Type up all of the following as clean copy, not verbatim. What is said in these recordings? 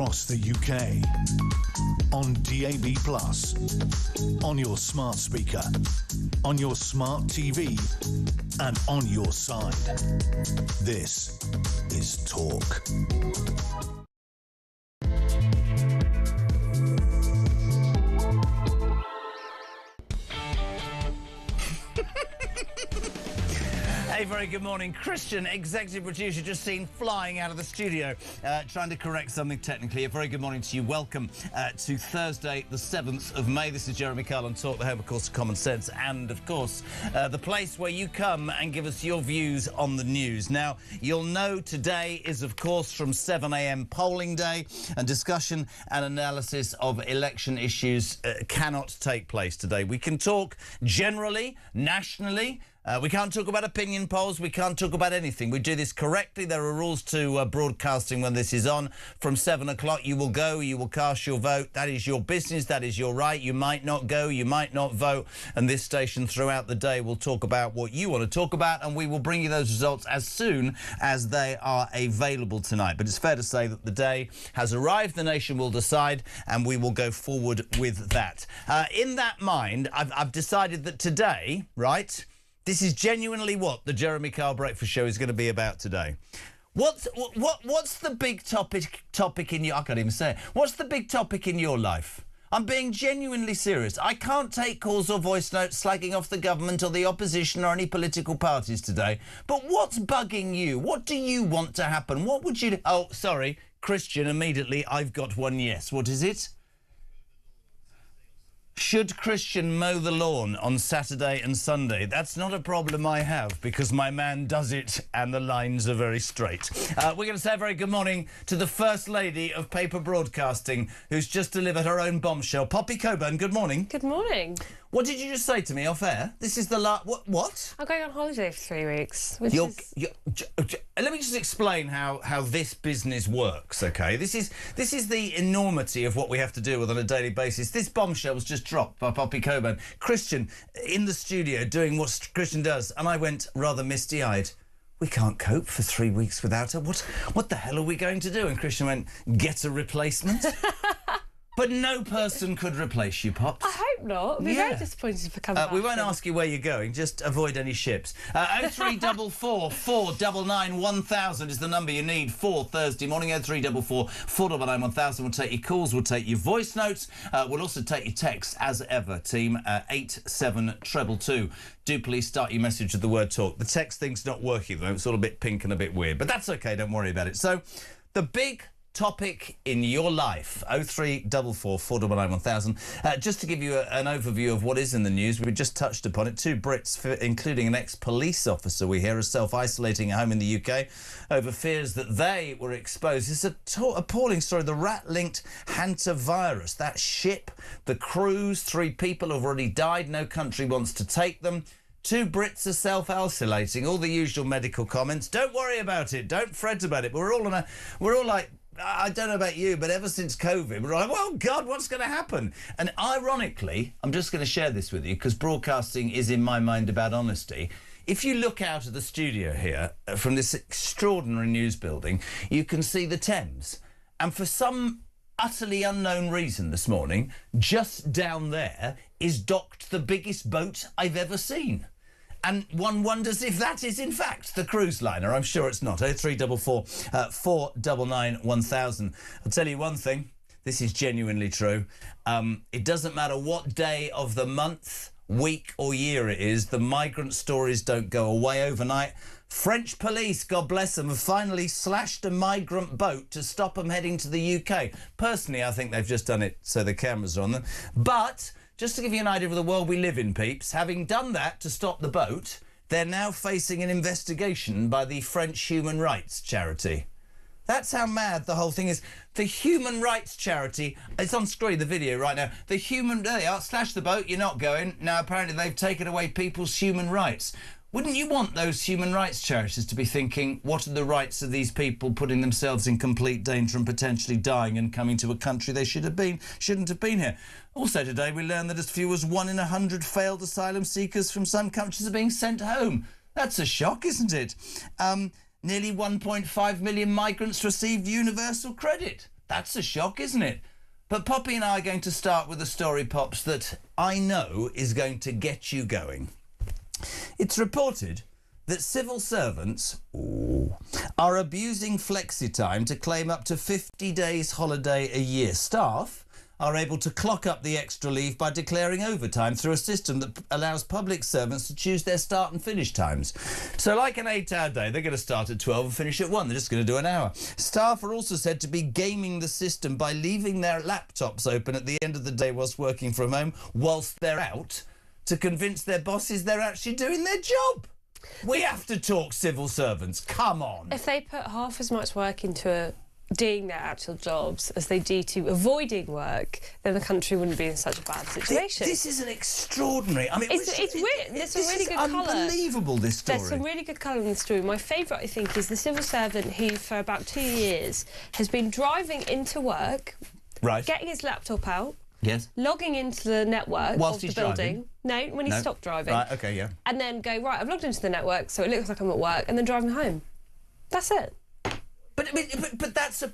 across the UK. On DAB+, on your smart speaker, on your smart TV, and on your side. This is Talk. Hey, very good morning. Christian, executive producer, just seen flying out of the studio, trying to correct something technically. A very good morning to you. Welcome to Thursday, the 7th of May. This is Jeremy Kyle on Talk, the home, of course, of Common Sense, and, of course, the place where you come and give us your views on the news. Now, you'll know today is, of course, from 7 a.m. polling day, and discussion and analysis of election issues cannot take place today. We can talk generally, nationally. We can't talk about opinion polls. We can't talk about anything. We do this correctly. There are rules to broadcasting when this is on. From 7 o'clock, you will go, you will cast your vote. That is your business. That is your right. You might not go. You might not vote. And this station throughout the day will talk about what you want to talk about, and we will bring you those results as soon as they are available tonight. But it's fair to say that the day has arrived. The nation will decide, and we will go forward with that. In that mind, I've decided that today, right, this is genuinely what the Jeremy Kyle Breakfast Show is going to be about today. What's the big topic in your... I can't even say it. What's the big topic in your life? I'm being genuinely serious. I can't take calls or voice notes slagging off the government or the opposition or any political parties today. But what's bugging you? What do you want to happen? What would you... Oh, sorry, Christian, immediately, I've got one yes. What is it? Should Christian mow the lawn on Saturday and Sunday? That's not a problem I have, because my man does it and the lines are very straight. We're going to say a very good morning to the First Lady of Paper Broadcasting, who's just delivered her own bombshell. Poppy Coburn, good morning. Good morning. What did you just say to me off air? This is the last... What? I'm going on holiday for 3 weeks. Let me just explain how this business works, OK? This is the enormity of what we have to deal with on a daily basis. This bombshell was just dropped by Poppy Coburn. Christian in the studio doing what Christian does, and I went rather misty-eyed. We can't cope for 3 weeks without her. What the hell are we going to do? And Christian went, get a replacement. But no person could replace you, Pops. I hope not. I'd be very disappointed if I come back. We won't ask you where you're going. Just avoid any ships. 0344 499 1000 is the number you need for Thursday morning. 0344 499 1000. We'll take your calls. We'll take your voice notes. We'll also take your texts as ever. Team 87222. Do please start your message with the word talk. The text thing's not working though. It's all a bit pink and a bit weird. But that's OK. Don't worry about it. So the big topic in your life, 0344 499 1000. Just to give you an overview of what is in the news, we just touched upon it. 2 Brits, including an ex-police officer, we hear, are self-isolating at home in the UK over fears that they were exposed. It's an appalling story. The rat-linked hantavirus, that ship, the cruise, 3 people have already died. No country wants to take them. 2 Brits are self-isolating. All the usual medical comments. Don't worry about it. Don't fret about it. We're all like, I don't know about you, but ever since COVID, we're like, well, God, what's going to happen? And ironically, I'm just going to share this with you because broadcasting is, in my mind, about honesty. If you look out of the studio here from this extraordinary news building, you can see the Thames. And for some utterly unknown reason this morning, just down there is docked the biggest boat I've ever seen. And one wonders if that is, in fact, the cruise liner. I'm sure it's not. 0344 499 1000. I'll tell you one thing. This is genuinely true. It doesn't matter what day of the month, week or year it is, the migrant stories don't go away overnight. French police, God bless them, have finally slashed a migrant boat to stop them heading to the UK. Personally, I think they've just done it so the cameras are on them. But just to give you an idea of the world we live in, peeps, having done that to stop the boat, they're now facing an investigation by the French human rights charity. That's how mad the whole thing is. The human rights charity, it's on screen, the video right now. There they are, slash the boat, you're not going. Now, apparently they've taken away people's human rights. Wouldn't you want those human rights charities to be thinking, what are the rights of these people putting themselves in complete danger and potentially dying and coming to a country they shouldn't have been here? Also today we learned that as few as 1 in 100 failed asylum seekers from some countries are being sent home. That's a shock, isn't it? Nearly 1.5 million migrants received universal credit. That's a shock, isn't it? But Poppy and I are going to start with a story, Pops, that I know is going to get you going. It's reported that civil servants are abusing flexi time to claim up to 50 days holiday a year. Staff are able to clock up the extra leave by declaring overtime through a system that allows public servants to choose their start and finish times. So like an 8-hour day, they're going to start at 12 and finish at 1. They're just going to do an hour. Staff are also said to be gaming the system by leaving their laptops open at the end of the day whilst working from home whilst they're out to convince their bosses they're actually doing their job. We have to talk civil servants. Come on. If they put half as much work into doing their actual jobs as they do to avoiding work, then the country wouldn't be in such a bad situation. This is an extraordinary... I mean, it's weird. There's some really good colour. Unbelievable, this story. There's some really good colour in the story. My favourite, I think, is the civil servant who, for about 2 years, has been driving into work, right, getting his laptop out, yes, logging into the network whilst of he's the building. Driving? No, when he stopped driving. Right, OK, yeah. And then go, right, I've logged into the network, so it looks like I'm at work, and then driving home. That's it. But that's a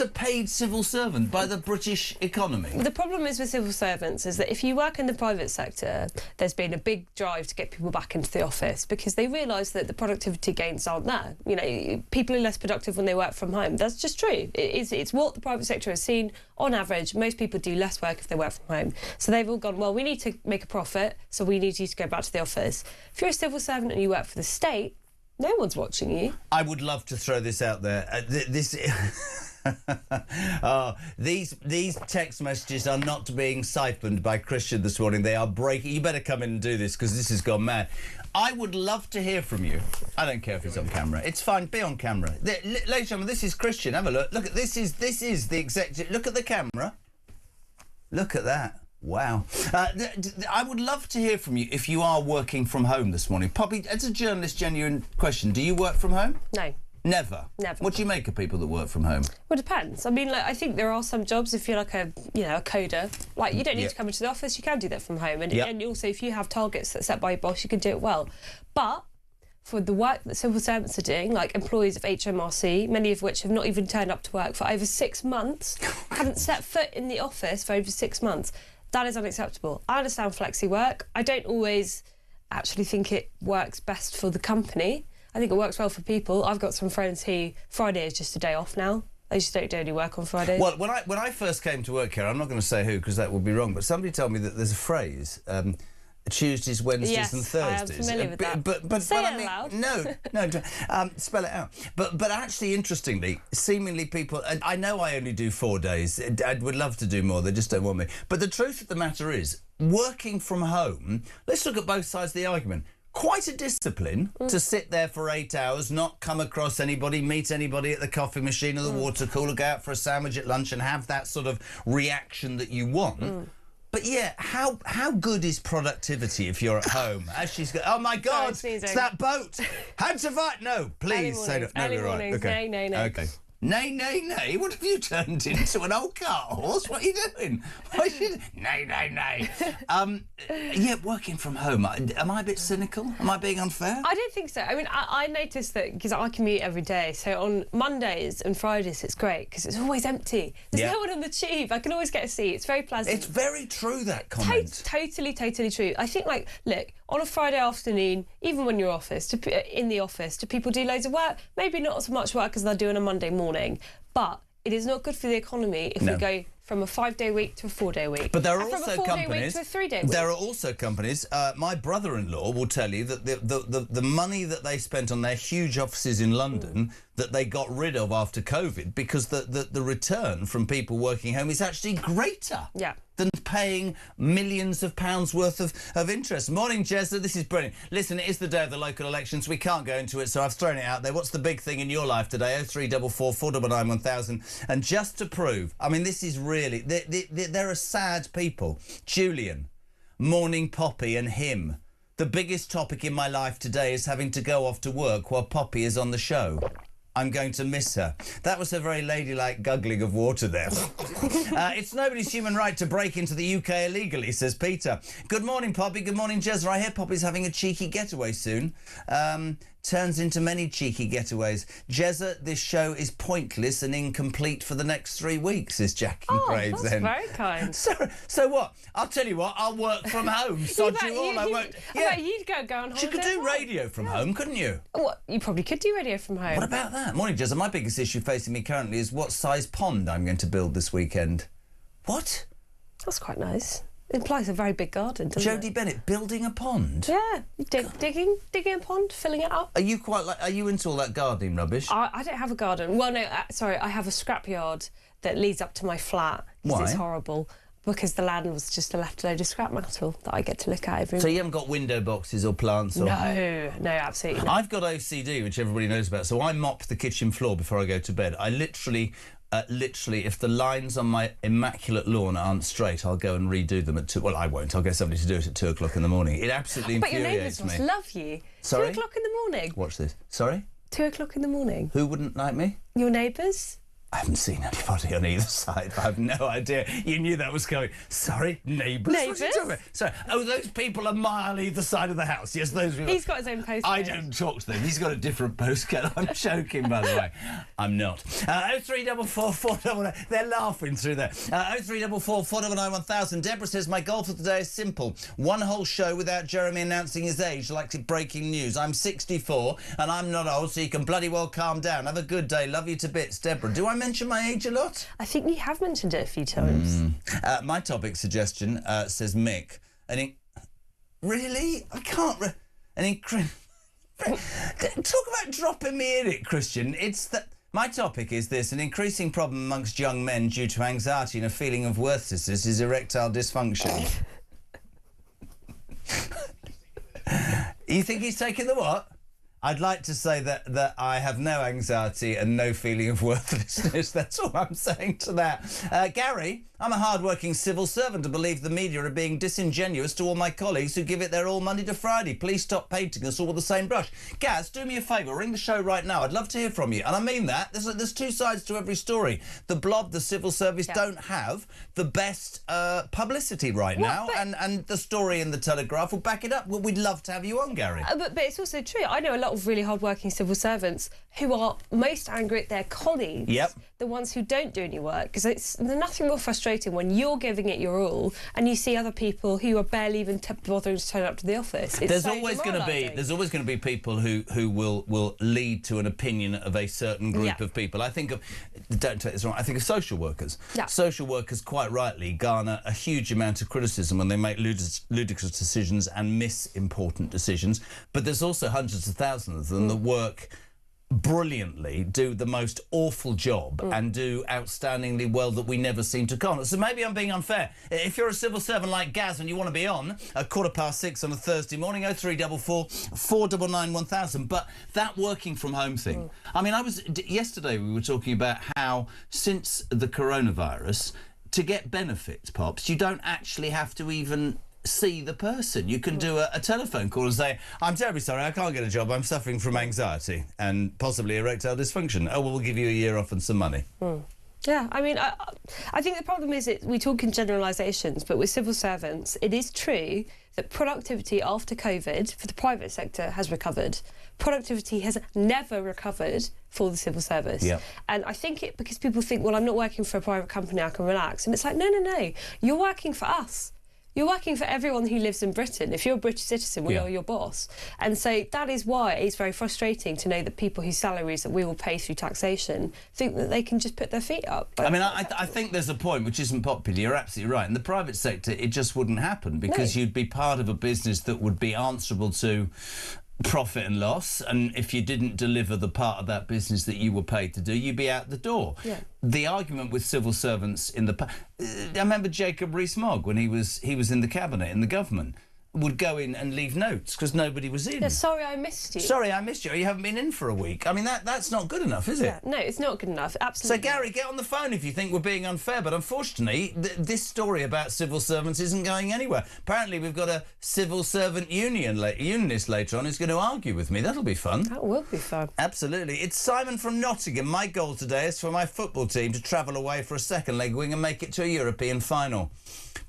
paid civil servant by the British economy. The problem is with civil servants is that if you work in the private sector, there's been a big drive to get people back into the office because they realise that the productivity gains aren't there. You know, people are less productive when they work from home. That's just true. It's what the private sector has seen. On average, most people do less work if they work from home. So they've all gone, well, we need to make a profit, so we need you to go back to the office. If you're a civil servant and you work for the state, no one's watching you. I would love to throw this out there. These text messages are not being siphoned by Christian this morning. They are breaking. You better come in and do this because this has gone mad. I would love to hear from you. I don't care if it's on camera. It's fine. Be on camera. Ladies and gentlemen, this is Christian. Have a look. Look at this. This is the executive. Look at the camera. Look at that. Wow. I would love to hear from you if you are working from home this morning. Poppy, as a journalist, genuine question. Do you work from home? No. Never? Never. What do you make of people that work from home? Well, it depends. I mean, like, I think there are some jobs, if you're like a coder, like you don't need to come into the office, you can do that from home. And also, if you have targets that's set by your boss, you can do it well. But for the work that civil servants are doing, like employees of HMRC, many of which have not even turned up to work for over 6 months, haven't set foot in the office for over 6 months, that is unacceptable. I understand flexi work. I don't always actually think it works best for the company. I think it works well for people. I've got some friends who Friday is just a day off now. They just don't do any work on Fridays. Well, when I first came to work here, I'm not going to say who because that would be wrong, but somebody told me that there's a phrase, Tuesdays, Wednesdays and Thursdays. I am familiar with that. But say I it mean, aloud. No, spell it out. But actually, interestingly, seemingly people... And I know I only do 4 days. I would love to do more. They just don't want me. But the truth of the matter is, working from home, let's look at both sides of the argument. Quite a discipline to sit there for 8 hours, not come across anybody, meet anybody at the coffee machine or the water cooler, go out for a sandwich at lunch and have that sort of reaction that you want. But yeah, how good is productivity if you're at home? As she's going, oh my God, it's that boat. How to fight? No, please say no. No, you're right. Okay. No. Okay. Nay. What have you turned into, an old cart horse? What are you doing? Nay. Yeah, working from home. Am I a bit cynical? Am I being unfair? I don't think so. I mean, I noticed that because I commute every day. So on Mondays and Fridays, it's great because it's always empty. There's no one on the tube. I can always get a seat. It's very pleasant. It's very true, that comment. Totally true. I think, like, look, on a Friday afternoon, even when you're in the office, do people do loads of work? Maybe not as much work as they'll do on a Monday morning, but it is not good for the economy if we go from a 5-day week to a 4-day week. But there are and also from a 4-day companies. Week to a 3-day week. There are also companies. My brother-in-law will tell you that the money that they spent on their huge offices in London that they got rid of after COVID because the return from people working home is actually greater. Than paying millions of pounds worth of interest. Morning, Jezza. This is brilliant. Listen, it is the day of the local elections. We can't go into it, so I've thrown it out there. What's the big thing in your life today? 0344 499 1000. And just to prove, I mean, this is really... There are sad people. Julian, Morning Poppy and him. The biggest topic in my life today is having to go off to work while Poppy is on the show. I'm going to miss her. That was a very ladylike guggling of water there. It's nobody's human right to break into the UK illegally, says Peter. Good morning, Poppy. Good morning, Jezra. I hear Poppy's having a cheeky getaway soon. turns into many cheeky getaways. Jezza, this show is pointless and incomplete for the next 3 weeks, is Jack in Gravesend. That's very kind. So what? I'll tell you what, I'll work from home. Sod you all, I won't... I bet you'd go on holiday. You could do radio from home, couldn't you? What? You probably could do radio from home. What about that? Morning, Jezza. My biggest issue facing me currently is what size pond I'm going to build this weekend. What? That's quite nice. It implies a very big garden, doesn't it? Jodie Bennett, building a pond? Yeah. Digging a pond, filling it up. Are you into all that gardening rubbish? I don't have a garden. Well, no, sorry, I have a scrapyard that leads up to my flat. Why? It's horrible. Because the land was just left a load of scrap metal that I get to look at every So you haven't got window boxes or plants? Or... No, absolutely not. I've got OCD, which everybody knows about, so I mop the kitchen floor before I go to bed. I literally, if the lines on my immaculate lawn aren't straight, I'll go and redo them at 2... Well, I won't. I'll get somebody to do it at 2 o'clock in the morning. It absolutely infuriates me. But your neighbours must love you. Sorry? 2 o'clock in the morning. Watch this. Sorry? 2 o'clock in the morning. Who wouldn't like me? Your neighbours? I haven't seen anybody on either side. I have no idea. You knew that was coming. Sorry, neighbours? Neighbours? Sorry. Oh, those people a mile either side of the house. Yes, those people. He's got his own postcode. I don't talk to them. He's got a different postcode. I'm joking, by the way. I'm not. 0344 499. They're laughing through there. 0344 499 1000. Deborah says, my goal for today is simple. One whole show without Jeremy announcing his age, like breaking news. I'm 64 and I'm not old, so you can bloody well calm down. Have a good day. Love you to bits. Deborah, do I mention my age a lot? I think you have mentioned it a few times. My topic suggestion says Mick. Really? I can't... Talk about dropping me in it, Christian. It's that... My topic is this. An increasing problem amongst young men due to anxiety and a feeling of worthlessness is erectile dysfunction. You think he's taking the what? I'd like to say that I have no anxiety and no feeling of worthlessness. That's all I'm saying to that. Gary, I'm a hard-working civil servant and believe the media are being disingenuous to all my colleagues who give it their all Monday to Friday. Please stop painting us all with the same brush. Gaz, do me a favour, ring the show right now. I'd love to hear from you. And I mean that. There's two sides to every story. The Blob, the civil service don't have the best publicity right now. And the story in the Telegraph will back it up. Well, we'd love to have you on, Gary. But it's also true. I know a lot of really hard-working civil servants who are most angry at their colleagues. Yep. The ones who don't do any work, because there's nothing more frustrating when you're giving it your all and you see other people who are barely even bothering to turn up to the office. There's always going to be people who will lead to an opinion of a certain group of people. I think of, don't take this wrong, I think of social workers. Yeah. Social workers, quite rightly, garner a huge amount of criticism when they make ludicrous decisions and miss important decisions. But there's also hundreds of thousands of them that work brilliantly, do the most awful job and do outstandingly well that we never seem to con. So maybe I'm being unfair. If you're a civil servant like Gaz and you want to be on at 6:15 on a Thursday morning, 0344 499 1000. But that working from home thing, I mean, yesterday we were talking about how since the coronavirus, to get benefits, Pops, you don't actually have to even see the person. You can do a telephone call and say, I'm terribly sorry, I can't get a job, I'm suffering from anxiety and possibly erectile dysfunction. Oh, well, we'll give you a year off and some money. Yeah, I mean, I think the problem is we talk in generalisations, but with civil servants, it is true that productivity after COVID for the private sector has recovered. Productivity has never recovered for the civil service. Yep. And I think because people think, well, I'm not working for a private company, I can relax. And it's like, no, you're working for us. You're working for everyone who lives in Britain. If you're a British citizen, we are your boss. And so that is why it's very frustrating to know that people whose salaries that we will pay through taxation think that they can just put their feet up. But I think there's a point which isn't popular. You're absolutely right. In the private sector, it just wouldn't happen because you'd be part of a business that would be answerable to profit and loss, and if you didn't deliver the part of that business that you were paid to do, you'd be out the door. Yeah. The argument with civil servants in the I remember Jacob Rees-Mogg when he was in the cabinet in the government would go in and leave notes because nobody was in. Yeah, sorry I missed you. Sorry I missed you. You haven't been in for a week. I mean, that's not good enough, is it? Yeah, no, it's not good enough. Absolutely. So, Gary, get on the phone if you think we're being unfair. But unfortunately, this story about civil servants isn't going anywhere. Apparently, we've got a civil servant unionist later on who's going to argue with me. That'll be fun. That will be fun. Absolutely. It's Simon from Nottingham. My goal today is for my football team to travel away for a second leg wing and make it to a European final.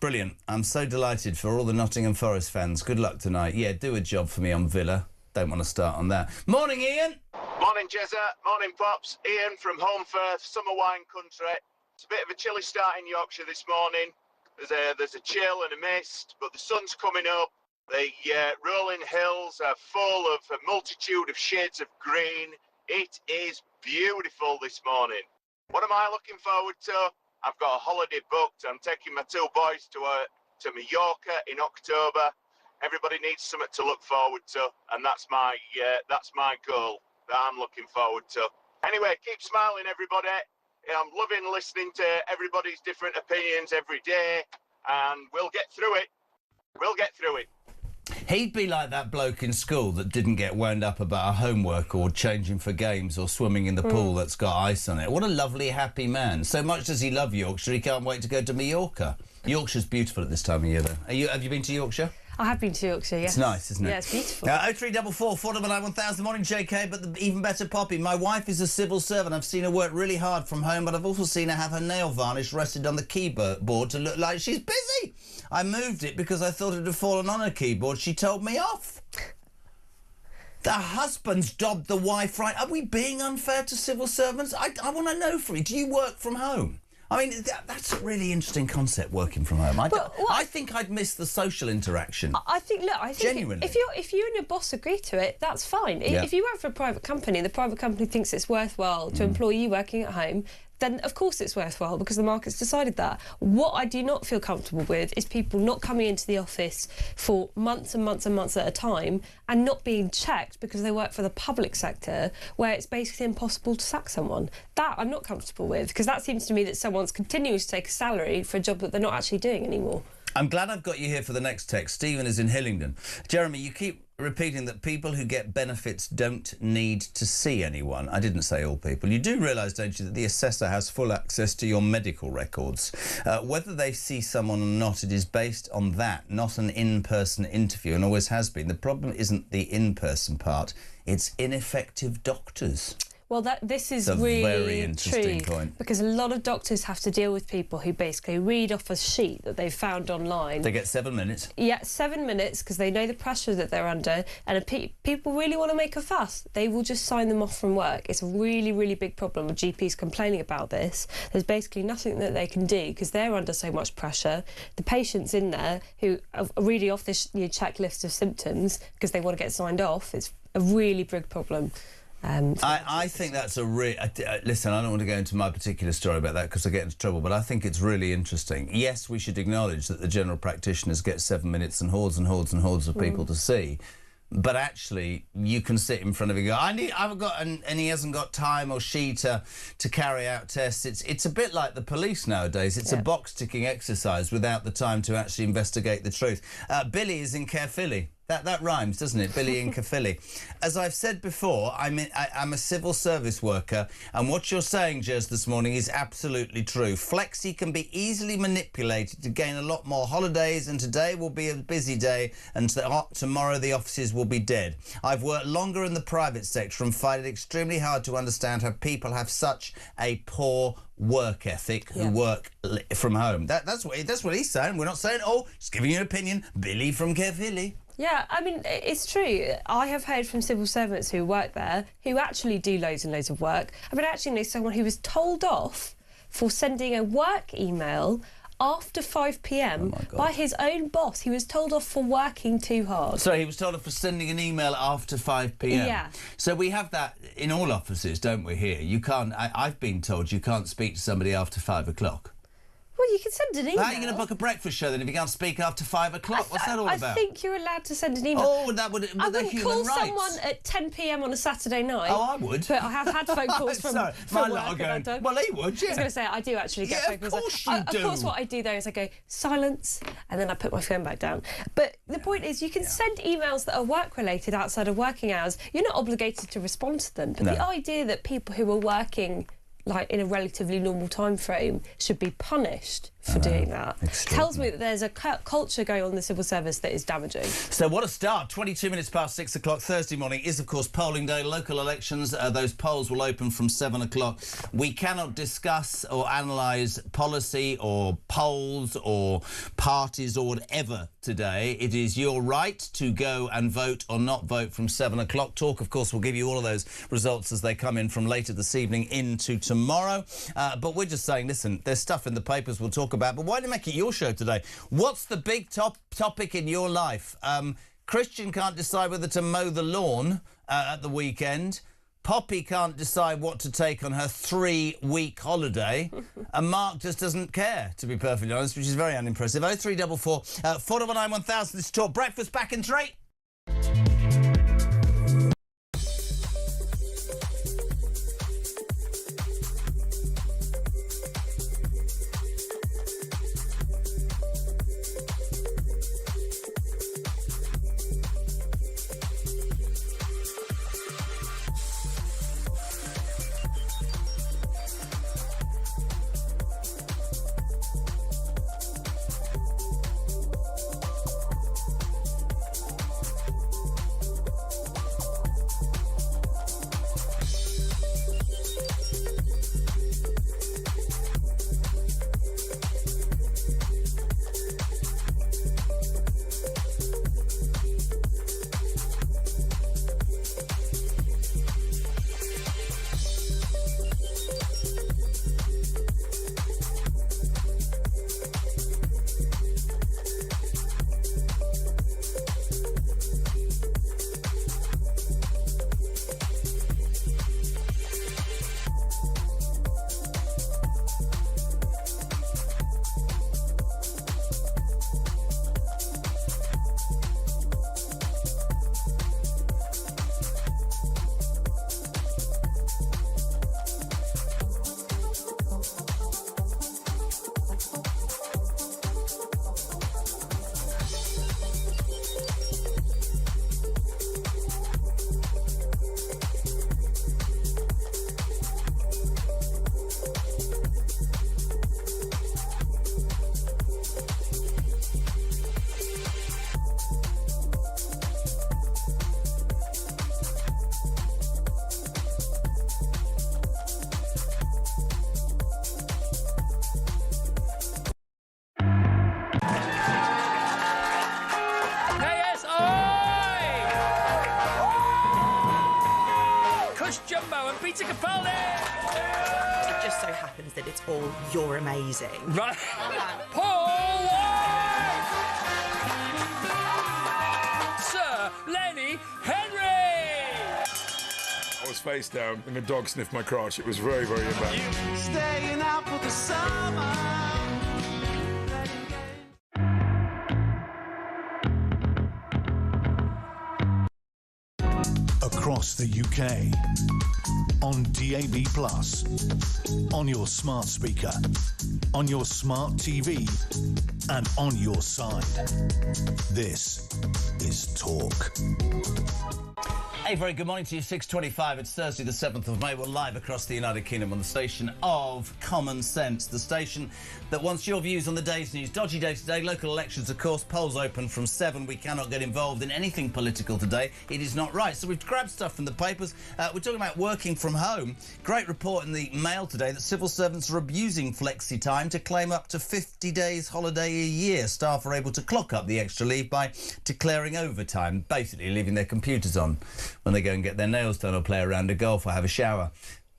Brilliant. I'm so delighted for all the Nottingham Forest fans. Good luck tonight. Yeah, do a job for me on Villa. don't want to start on that. Morning, Ian. Morning, Jezza. Morning, Pops. Ian from Holmfirth, summer wine country. It's a bit of a chilly start in Yorkshire this morning. There's a chill and a mist, but the sun's coming up. The rolling hills are full of a multitude of shades of green. It is beautiful this morning. What am I looking forward to? I've got a holiday booked. I'm taking my two boys to Mallorca in October. Everybody needs something to look forward to, and that's my goal that I'm looking forward to. Anyway, keep smiling, everybody. I'm loving listening to everybody's different opinions every day, and we'll get through it. We'll get through it. He'd be like that bloke in school that didn't get wound up about a homework or changing for games or swimming in the pool that's got ice on it. What a lovely, happy man. So much does he love Yorkshire, he can't wait to go to Mallorca. Yorkshire's beautiful at this time of year, though. Have you been to Yorkshire? I have been to Yorkshire, yes. It's nice, isn't it? Yeah, it's beautiful. 0344 499 1000. Morning, JK, but the even better, Poppy. My wife is a civil servant. I've seen her work really hard from home, but I've also seen her have her nail varnish rested on the keyboard to look like she's busy. I moved it because I thought it had fallen on her keyboard. She told me off. The husband's dobbed the wife right. Are we being unfair to civil servants? I want to know from you. Do you work from home? I mean, that's a really interesting concept, working from home. I think I'd miss the social interaction. I think genuinely, if you and your boss agree to it, that's fine. Yeah. If you work for a private company, the private company thinks it's worthwhile to employ you working at home, then of course it's worthwhile because the market's decided that. What I do not feel comfortable with is people not coming into the office for months and months and months at a time and not being checked because they work for the public sector, where it's basically impossible to sack someone. That I'm not comfortable with, because that seems to me that someone's continuing to take a salary for a job that they're not actually doing anymore. I'm glad I've got you here for the next text. Stephen is in Hillingdon. Jeremy, you keep repeating that people who get benefits don't need to see anyone. I didn't say all people. You do realise, don't you, that the assessor has full access to your medical records. Whether they see someone or not, it is based on that, not an in-person interview, and always has been. The problem isn't the in-person part, it's ineffective doctors. Well, this is It's a really very interesting true, point. because a lot of doctors have to deal with people who basically read off a sheet that they've found online. They get 7 minutes. Yeah, 7 minutes, because they know the pressure that they're under, and if people really want to make a fuss, they will just sign them off from work. It's a really, really big problem with GPs complaining about this. There's basically nothing that they can do because they're under so much pressure. The patients in there who are reading off this checklist of symptoms because they want to get signed off, it's a really big problem. I think that's a listen, I don't want to go into my particular story about that because I get into trouble, but I think it's really interesting. Yes, we should acknowledge that the general practitioners get 7 minutes and hordes and hordes and hordes of people to see. But actually, you can sit in front of him and go, and he hasn't got time or she to carry out tests. It's a bit like the police nowadays. It's a box-ticking exercise without the time to actually investigate the truth. Billy is in Caerphilly. That rhymes, doesn't it? Billy in Caerphilly. As I've said before, I'm a civil service worker, and what you're saying, Jez, this morning is absolutely true. Flexi can be easily manipulated to gain a lot more holidays, and today will be a busy day, and tomorrow the offices will be dead. I've worked longer in the private sector and find it extremely hard to understand how people have such a poor work ethic who work from home. That's what he's saying. We're not saying, oh, just giving you an opinion. Billy from Caerphilly. Yeah, I mean, it's true. I have heard from civil servants who work there who actually do loads and loads of work. I mean, I actually know someone who was told off for sending a work email after 5 p.m. by his own boss. He was told off for working too hard. So he was told off for sending an email after 5 p.m. Yeah. So we have that in all offices, don't we, here? You can't... I've been told you can't speak to somebody after 5 o'clock. Well, you can send an email. How are you going to book a breakfast show then if you can't speak after 5 o'clock? What's that all about? I think you're allowed to send an email. Oh, that would... I wouldn't call someone at 10 p.m. on a Saturday night. Oh, I would. But I have had phone calls from my work. lot are going, well, he would, yeah. I was going to say, I do actually get phone calls. Of course you do. Of course, what I do, though, is I go, silence, and then I put my phone back down. But the point is, you can send emails that are work-related outside of working hours. You're not obligated to respond to them. But the idea that people who are working... like in a relatively normal time frame, should be punished for doing that. Extraordinary. Tells me that there's a culture going on in the civil service that is damaging. So what a start. 22 minutes past 6 o'clock Thursday morning is, of course, polling day. Local elections, those polls will open from 7 o'clock. We cannot discuss or analyse policy or polls or parties or whatever today. It is your right to go and vote or not vote from 7 o'clock. Talk, of course, will give you all of those results as they come in from later this evening into tomorrow. But we're just saying, listen, there's stuff in the papers we'll talk about, but why don't you make it your show today? What's the big topic in your life? Christian can't decide whether to mow the lawn at the weekend. Poppy can't decide what to take on her 3-week holiday. And Mark just doesn't care, to be perfectly honest, which is very unimpressive. 0344 419 1000. This is Talk Breakfast, back in straight. It just so happens that it's all "you're amazing." Right. Paul White! Sir Lenny Henry! I was face down and the dog sniffed my crotch. It was very, very embarrassing. Staying out for the summer. Across the UK, on DAB+, on your smart speaker, on your smart TV, and on your side. This is Talk. Hey, very good morning to you. 6:25. It's Thursday, the 7th of May. We're live across the United Kingdom on the station of Common Sense, the station that wants your views on the day's news. Dodgy day today. Local elections, of course. Polls open from 7. We cannot get involved in anything political today. It is not right. So we've grabbed stuff from the papers. We're talking about working from home. Great report in the Mail today that civil servants are abusing flexi time to claim up to 50 days holiday a year. Staff are able to clock up the extra leave by declaring overtime, basically leaving their computers on when they go and get their nails done or play a round of golf or have a shower.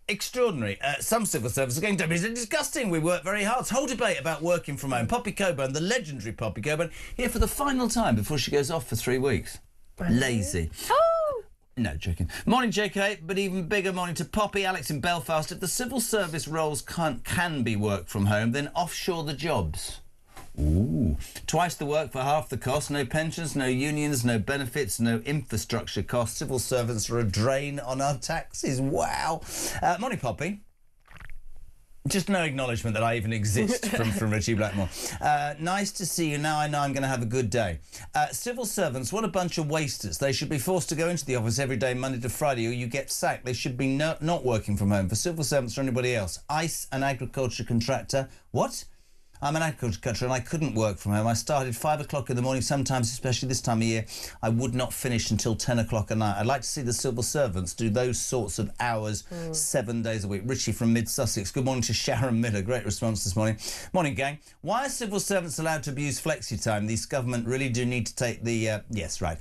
Extraordinary. Some civil servants are going to be disgusting. We work very hard. Whole debate about working from home. Poppy Coburn, the legendary Poppy Coburn, here for the final time before she goes off for 3 weeks. Lazy. Oh! No, joking. Morning, JK, but even bigger morning to Poppy. Alex in Belfast. If the civil service roles can be work from home, then offshore the jobs. Ooh. Twice the work for half the cost. No pensions, no unions, no benefits, no infrastructure costs. Civil servants are a drain on our taxes. Wow. Morning, Poppy. Just no acknowledgement that I even exist from Richie Blackmore. Nice to see you. Now I know I'm going to have a good day. Civil servants, what a bunch of wasters. They should be forced to go into the office every day, Monday to Friday, or you get sacked. They should be not working from home. For civil servants or anybody else. ICE, an agriculture contractor. What? I'm an agriculture and I couldn't work from home. I started 5 o'clock in the morning, sometimes, especially this time of year, I would not finish until 10 o'clock at night. I'd like to see the civil servants do those sorts of hours 7 days a week. Richie from Mid-Sussex. Good morning to Sharon Miller. Great response this morning. Morning, gang. Why are civil servants allowed to abuse flexi time? These government really do need to take the... yes, right.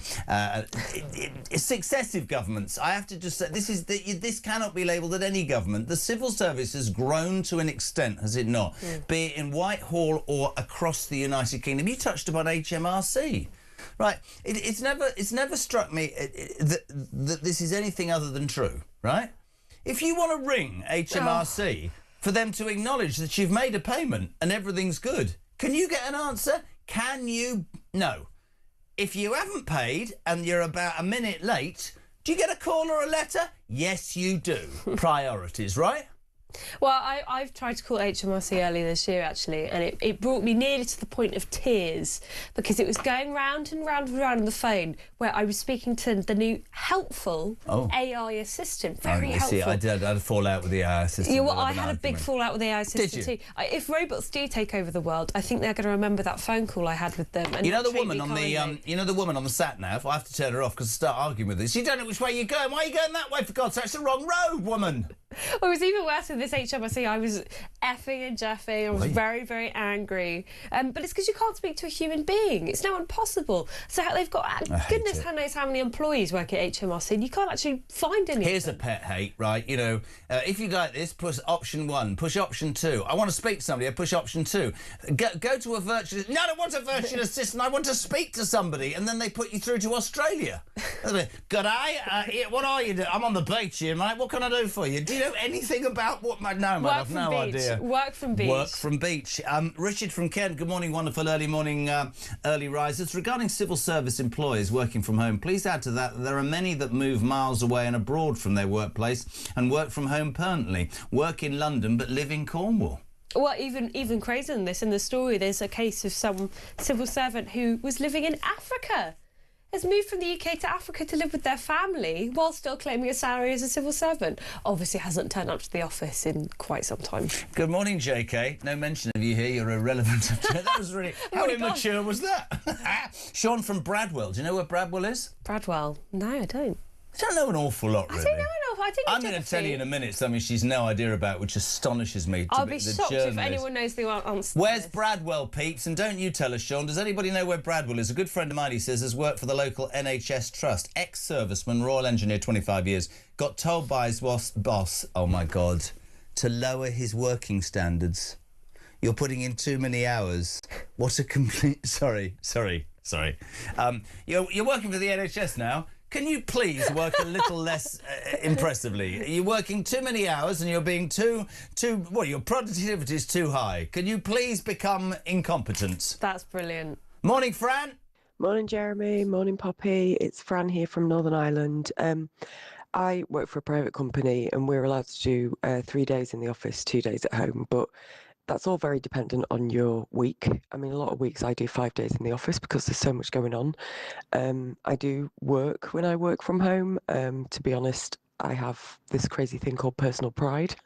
Successive governments. I have to just say, this cannot be labelled at any government. The civil service has grown to an extent, has it not? Be it in Whitehall or across the United Kingdom. You touched upon HMRC. Right, it's never struck me that this is anything other than true, right? If you want to ring HMRC for them to acknowledge that you've made a payment and everything's good, can you get an answer? Can you? No. If you haven't paid and you're about a minute late, do you get a call or a letter? Yes, you do. Priorities, right? Well, I've tried to call HMRC earlier this year, actually, and it brought me nearly to the point of tears because it was going round and round and round on the phone where I was speaking to the new helpful AI assistant. Very helpful. See, I had a fallout with the AI assistant. Yeah, well, I had a big fallout with the AI assistant Did you? too. If robots do take over the world, I think they're going to remember that phone call I had with them. And you know the treat woman me on kindly. the the woman on the sat nav. I have to turn her off because I start arguing with this. You don't know which way you're going. Why are you going that way? For God's sake, it's the wrong road, woman. Well, it was even worse with this HMRC. I was effing and jeffing. I was very, very angry. But it's because you can't speak to a human being. It's now impossible. So they've got, goodness knows how many employees work at HMRC, and you can't actually find any. Here's a pet hate, right? You know, if you like this, push option 1, push option 2. I want to speak to somebody, I push option 2. Go to a virtual... No, I don't want a virtual assistant. I want to speak to somebody. And then they put you through to Australia. G'day, what are you doing? I'm on the beach here, mate. What can I do for you? Do you know anything about what... No, mate, I've no idea. Work from beach. Work from beach. Richard from Kent, good morning, wonderful early morning early risers. Regarding civil service employees working from home, please add to that there are many that move miles away and abroad from their workplace and work from home permanently, work in London but live in Cornwall. Well, even crazier than this, in the story, there's a case of some civil servant who was living in Africa. Has moved from the UK to Africa to live with their family while still claiming a salary as a civil servant. Obviously hasn't turned up to the office in quite some time. Good morning, JK. No mention of you here. You're irrelevant. That was really... How immature was that? Sean from Bradwell. Do you know where Bradwell is? Bradwell? No, I don't. I don't know an awful lot, really. I don't know enough. I think I'm going to tell you in a minute something she's no idea about, which astonishes me. I'll be shocked if anyone knows the answer. Where's Bradwell, peeps? And don't you tell us, Sean. Does anybody know where Bradwell is? A good friend of mine, he says, has worked for the local NHS trust. Ex-serviceman, Royal Engineer, 25 years. Got told by his boss, oh my God, to lower his working standards. You're putting in too many hours. What a complete... Sorry. You're working for the NHS now. Can you please work a little less impressively? You're working too many hours and you're being your productivity is too high. Can you please become incompetent? That's brilliant. Morning, Fran. Morning, Jeremy. Morning, Poppy. It's Fran here from Northern Ireland. I work for a private company and we're allowed to do 3 days in the office, 2 days at home, but that's all very dependent on your week. I mean, a lot of weeks I do 5 days in the office because there's so much going on. I do work when I work from home. To be honest, I have this crazy thing called personal pride,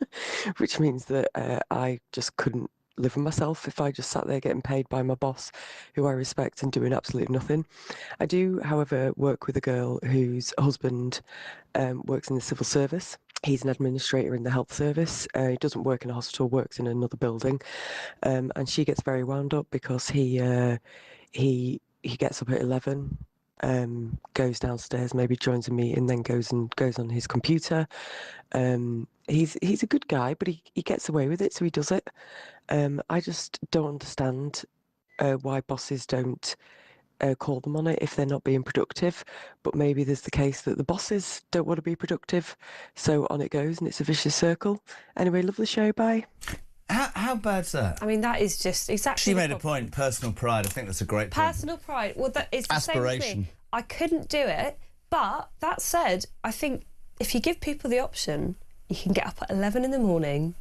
which means that I just couldn't live with myself if I just sat there getting paid by my boss, who I respect, and doing absolutely nothing. I do, however, work with a girl whose husband works in the civil service. He's an administrator in the health service. He doesn't work in a hospital, works in another building. And she gets very wound up because he gets up at 11, goes downstairs, maybe joins a meeting, then goes on his computer. He's a good guy, but he gets away with it, so he does it. I just don't understand why bosses don't call them on it if they're not being productive, but maybe there's the case that the bosses don't want to be productive, so on it goes and it's a vicious circle. Anyway, love the show, bye. How bad's that? I mean, that is just exactly... She made a point, personal pride. I think that's a great point. Personal pride. Well, that is the aspiration. Same thing. I couldn't do it, but that said, I think if you give people the option, you can get up at 11 in the morning,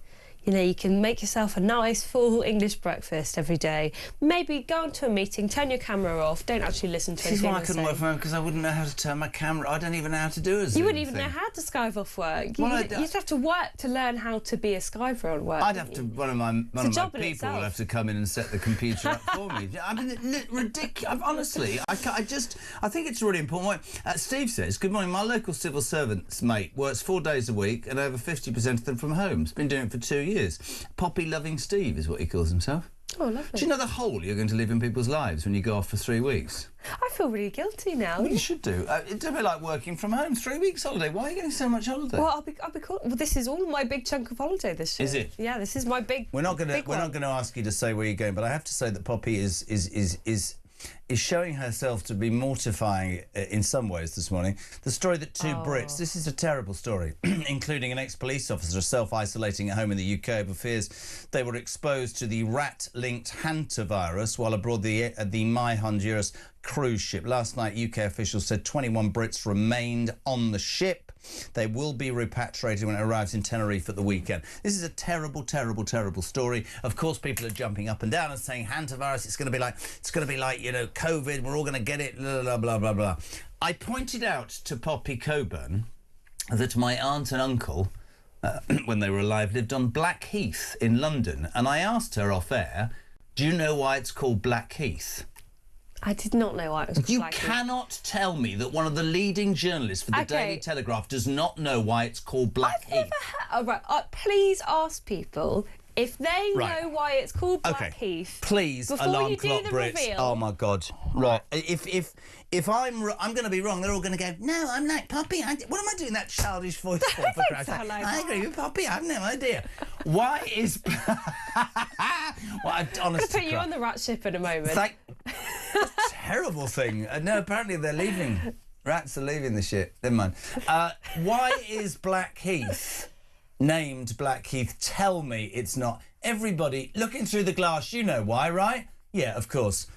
You know, you can make yourself a nice full English breakfast every day. Maybe go into a meeting, turn your camera off, don't actually listen to anything. This is why I couldn't work from home, because I wouldn't know how to turn my camera. I don't even know how to do a Zoom You wouldn't even thing. know how to Skype off work. Well, You'd have to work to learn how to be a Skyper on work. I'd have to. One of my people itself. will have to come in and set the computer up for me. I mean, ridiculous. Honestly, I think it's a really important point. Steve says, "Good morning. My local civil servants mate works 4 days a week, and over 50% of them from home. He's been doing it for 2 years. Poppy-loving Steve is what he calls himself." Oh, lovely. Do you know the hole you're going to live in people's lives when you go off for 3 weeks? I feel really guilty now. Well, you should do. It's a bit like working from home. 3 weeks holiday. Why are you getting so much holiday? Well, I'll be cool. Well, this is all my big chunk of holiday this year. Is it? Yeah, this is my big. We're not going to ask you to say where you're going, but I have to say that Poppy is showing herself to be mortifying in some ways this morning. The story that two Brits, this is a terrible story, including an ex-police officer self-isolating at home in the UK over fears they were exposed to the rat-linked hantavirus while aboard the My Honduras cruise ship. Last night, UK officials said 21 Brits remained on the ship. They will be repatriated when it arrives in Tenerife at the weekend. This is a terrible, terrible, terrible story. Of course, people are jumping up and down and saying hantavirus. It's going to be like COVID. We're all going to get it. Blah blah blah blah blah. I pointed out to Poppy Coburn that my aunt and uncle, when they were alive, lived on Blackheath in London, and I asked her off air, "Do you know why it's called Blackheath?" I did not know why it was called Blackheath. You cannot tell me that one of the leading journalists for the Daily Telegraph does not know why it's called Blackheath. All right, please ask people if they know why it's called Blackheath. Please, alarm clock Brits. Reveal. Oh my God! Right, if I'm going to be wrong, they're all going to go, "No, I'm like Poppy. What am I doing that childish voice for? For Christ's sake? I agree with Poppy. I have no idea. Why is? Honestly, I'm going to put you on the rat ship in a moment. Terrible thing. No, apparently they're leaving. Rats are leaving the ship. Never mind. Why is Blackheath named Blackheath? Tell me it's not. Everybody looking through the glass, you know why, right? Yeah, of course.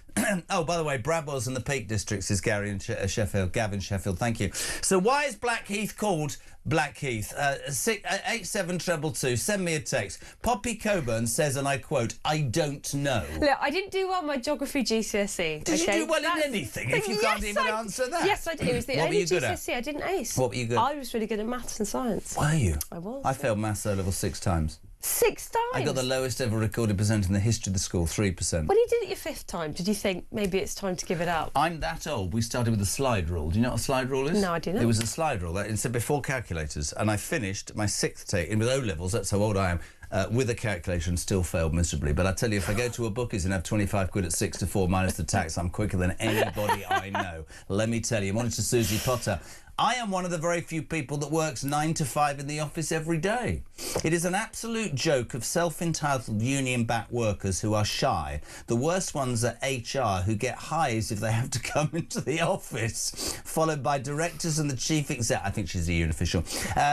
Oh, by the way, Bradwell's in the Peak Districts is Gary in Sheffield. Gavin Sheffield, thank you. So why is Blackheath called Blackheath? 87222, send me a text. Poppy Coburn says, and I quote, "I don't know." Look, I didn't do well on my geography GCSE. Did you do well in anything if you can't even answer that? Yes, I did. It was the only GCSE I didn't ace. What were you good at? I was really good at maths and science. Were you? I was. I failed maths O-level 6 times. 6 times? I got the lowest ever recorded percent in the history of the school, 3%. When you did it your 5th time, did you think maybe it's time to give it up? I'm that old. We started with a slide rule. Do you know what a slide rule is? No, I do not. It was a slide rule. It's before calculators. And I finished my 6th take in with O-levels, that's how old I am, with a calculator and still failed miserably. But I tell you, if I go to a bookies and have 25 quid at 6 to 4 minus the tax, I'm quicker than anybody I know. Let me tell you. Monitor Susie Potter. I am one of the very few people that works 9 to 5 in the office every day. It is an absolute joke of self-entitled union-backed workers who are shy. The worst ones are HR, who get highs if they have to come into the office, followed by directors and the chief exec. I think she's a union official.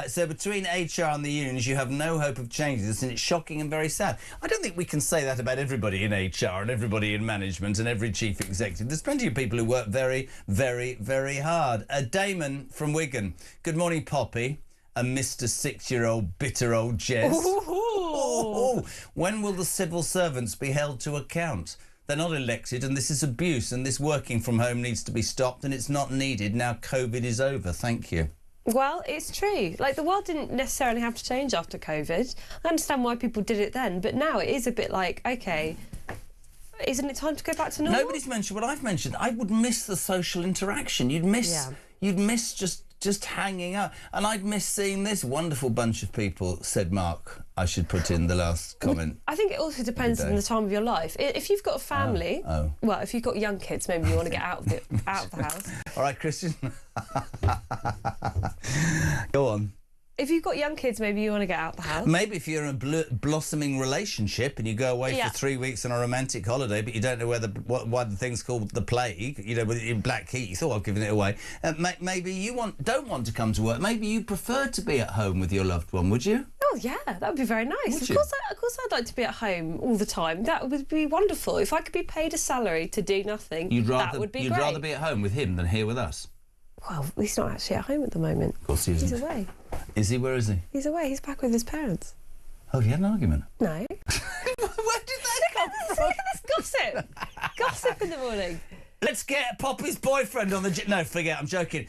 So between HR and the unions, you have no hope of changing this, and it's shocking and very sad. I don't think we can say that about everybody in HR and everybody in management and every chief executive. There's plenty of people who work very, very, very hard. Damon from Wigan. Good morning, Poppy. And Mr. 6-year-old bitter old Jez. When will the civil servants be held to account? They're not elected, and this is abuse, and this working from home needs to be stopped, and it's not needed. Now COVID is over. Thank you. Well, it's true. Like, the world didn't necessarily have to change after COVID. I understand why people did it then, but now it is a bit like, OK, isn't it time to go back to normal? Nobody's mentioned what I've mentioned. I would miss the social interaction. You'd miss just hanging out. And I'd miss seeing this wonderful bunch of people, said Mark. I should put in the last comment. I think it also depends on the time of your life. If you've got a family, well, if you've got young kids, maybe you want to get out of the house. All right, Christian. Go on. If you've got young kids, maybe you want to get out the house. Maybe if you're in a blossoming relationship and you go away for 3 weeks on a romantic holiday, but you don't know why the thing's called the plague, you know, in Blackheath. Oh, I've given it away. Maybe you don't want to come to work. Maybe you prefer to be at home with your loved one, would you? Oh, yeah, that would be very nice. Of course I'd like to be at home all the time. That would be wonderful. If I could be paid a salary to do nothing, that would be great. You'd rather be at home with him than here with us? Well, he's not actually at home at the moment. Of course he isn't. He's away. Is he? Where is he? He's away. He's back with his parents. Oh, you had an argument? No. Where did that come from? Look at this gossip. Gossip in the morning. Let's get Poppy's boyfriend on the... No, forget, I'm joking.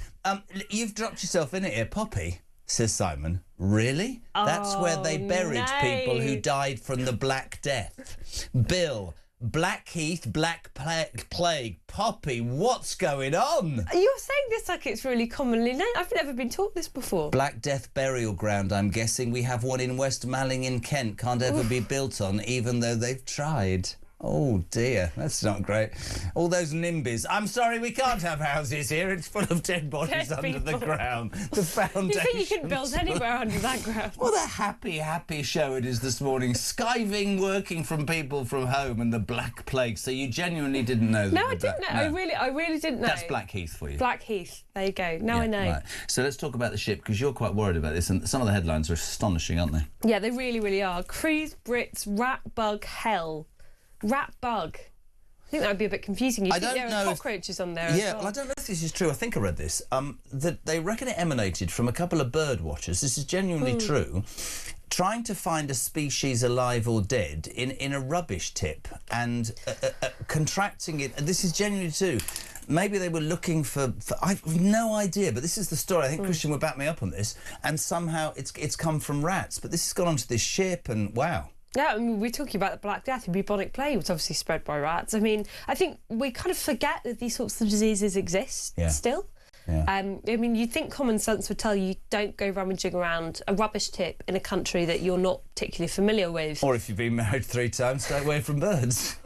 You've dropped yourself in it here. Poppy, says Simon. Really? That's where they buried people who died from the Black Death. Bill, Blackheath, Black Plague. Poppy, what's going on? You're saying this like it's really commonly known. I've never been taught this before. Black Death burial ground, I'm guessing. We have one in West Malling in Kent. Can't ever be built on, even though they've tried. Oh, dear. That's not great. All those NIMBYs. I'm sorry, we can't have houses here. It's full of dead bodies under the ground. The foundation. You think you can build anywhere under that ground? What a happy show it is this morning. Skiving working from people from home and the Black Plague. So you genuinely didn't know that? No, I didn't know. No. I really didn't know. That's Blackheath for you. Blackheath. There you go. Now I know. Right. So let's talk about the ship, because you're quite worried about this, and some of the headlines are astonishing, aren't they? Yeah, they really, really are. Cruise Brits rat bug hell. Rat bug. I think that would be a bit confusing. You think there are cockroaches on there as well. Well, I don't know if this is true. I think I read this. That they reckon it emanated from a couple of bird watchers. This is genuinely true. Trying to find a species alive or dead in a rubbish tip and contracting it. And this is genuinely true. Maybe they were looking for I've no idea, but this is the story. I think Christian would back me up on this. And somehow it's come from rats. But this has gone onto this ship, and wow. Yeah, I mean, we're talking about the Black Death and bubonic plague, which obviously spread by rats. I mean, I think we kind of forget that these sorts of diseases exist still. Yeah. I mean, you'd think common sense would tell you don't go rummaging around a rubbish tip in a country that you're not particularly familiar with. Or if you've been married 3 times, stay away from birds.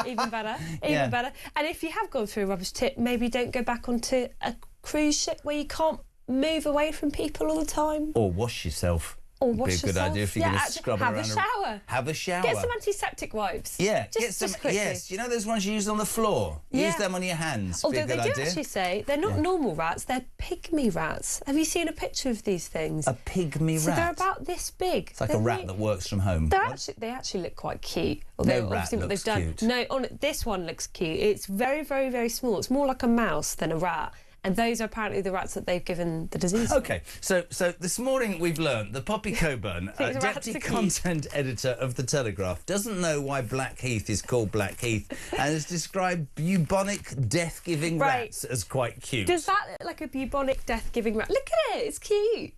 Even better, even better. And if you have gone through a rubbish tip, maybe don't go back onto a cruise ship where you can't move away from people all the time. Or wash yourself. Or wash yourself. Be a good idea if you're going to scrub around. Have a shower. Have a shower. Get some antiseptic wipes. Yeah, just quickly. Yes, you know those ones you use on the floor? Yeah. Use them on your hands. Although be a good they do actually say they're not normal rats, they're pygmy rats. Have you seen a picture of these things? A pygmy rat? So they're about this big. It's like a rat that works from home. They actually look quite cute. Although obviously what they've done. Cute. No, this one looks cute. It's very, very, very small. It's more like a mouse than a rat. And those are apparently the rats that they've given the disease. OK, so this morning we've learned that Poppy Coburn, deputy content editor of The Telegraph, doesn't know why Blackheath is called Blackheath and has described bubonic death-giving rats as quite cute. Does that look like a bubonic death-giving rat? Look at it, it's cute.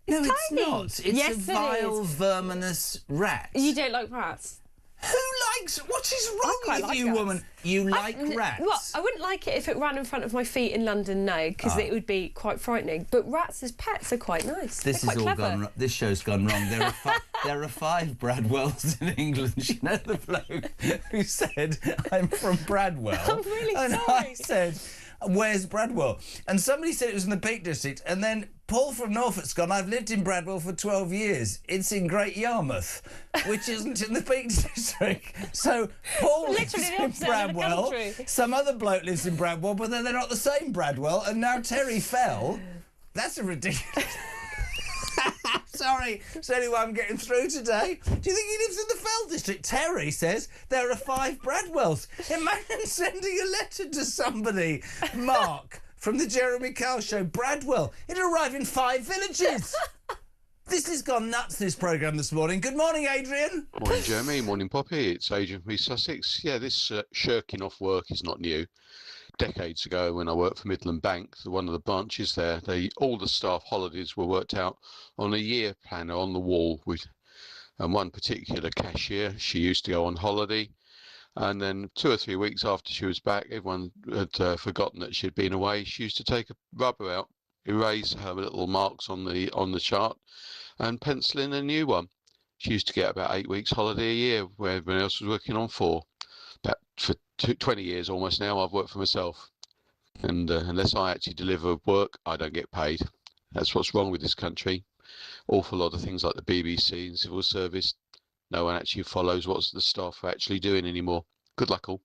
It's tiny. It's not. It's a vile, verminous rat. You don't like rats? Who likes... What is wrong with you, woman? You like rats? Well, I wouldn't like it if it ran in front of my feet in London, no, because it would be quite frightening. But rats as pets are quite nice. This is all gone wrong. This show's gone wrong. There are 5 Bradwells in England. You know the bloke who said, I'm from Bradwell? I'm really sorry. And I said, where's Bradwell? And somebody said it was in the Peak District, and then Paul from Norfolk's gone, I've lived in Bradwell for 12 years. It's in Great Yarmouth, which isn't in the Peak District. So Paul lives in Bradwell, some other bloke lives in Bradwell, but then they're not the same Bradwell, and now Terry fell. That's a ridiculous... Sorry, it's the only way I'm getting through today. Do you think he lives in the Fell District? Terry says there are 5 Bradwells. Imagine sending a letter to somebody, Mark, from the Jeremy Kyle show, Bradwell. It'll arrive in 5 villages. This has gone nuts, this programme this morning. Good morning, Adrian. Morning, Jeremy. Morning, Poppy. It's Adrian from East Sussex. Yeah, this shirking off work is not new. Decades ago, when I worked for Midland Bank, one of the branches there, all the staff holidays were worked out on a year planner on the wall. And one particular cashier, she used to go on holiday, and then 2 or 3 weeks after she was back, everyone had forgotten that she'd been away. She used to take a rubber out, erase her little marks on the chart, and pencil in a new one. She used to get about 8 weeks holiday a year, where everyone else was working on 4. But for 20 years almost now, I've worked for myself, and unless I actually deliver work, I don't get paid. That's what's wrong with this country. Awful lot of things like the BBC and civil service, no one actually follows what the staff are actually doing anymore. Good luck all.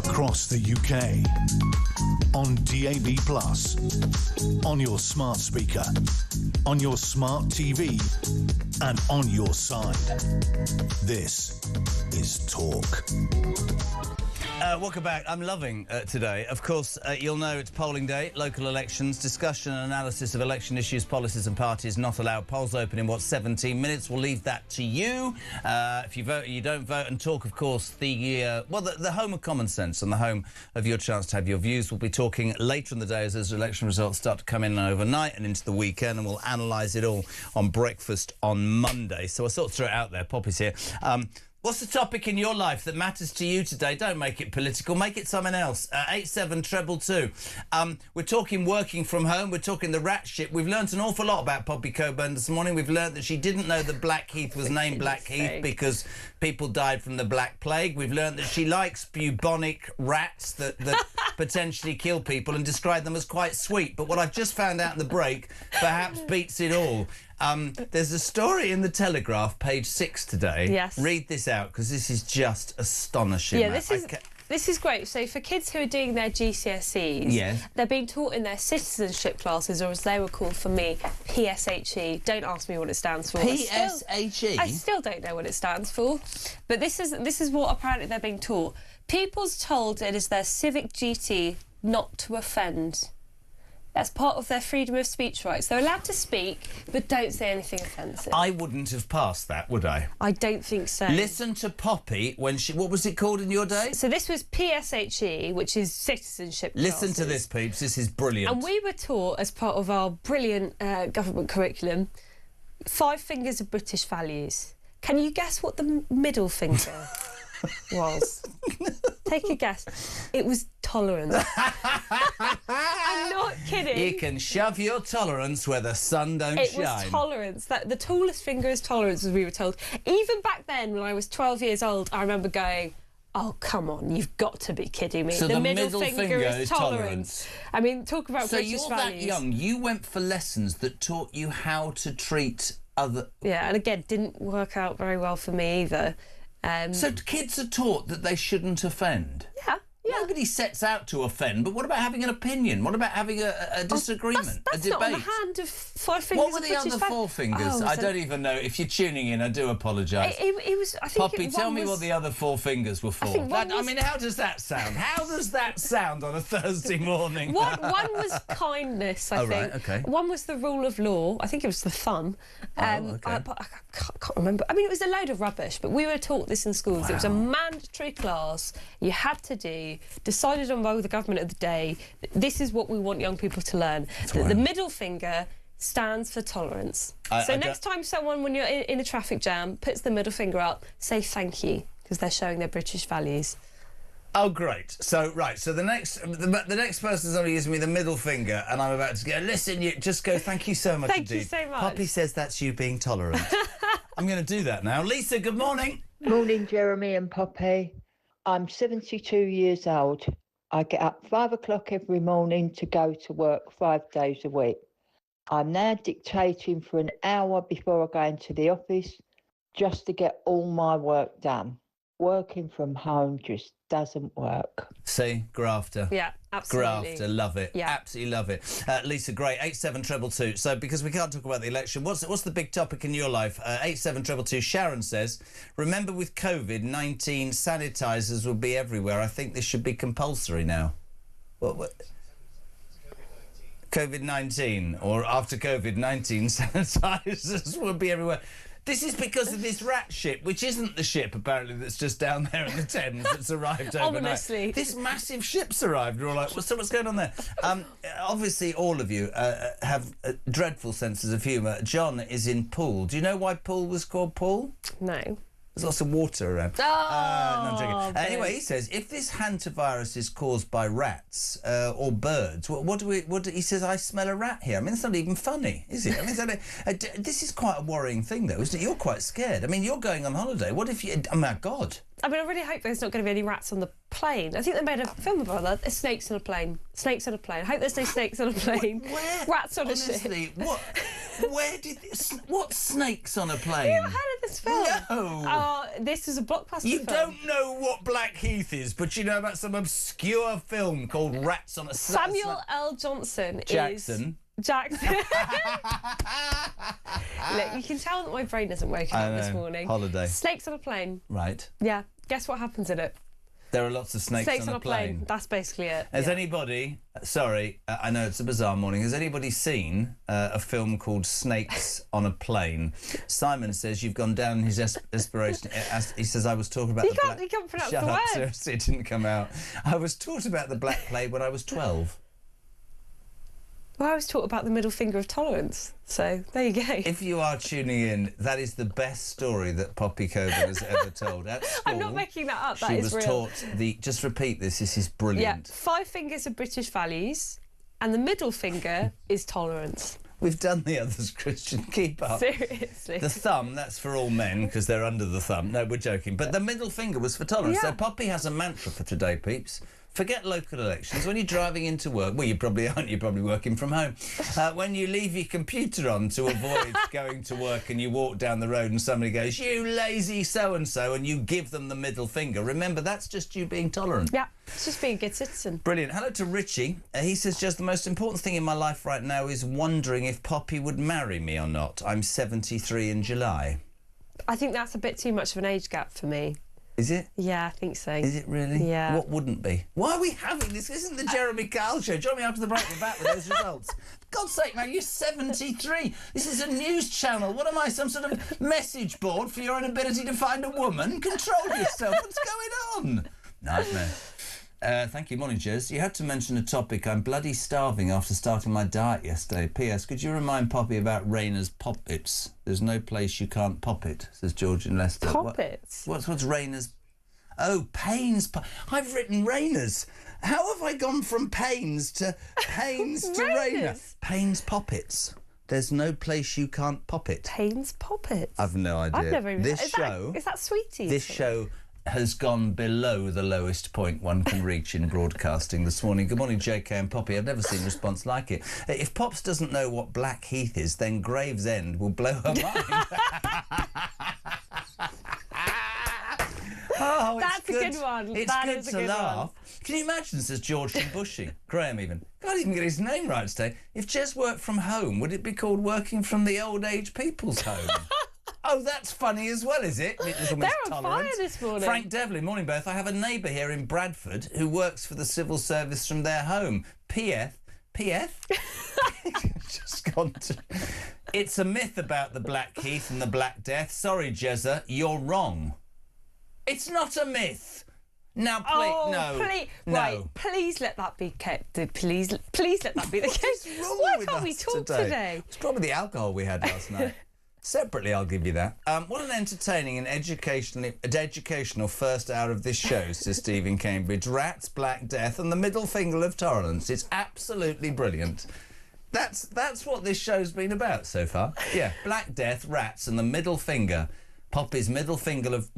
across the UK. On DAB+, on your smart speaker, on your smart TV, and on your side. This is Talk. Welcome back. I'm loving today. Of course, you'll know it's polling day, local elections, discussion and analysis of election issues, policies and parties not allowed. Polls open in, 17 minutes? We'll leave that to you. If you vote, you don't vote. And Talk, of course, the home of common sense and the home of your chance to have your views. We'll be talking later in the day as those election results start to come in overnight and into the weekend, and we'll analyse it all on breakfast on Monday. So I sort of threw it out there. Poppy's here. What's the topic in your life that matters to you today? Don't make it political. Make it something else. 87222. We're talking working from home. We're talking the rat shit. We've learnt an awful lot about Poppy Coburn this morning. We've learnt that she didn't know that Blackheath was named Blackheath because people died from the Black Plague. We've learnt that she likes bubonic rats that potentially kill people and describe them as quite sweet. But what I've just found out in the break perhaps beats it all. There's a story in the Telegraph, page 6 today. Yes. Read this out, because this is just astonishing. Yeah, this is great. So for kids who are doing their GCSEs, yes, they're being taught in their citizenship classes, or as they were called for me, PSHE. Don't ask me what it stands for. PSHE? I still don't know what it stands for. But this is what apparently they're being taught. Pupils told it is their civic duty not to offend. That's part of their freedom of speech rights. They're allowed to speak, but don't say anything offensive. I wouldn't have passed that, would I? I don't think so. Listen to Poppy when she... What was it called in your day? So this was PSHE, which is citizenship Listen classes. to this, peeps. This is brilliant. And we were taught, as part of our brilliant government curriculum, 5 fingers of British values. Can you guess what the middle finger was? Take a guess. It was tolerance. I'm not kidding. You can shove your tolerance where the sun don't shine. It was tolerance. The tallest finger is tolerance, as we were told. Even back then, when I was 12 years old, I remember going, oh, come on, you've got to be kidding me. So the middle finger is tolerance. I mean, talk about so British values. So you're that young. You went for lessons that taught you how to treat other... Yeah, and again, didn't work out very well for me either. So kids are taught that they shouldn't offend? Yeah. Nobody sets out to offend, but what about having an opinion? What about having a disagreement, that's a debate? Not on the hand of 5 fingers. What were the other 4 fingers? I don't even know. If you're tuning in, I do apologise. It was. I think Poppy, tell me what the other 4 fingers were for. I mean, how does that sound? How does that sound on a Thursday morning? One was kindness, I think. Right, okay. One was the rule of law. I think it was the fun. Okay. I can't remember. I mean, it was a load of rubbish, but we were taught this in schools. Wow. It was a mandatory class. You had to do. Decided on by the government of the day. This is what we want young people to learn. The middle finger stands for tolerance. So next time someone, when you're in a traffic jam, puts the middle finger up, say thank you, because they're showing their British values. Oh, great. So, right, so the next person's only using me the middle finger, and I'm about to go, listen, you just go, thank you so much Thank you so much. Poppy says that's you being tolerant. I'm going to do that now. Lisa, good morning. Morning, Jeremy and Poppy. I'm 72 years old. I get up 5 o'clock every morning to go to work 5 days a week. I'm now dictating for an hour before I go into the office just to get all my work done. Working from home just doesn't work. See, grafter. Yeah, absolutely. Grafter, love it. Yeah. Absolutely love it. Lisa, great. 87222. So, because we can't talk about the election, what's the big topic in your life? 87222. Sharon says, remember with COVID-19, sanitisers will be everywhere. I think this should be compulsory now. What? COVID-19, or after COVID-19, sanitisers will be everywhere. This is because of this rat ship, which isn't the ship, apparently, that's just down there in the Thames that's arrived overnight. Ominously. This massive ship's arrived. We're all like, what's going on there? Obviously, all of you have dreadful senses of humour. John is in Poole. Do you know why Poole was called Poole? No. There's lots of water around. Oh, no, I'm joking. Anyway, he says, if this hantavirus is caused by rats or birds, he says, I smell a rat here. I mean, it's not even funny, is it? I mean, this is quite a worrying thing, though, isn't it? You're quite scared. I mean, you're going on holiday. What if you... Oh, my God. I mean, I really hope there's not going to be any rats on the plane. I think they made a film about that. There's snakes on a plane. Snakes on a plane. I hope there's no snakes on a plane. Where? Rats on Honestly, a ship. what snakes on a plane? You haven't heard of this film? No. Oh, this is a blockbuster You film. don't know what Blackheath is, but you know about some obscure film called Rats on a... Samuel L. Johnson Jackson. Jackson. Look, you can tell that my brain isn't waking up this morning. Holiday. Snakes on a plane. Right. Yeah. Guess what happens in it? There are lots of snakes on a plane. That's basically it. Has anybody... Sorry, I know it's a bizarre morning. Has anybody seen a film called Snakes on a Plane? Simon says you've gone down in his desperation. He says, I was talking about You can't pronounce Shut the up, word. seriously, it didn't come out. I was taught about the Black Plague when I was 12. Well, I was taught about the middle finger of tolerance. So, there you go. If you are tuning in, that is the best story that Poppy Coburn has ever told. At school, I'm not making that up. That she is was real. taught just repeat this is brilliant. Yeah, 5 fingers are British values, and the middle finger is tolerance. We've done the others, Christian. Keep up. Seriously. The thumb, that's for all men, because they're under the thumb. No, we're joking. But the middle finger was for tolerance. Yeah. So Poppy has a mantra for today, peeps. Forget local elections. When you're driving into work, well, you probably aren't, you're probably working from home. When you leave your computer on to avoid going to work and you walk down the road and somebody goes, you lazy so-and-so, and you give them the middle finger, remember, that's just you being tolerant. Yeah, it's just being a good citizen. Brilliant. Hello to Richie. He says, just the most important thing in my life right now is wondering if Poppy would marry me or not. I'm 73 in July. I think that's a bit too much of an age gap for me. Is it? Yeah, I think so. Is it really? Yeah. What wouldn't be? Why are we having this? This isn't the Jeremy Kyle show. Join me after the break. We're back with those results. For God's sake, man, you're 73. This is a news channel. What am I, some sort of message board for your inability to find a woman? Control yourself. What's going on? Nightmare. Thank you. Morning, Jez. You had to mention a topic. I'm bloody starving after starting my diet yesterday. P.S. Could you remind Poppy about Rayner's Poppets? There's no place you can't pop it, says George in Leicester. Poppets? What's Rayner's? Oh, Payne's. I've written Rayner's. How have I gone from Payne's to Rayner? Payne's Poppets. There's no place you can't pop it. Payne's Poppets? I've no idea. I've never even... This is show... Is that sweeties? This show has gone below the lowest point one can reach in broadcasting this morning. Good morning, JK and Poppy. I've never seen a response like it. If Pops doesn't know what Blackheath is, then Gravesend will blow her mind. Oh, That's a good one. It's That good is a to good laugh. one. Can you imagine, says George from Bushing, Graham even. Can't even get his name right today. If Jez worked from home, would it be called working from the old age people's home? Oh, that's funny as well, is it? They're on fire this morning. Frank Devlin, morning both. I have a neighbour here in Bradford who works for the civil service from their home. PF? Just gone to... It's a myth about the Blackheath and the Black Death. Sorry, Jezza, you're wrong. It's not a myth. Now, please let that be kept. Please let that be the case. Why can't we talk today? It's probably the alcohol we had last night. Separately, I'll give you that. What an entertaining and educational first hour of this show, says Steve in Cambridge. Rats, Black Death, and the middle finger of tolerance. It's absolutely brilliant. That's what this show's been about so far. Yeah, Black Death, rats, and the middle finger. Poppy's middle finger of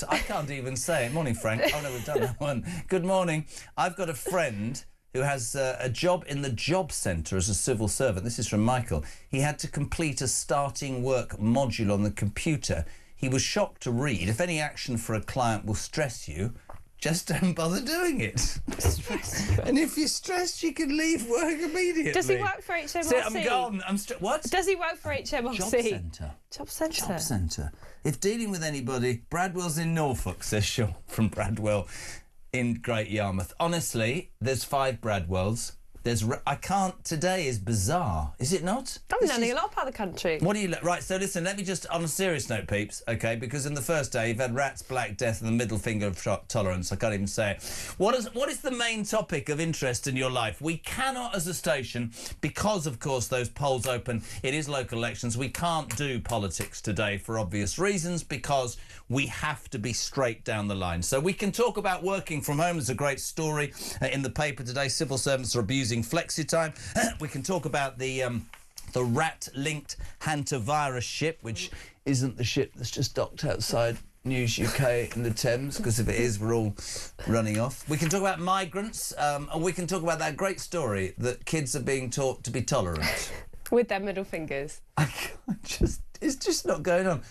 I can't even say it. Morning, Frank. Oh no, we've done that one. Good morning. I've got a friend who has a job in the job centre as a civil servant. This is from Michael. He had to complete a starting work module on the computer. He was shocked to read, if any action for a client will stress you, just don't bother doing it. And if you're stressed, you can leave work immediately. Does he work for HMRC? So I'm gone. What? Does he work for HMRC? Job centre. Job centre. Job centre. If dealing with anybody, Bradwell's in Norfolk, says Sean from Bradwell in Great Yarmouth. Honestly, there's 5 Bradwells. Today is bizarre, is it not? I'm learning a lot about the country. What do you... Right, so listen, let me just... On a serious note, peeps, OK, because in the first day you've had rats, Black Death and the middle finger of tolerance. I can't even say it. What is the main topic of interest in your life? We cannot, as a station, because, of course, those polls open, it is local elections, we can't do politics today for obvious reasons, because we have to be straight down the line. So we can talk about working from home. There's a great story in the paper today. Civil servants are abusing flexi time. We can talk about the rat-linked hantavirus ship, which isn't the ship that's just docked outside News UK in the Thames, because if it is, we're all running off. We can talk about migrants, and we can talk about that great story that kids are being taught to be tolerant. With their middle fingers. It's just not going on.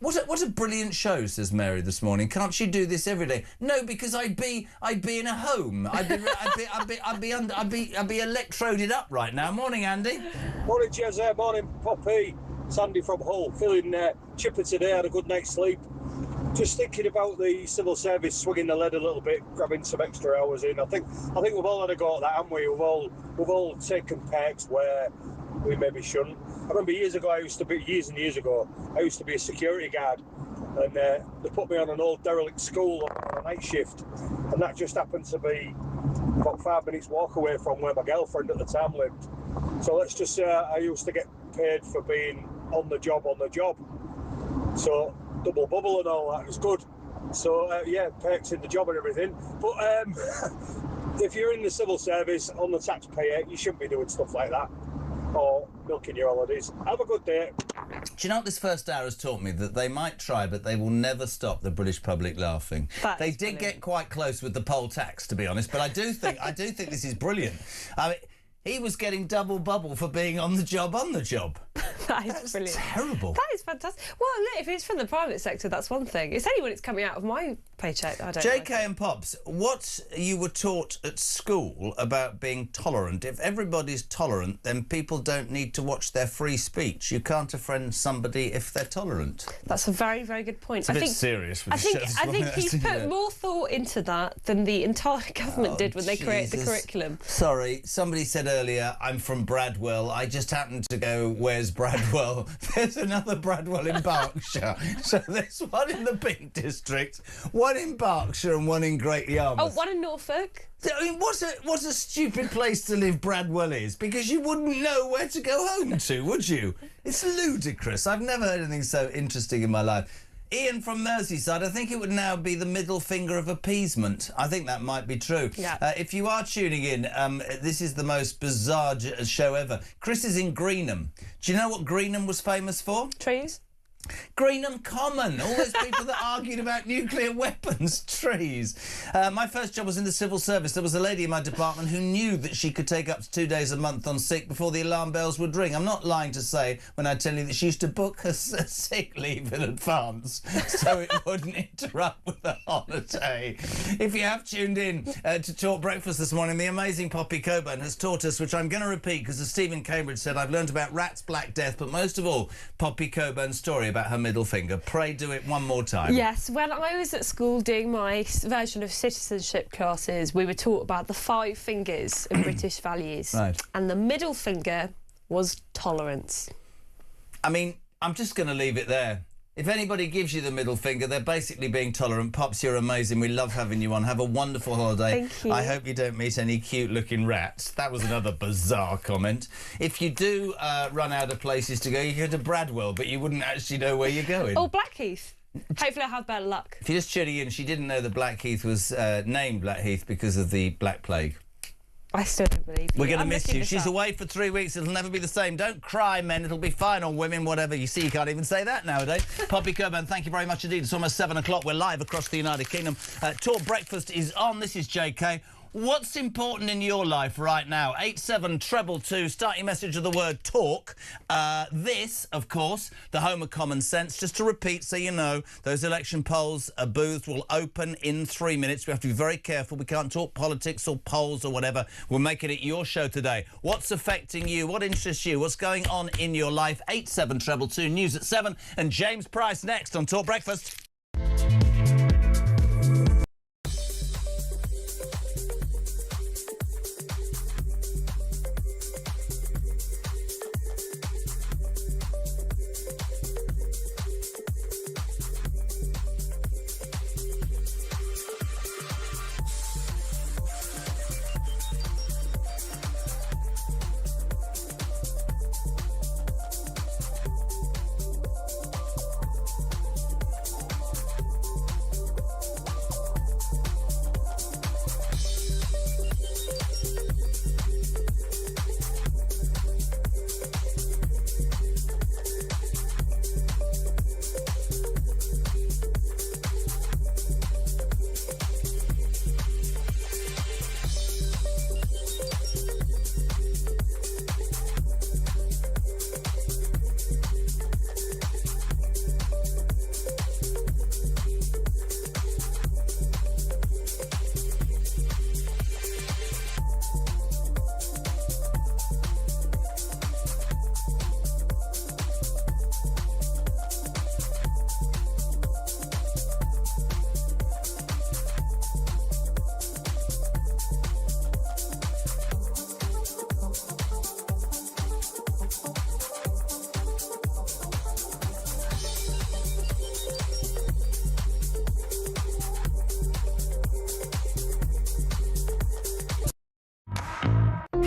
What a brilliant show, says Mary this morning. Can't you do this every day? No, because I'd be in a home. I'd be electroded up right now. Morning, Andy. Morning, Jez. Morning, Poppy. It's Andy from Hull. Feeling chipper today. Had a good night's sleep. Just thinking about the civil service swinging the lead a little bit, grabbing some extra hours in. I think we've all had a go at that, haven't we? We've all taken perks where we maybe shouldn't. I remember years and years ago, I used to be a security guard, and they put me on an old derelict school on a night shift, and that just happened to be about 5 minutes walk away from where my girlfriend at the time lived. So let's just say I used to get paid for being on the job. So double bubble and all that was good. So yeah, perks in the job and everything. But if you're in the civil service on the taxpayer, you shouldn't be doing stuff like that or milking your holidays. Have a good day. Do you know what this first hour has taught me? That they might try, but they will never stop the British public laughing. They did get quite close with the poll tax, to be honest, but I do think this is brilliant. I mean, he was getting double bubble for being on the job. That's brilliant. Terrible. That is fantastic. Well, look, if it's from the private sector, that's one thing. It's only when it's coming out of my paycheck I don't JK and Pops, what you were taught at school about being tolerant, if everybody's tolerant, then people don't need to watch their free speech. You can't offend somebody if they're tolerant. That's a very, very good point. It's a bit serious for the show. I think he's put more thought into that than the entire government did when they created the curriculum. Sorry, somebody said earlier, I'm from Bradwell. I just happened to go, where's Bradwell? There's another Bradwell in Berkshire. So there's one in the Peak District, one in Berkshire and one in Great Yarmouth. Oh, one in Norfolk? I mean, what a stupid place to live Bradwell is, because you wouldn't know where to go home to, would you? It's ludicrous. I've never heard anything so interesting in my life. Ian from Merseyside, I think it would now be the middle finger of appeasement. I think that might be true. Yeah. If you are tuning in, this is the most bizarre show ever. Chris is in Greenham. Do you know what Greenham was famous for? Trees. Greenham Common, all those people that argued about nuclear weapons, trees. My first job was in the civil service. There was a lady in my department who knew that she could take up to 2 days a month on sick before the alarm bells would ring. I'm not lying to say when I tell you that she used to book her sick leave in advance so it wouldn't interrupt with the holiday. If you have tuned in to Talk Breakfast this morning, the amazing Poppy Coburn has taught us, which I'm going to repeat because as Stephen Cambridge said, I've learned about rats, Black Death, but most of all, Poppy Coburn's story about her middle finger. Pray do it one more time. Yes, when I was at school doing my version of citizenship classes, we were taught about the 5 fingers of British values. Right. And the middle finger was tolerance. I mean, I'm just going to leave it there. If anybody gives you the middle finger, they're basically being tolerant. Pops, you're amazing. We love having you on. Have a wonderful holiday. Thank you. I hope you don't meet any cute-looking rats. That was another bizarre comment. If you do run out of places to go, you go to Bradwell, but you wouldn't actually know where you're going. Oh, Blackheath. Hopefully I'll have better luck. If you're just tuning in, she didn't know that Blackheath was named Blackheath because of the Black Plague. I still don't believe you. We're going to miss you. She's away for 3 weeks. It'll never be the same. Don't cry, men. It'll be fine. Or women, whatever. You see, you can't even say that nowadays. Poppy Coburn, thank you very much indeed. It's almost 7 o'clock. We're live across the United Kingdom. Talk Breakfast is on. This is JK. What's important in your life right now? 87222. Start your message with the word talk. This, of course, the home of common sense. Just to repeat so you know, those election polls, booths will open in 3 minutes. We have to be very careful. We can't talk politics or polls or whatever. We're making it your show today. What's affecting you? What interests you? What's going on in your life? 87222. News at 7. And James Price next on Talk Breakfast.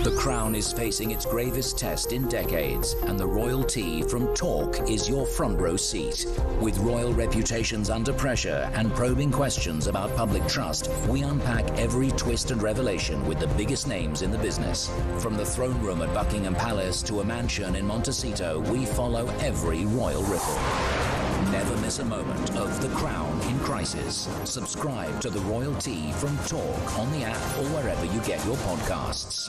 The crown is facing its gravest test in decades, and the royalty from Talk is your front row seat. With royal reputations under pressure and probing questions about public trust, we unpack every twist and revelation with the biggest names in the business. From the throne room at Buckingham Palace to a mansion in Montecito, we follow every royal ripple. Never miss a moment of The Crown in Crisis. Subscribe to The Royal Tea from Talk on the app or wherever you get your podcasts.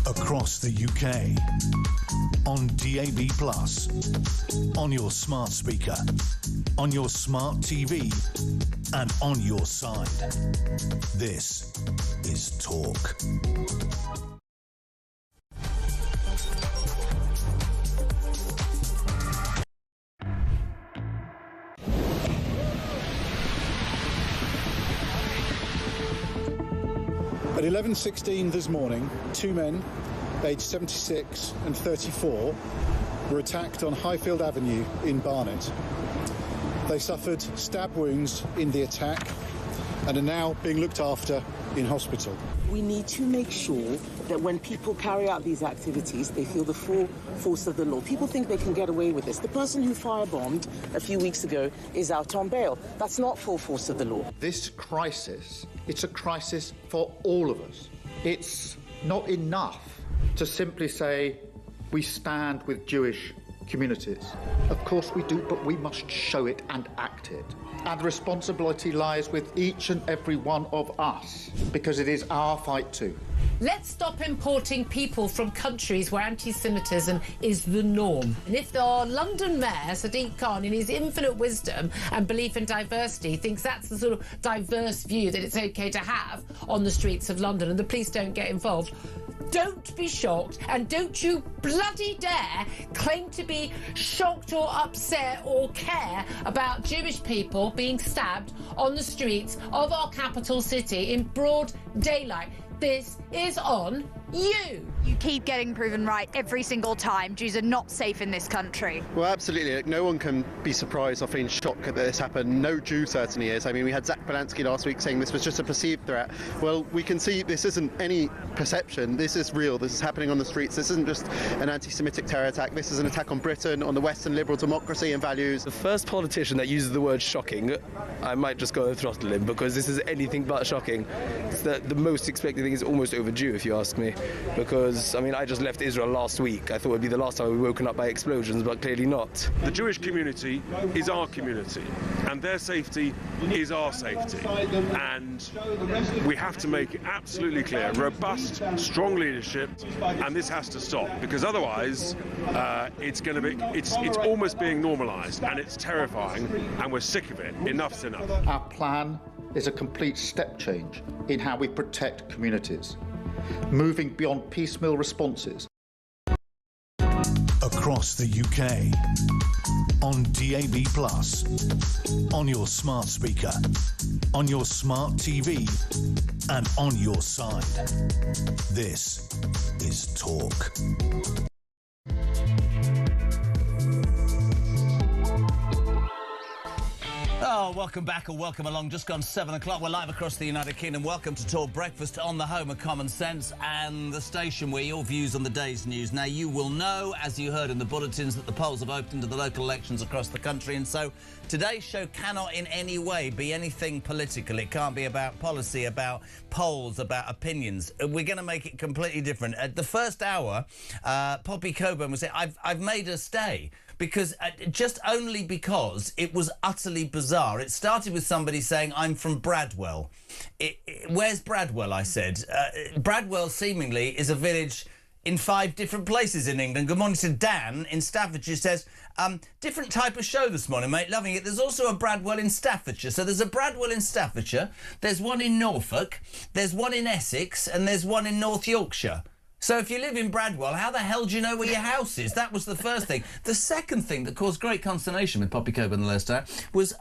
Across the UK, on DAB+, on your smart speaker, on your smart TV, and on your side. This is Talk. At 11:16 this morning, two men, aged 76 and 34, were attacked on Highfield Avenue in Barnet. They suffered stab wounds in the attack and are now being looked after in hospital. We need to make sure that when people carry out these activities, they feel the full force of the law. People think they can get away with this. The person who firebombed a few weeks ago is out on bail. That's not full force of the law. This crisis, it's a crisis for all of us. It's not enough to simply say we stand with Jewish communities. Of course we do, but we must show it and act it. And the responsibility lies with each and every one of us, because it is our fight too. Let's stop importing people from countries where anti-Semitism is the norm. And if our London Mayor, Sadiq Khan, in his infinite wisdom and belief in diversity, thinks that's the sort of diverse view that it's okay to have on the streets of London and the police don't get involved, don't be shocked, and don't you bloody dare claim to be shocked or upset or care about Jewish people being stabbed on the streets of our capital city in broad daylight. This is on you. You keep getting proven right every single time. Jews are not safe in this country. Well, absolutely. No one can be surprised or feeling shocked that this happened. No Jew certainly is. I mean, we had Zach Polanski last week saying this was just a perceived threat. Well, we can see this isn't any perception. This is real. This is happening on the streets. This isn't just an anti-Semitic terror attack. This is an attack on Britain, on the Western liberal democracy and values. The first politician that uses the word shocking, I might just go and throttle him, because this is anything but shocking. It's the most expected thing is almost overdue, if you ask me. Because, I mean, I just left Israel last week. I thought it would be the last time we were woken up by explosions, but clearly not. The Jewish community is our community, and their safety is our safety. And we have to make it absolutely clear, robust, strong leadership, and this has to stop, because otherwise it's almost being normalised, and it's terrifying, and we're sick of it. Enough's enough. Our plan is a complete step change in how we protect communities, moving beyond piecemeal responses. Across the UK, on DAB+, on your smart speaker, on your smart TV, and on your side. This is Talk. Oh, welcome back or welcome along. Just gone 7 o'clock. We're live across the United Kingdom. Welcome to Talk Breakfast on the home of common sense and the station where your views on the day's news. Now, you will know, as you heard in the bulletins, that the polls have opened to the local elections across the country, and so today's show cannot in any way be anything political. It can't be about policy, about polls, about opinions. We're going to make it completely different. At the first hour, Poppy Coburn was saying, I've made her stay. Because just only because it was utterly bizarre. It started with somebody saying, I'm from Bradwell. Where's Bradwell, I said. Bradwell, seemingly, is a village in 5 different places in England. Good morning to Dan in Staffordshire. Says, different type of show this morning, mate. Loving it. There's also a Bradwell in Staffordshire. So there's a Bradwell in Staffordshire. There's one in Norfolk. There's one in Essex. And there's one in North Yorkshire. So if you live in Bradwell, how the hell do you know where your house is? That was the first thing. The second thing that caused great consternation with Poppy Coburn the last hour was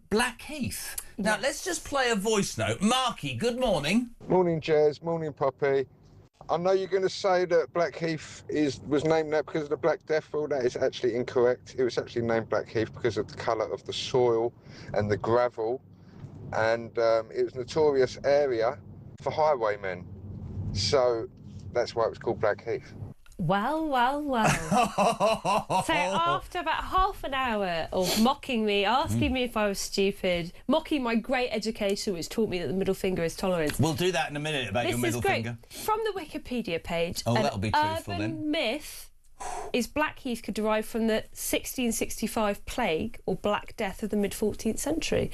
Blackheath. Now, let's just play a voice note. Marky, good morning. Morning, Jez. Morning, Poppy. I know you're going to say that Blackheath was named that because of the Black Death. Well, that is actually incorrect. It was actually named Blackheath because of the colour of the soil and the gravel. and it was a notorious area for highwaymen. So that's why it was called Blackheath. Well, well, well. So after about half an hour of mocking me, asking me if I was stupid, mocking my great education, which taught me that the middle finger is tolerance. We'll do that in a minute about your middle finger. From the Wikipedia page, that'll be truthful urban then. myth is Blackheath could derive from the 1665 plague or Black Death of the mid-14th century.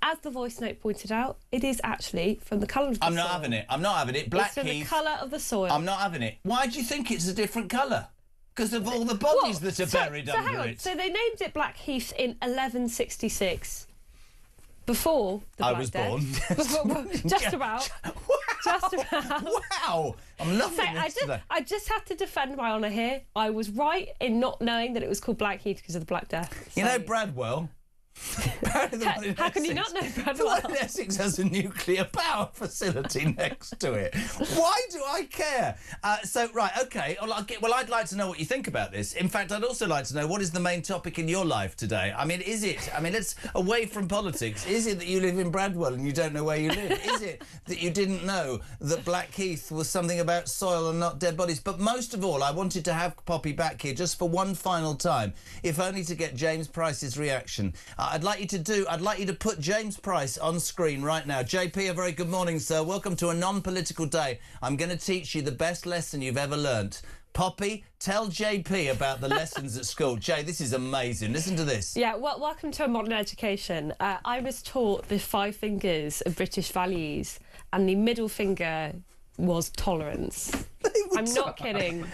As the voice note pointed out, it is actually from the colour of the soil. I'm not having it. I'm not having it. Blackheath. It's from the colour of the soil. I'm not having it. Why do you think it's a different colour? Because of all the bodies that are buried under it. So they named it Blackheath in 1166. Before the Black Death. I was born. Just about. Just about. Wow! I'm loving this today. I just had to defend my honour here. I was right in not knowing that it was called Blackheath because of the Black Death. So. You know Bradwell? How can you not know Bradwell? The one in Essex has a nuclear power facility next to it. Why do I care? Right, OK. Well, I'd like to know what you think about this. In fact, I'd also like to know what is the main topic in your life today. I mean, let's away from politics. Is it that you live in Bradwell and you don't know where you live? Is it that you didn't know that Blackheath was something about soil and not dead bodies? But most of all, I wanted to have Poppy back here just for one final time, if only to get James Price's reaction. I'd like you to put James Price on screen right now. JP, a very good morning, sir. Welcome to a non-political day. I'm going to teach you the best lesson you've ever learnt. Poppy, tell JP about the lessons at school. Jay, this is amazing. Listen to this. Yeah, well, welcome to a modern education. I was taught the 5 fingers of British values, and the middle finger was tolerance. I'm not kidding.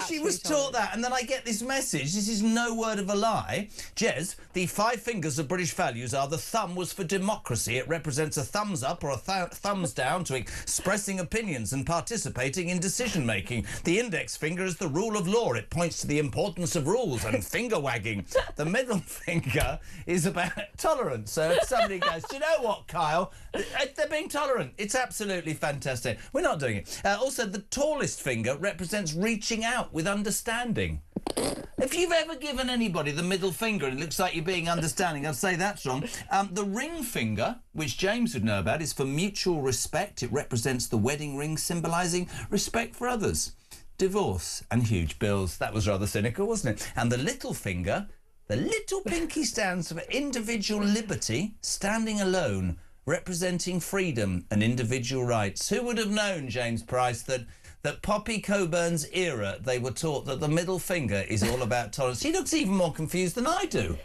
She was taught that, and then I get this message. This is no word of a lie. Jez, the 5 fingers of British values are: the thumb was for democracy. It represents a thumbs up or a thumbs down to expressing opinions and participating in decision-making. The index finger is the rule of law. It points to the importance of rules and finger-wagging. The middle finger is about tolerance. So if somebody goes, do you know what, Kyle? They're being tolerant. It's absolutely fantastic. We're not doing it. Also, the tallest finger represents reaching out with understanding. If you've ever given anybody the middle finger and it looks like you're being understanding, I'd say that's wrong. The ring finger, which James would know about, is for mutual respect. It represents the wedding ring, symbolising respect for others. Divorce and huge bills. That was rather cynical, wasn't it? And the little finger, the little pinky, stands for individual liberty, standing alone, representing freedom and individual rights. Who would have known, James Price, that Poppy Coburn's era, they were taught that the middle finger is all about tolerance? He looks even more confused than I do.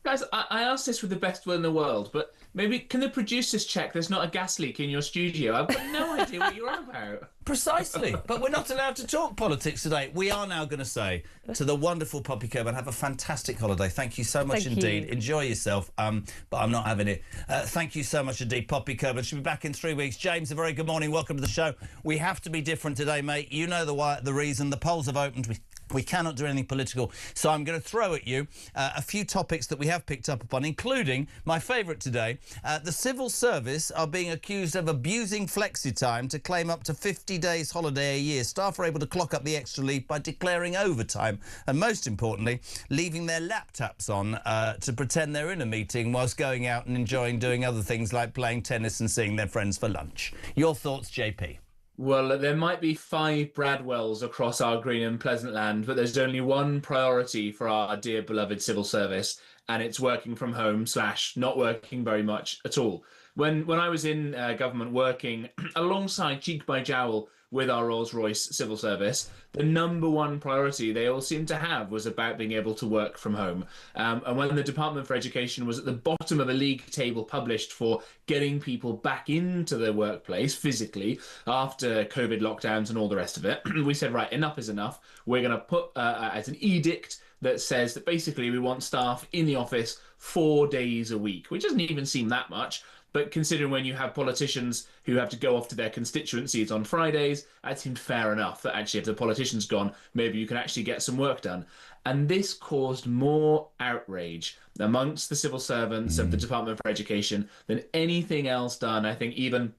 Guys, I asked this with the best will in the world, but maybe can the producers check there's not a gas leak in your studio? I've got no idea what you're on about. Precisely. But we're not allowed to talk politics today. We are now going to say to the wonderful Poppy Coburn, have a fantastic holiday. Thank you so much indeed. Enjoy yourself. But I'm not having it. Thank you so much indeed, Poppy Coburn. She'll be back in 3 weeks. James, a very good morning. Welcome to the show. We have to be different today, mate. You know the reason. The polls have opened. We cannot do anything political, so I'm going to throw at you a few topics that we have picked up upon, including my favourite today. The civil service are being accused of abusing flexi time to claim up to 50 days holiday a year. Staff are able to clock up the extra leave by declaring overtime and, most importantly, leaving their laptops on to pretend they're in a meeting whilst going out and enjoying doing other things like playing tennis and seeing their friends for lunch. Your thoughts, JP? Well, there might be 5 Bradwells across our green and pleasant land, but there's only one priority for our dear beloved civil service, and it's working from home / not working very much at all. When I was in government working alongside cheek by jowl with our Rolls-Royce civil service, the #1 priority they all seemed to have was about being able to work from home. And when the Department for Education was at the bottom of a league table published for getting people back into the workplace physically after COVID lockdowns and all the rest of it, we said, right, enough is enough. We're going to put as an edict that says that basically we want staff in the office 4 days a week, which doesn't even seem that much. But considering when you have politicians who have to go off to their constituencies on Fridays, that seemed fair enough that actually if the politician's gone, maybe you can actually get some work done. And this caused more outrage amongst the civil servants of the Department for Education than anything else done, I think, even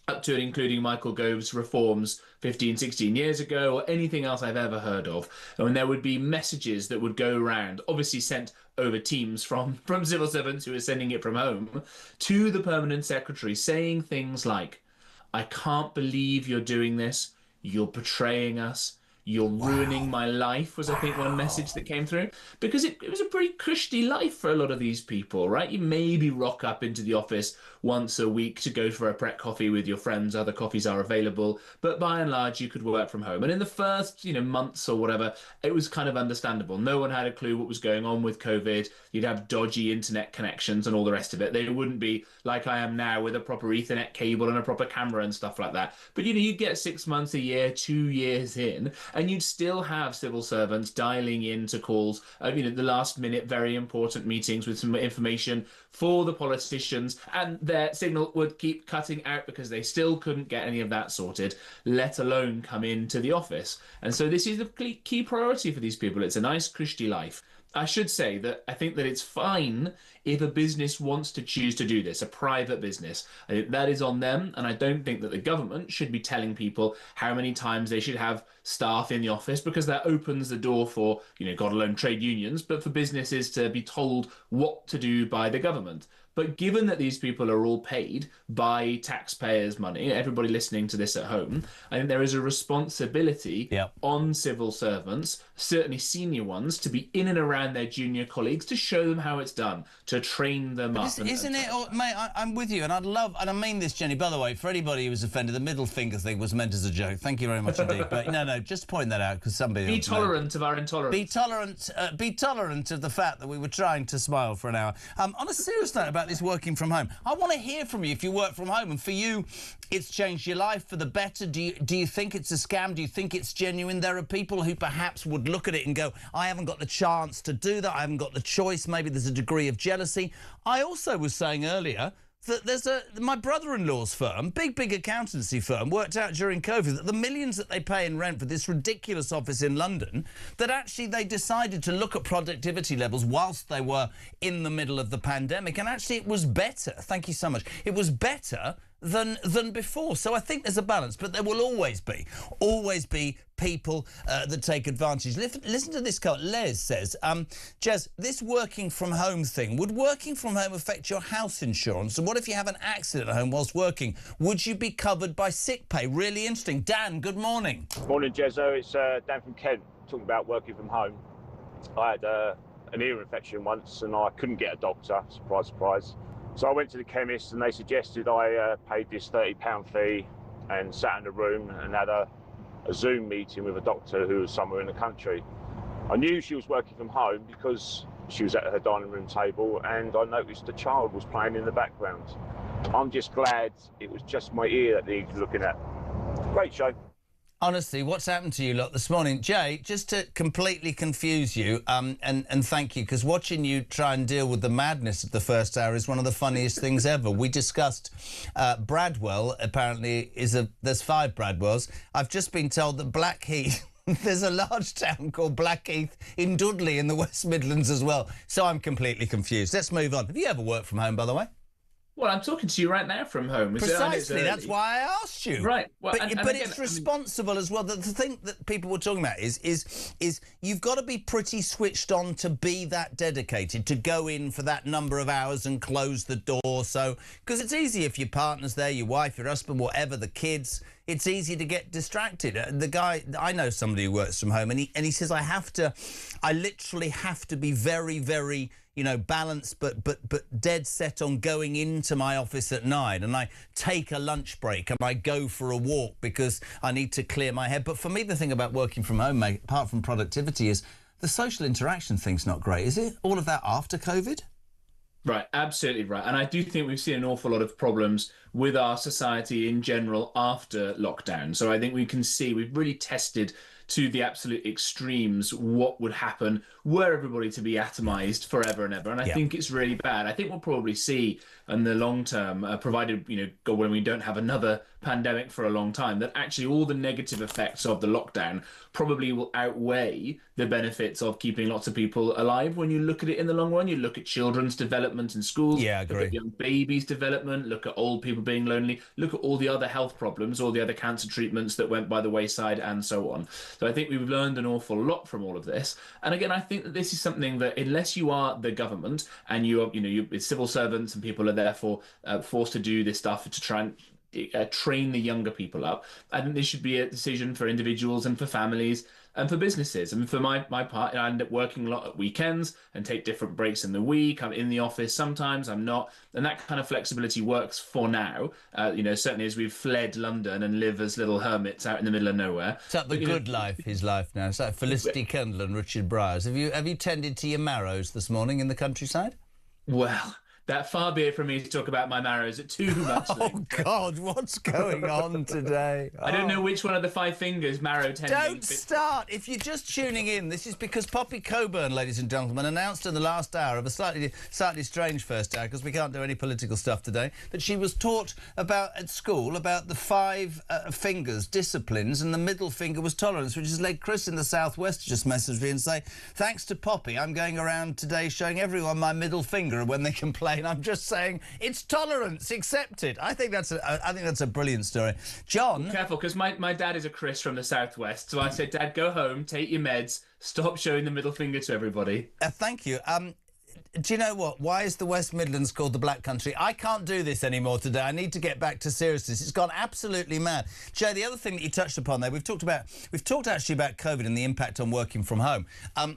up to and including Michael Gove's reforms 15, 16 years ago, or anything else I've ever heard of. And there would be messages that would go around, obviously sent over Teams from civil servants who are sending it from home, to the permanent secretary, saying things like, I can't believe you're doing this, you're betraying us, you're ruining my life, was I think one message that came through. Because it was a pretty cushy life for a lot of these people, right? You maybe rock up into the office once a week to go for a prep coffee with your friends. Other coffees are available. But by and large, you could work from home. And in the first, months or whatever, it was kind of understandable. No one had a clue what was going on with COVID. You'd have dodgy internet connections and all the rest of it. They wouldn't be like I am now with a proper Ethernet cable and a proper camera and stuff like that. But, you'd get 6 months, a year, 2 years in, and you'd still have civil servants dialing into calls, the last minute, very important meetings with some information for the politicians, and their signal would keep cutting out because they still couldn't get any of that sorted, let alone come into the office. And so this is a key priority for these people. It's a nice, cushy life. I should say that I think that it's fine if a business wants to choose to do this, a private business. I think that is on them, and I don't think that the government should be telling people how many times they should have staff in the office, because that opens the door for, God alone, trade unions, but for businesses to be told what to do by the government. But given that these people are all paid by taxpayers' money, everybody listening to this at home, I think there is a responsibility on civil servants, certainly senior ones, to be in and around their junior colleagues, to show them how it's done, to train them up. Isn't it? Mate, I'm with you, and I'd love, and I mean this, Jenny, by the way, for anybody who was offended, the middle finger thing was meant as a joke. Thank you very much indeed. But no, just point that out, because somebody... Be tolerant of our intolerance. Be tolerant of the fact that we were trying to smile for an hour. On a serious note about this working from home, I want to hear from you if you work from home, and for you, it's changed your life for the better. Do you think it's a scam? Do you think it's genuine? There are people who perhaps would look at it and go, I haven't got the chance to do that, I haven't got the choice, maybe there's a degree of jealousy. I also was saying earlier that there's my brother-in-law's firm, big accountancy firm, worked out during COVID that the millions that they pay in rent for this ridiculous office in London, that actually they decided to look at productivity levels whilst they were in the middle of the pandemic, and actually it was better. Thank you so much. It was better than before. So I think there's a balance, but there will always be people that take advantage. Listen to this quote. Les says, Jez, this working from home thing, would working from home affect your house insurance? And what if you have an accident at home whilst working? Would you be covered by sick pay? Really interesting. Dan, good morning. Morning, Jezzo. It's Dan from Kent, talking about working from home. I had an ear infection once and I couldn't get a doctor, surprise, surprise. So I went to the chemist and they suggested I paid this £30 fee and sat in a room and had a Zoom meeting with a doctor who was somewhere in the country. I knew she was working from home because she was at her dining room table and I noticed the child was playing in the background. I'm just glad it was just my ear that needed looking at. Great show. Honestly, what's happened to you lot this morning? Jay, just to completely confuse you, and thank you, because watching you try and deal with the madness of the first hour is one of the funniest things ever. We discussed Bradwell, apparently, there's 5 Bradwells. I've just been told that Blackheath, there's a large town called Blackheath in Dudley in the West Midlands as well. So I'm completely confused. Let's move on. Have you ever worked from home, by the way? Well, I'm talking to you right now from home. Precisely, that's why I asked you. Right. Well, but again, it's responsible as well. The thing that people were talking about is you've got to be pretty switched on to be that dedicated, to go in for that number of hours and close the door. So, because it's easy if your partner's there, your wife, your husband, whatever, the kids, it's easy to get distracted. The guy, I know somebody who works from home, and he says, I literally have to be very, very, balanced, but dead set on going into my office at 9, and I take a lunch break and I go for a walk because I need to clear my head. But for me, the thing about working from home, mate, apart from productivity, is the social interaction thing's not great, is it? All of that after COVID? Right, absolutely right. And I do think we've seen an awful lot of problems with our society in general after lockdown. So I think we can see we've really tested to the absolute extremes what would happen were everybody to be atomized forever and ever. And I think it's really bad. I think we'll probably see in the long term, provided, God willing, we don't have another pandemic for a long time, that actually all the negative effects of the lockdown probably will outweigh the benefits of keeping lots of people alive. When you look at it in the long run, you look at children's development in schools, look at young babies' development, look at old people being lonely, look at all the other health problems, all the other cancer treatments that went by the wayside, and so on. So I think we've learned an awful lot from all of this. And again, I think that this is something that, unless you are the government and you're civil servants and people are therefore forced to do this stuff to try and train the younger people up, I think this should be a decision for individuals and for families and for businesses. I mean, for my part, I end up working a lot at weekends and take different breaks in the week. I'm in the office sometimes, I'm not, and that kind of flexibility works for now. Certainly as we've fled London and live as little hermits out in the middle of nowhere. It's like the good life, his life now. It's like Felicity Kendall and Richard Briers. Have you tended to your marrows this morning in the countryside? Well, that far be it from me to talk about my marrows at too much length. Oh, God, what's going on today? I don't know which one of the 5 fingers marrow tending. Don't start. If you're just tuning in, this is because Poppy Coburn, ladies and gentlemen, announced in the last hour of a slightly strange first hour, because we can't do any political stuff today, that she was taught at school about the 5 fingers, disciplines, and the middle finger was tolerance, which has led Chris in the southwest to just message me and say, thanks to Poppy, I'm going around today showing everyone my middle finger, and when they complain, I'm just saying it's tolerance, accept it. I think that's a brilliant story. John, well, careful, because my dad is a Chris from the southwest, so I said, Dad, go home, take your meds, stop showing the middle finger to everybody. Thank you. Do you know what? Why is the West Midlands called the Black Country? I can't do this anymore today. I need to get back to seriousness. It's gone absolutely mad. Joe, the other thing that you touched upon there, we've talked actually about COVID and the impact on working from home.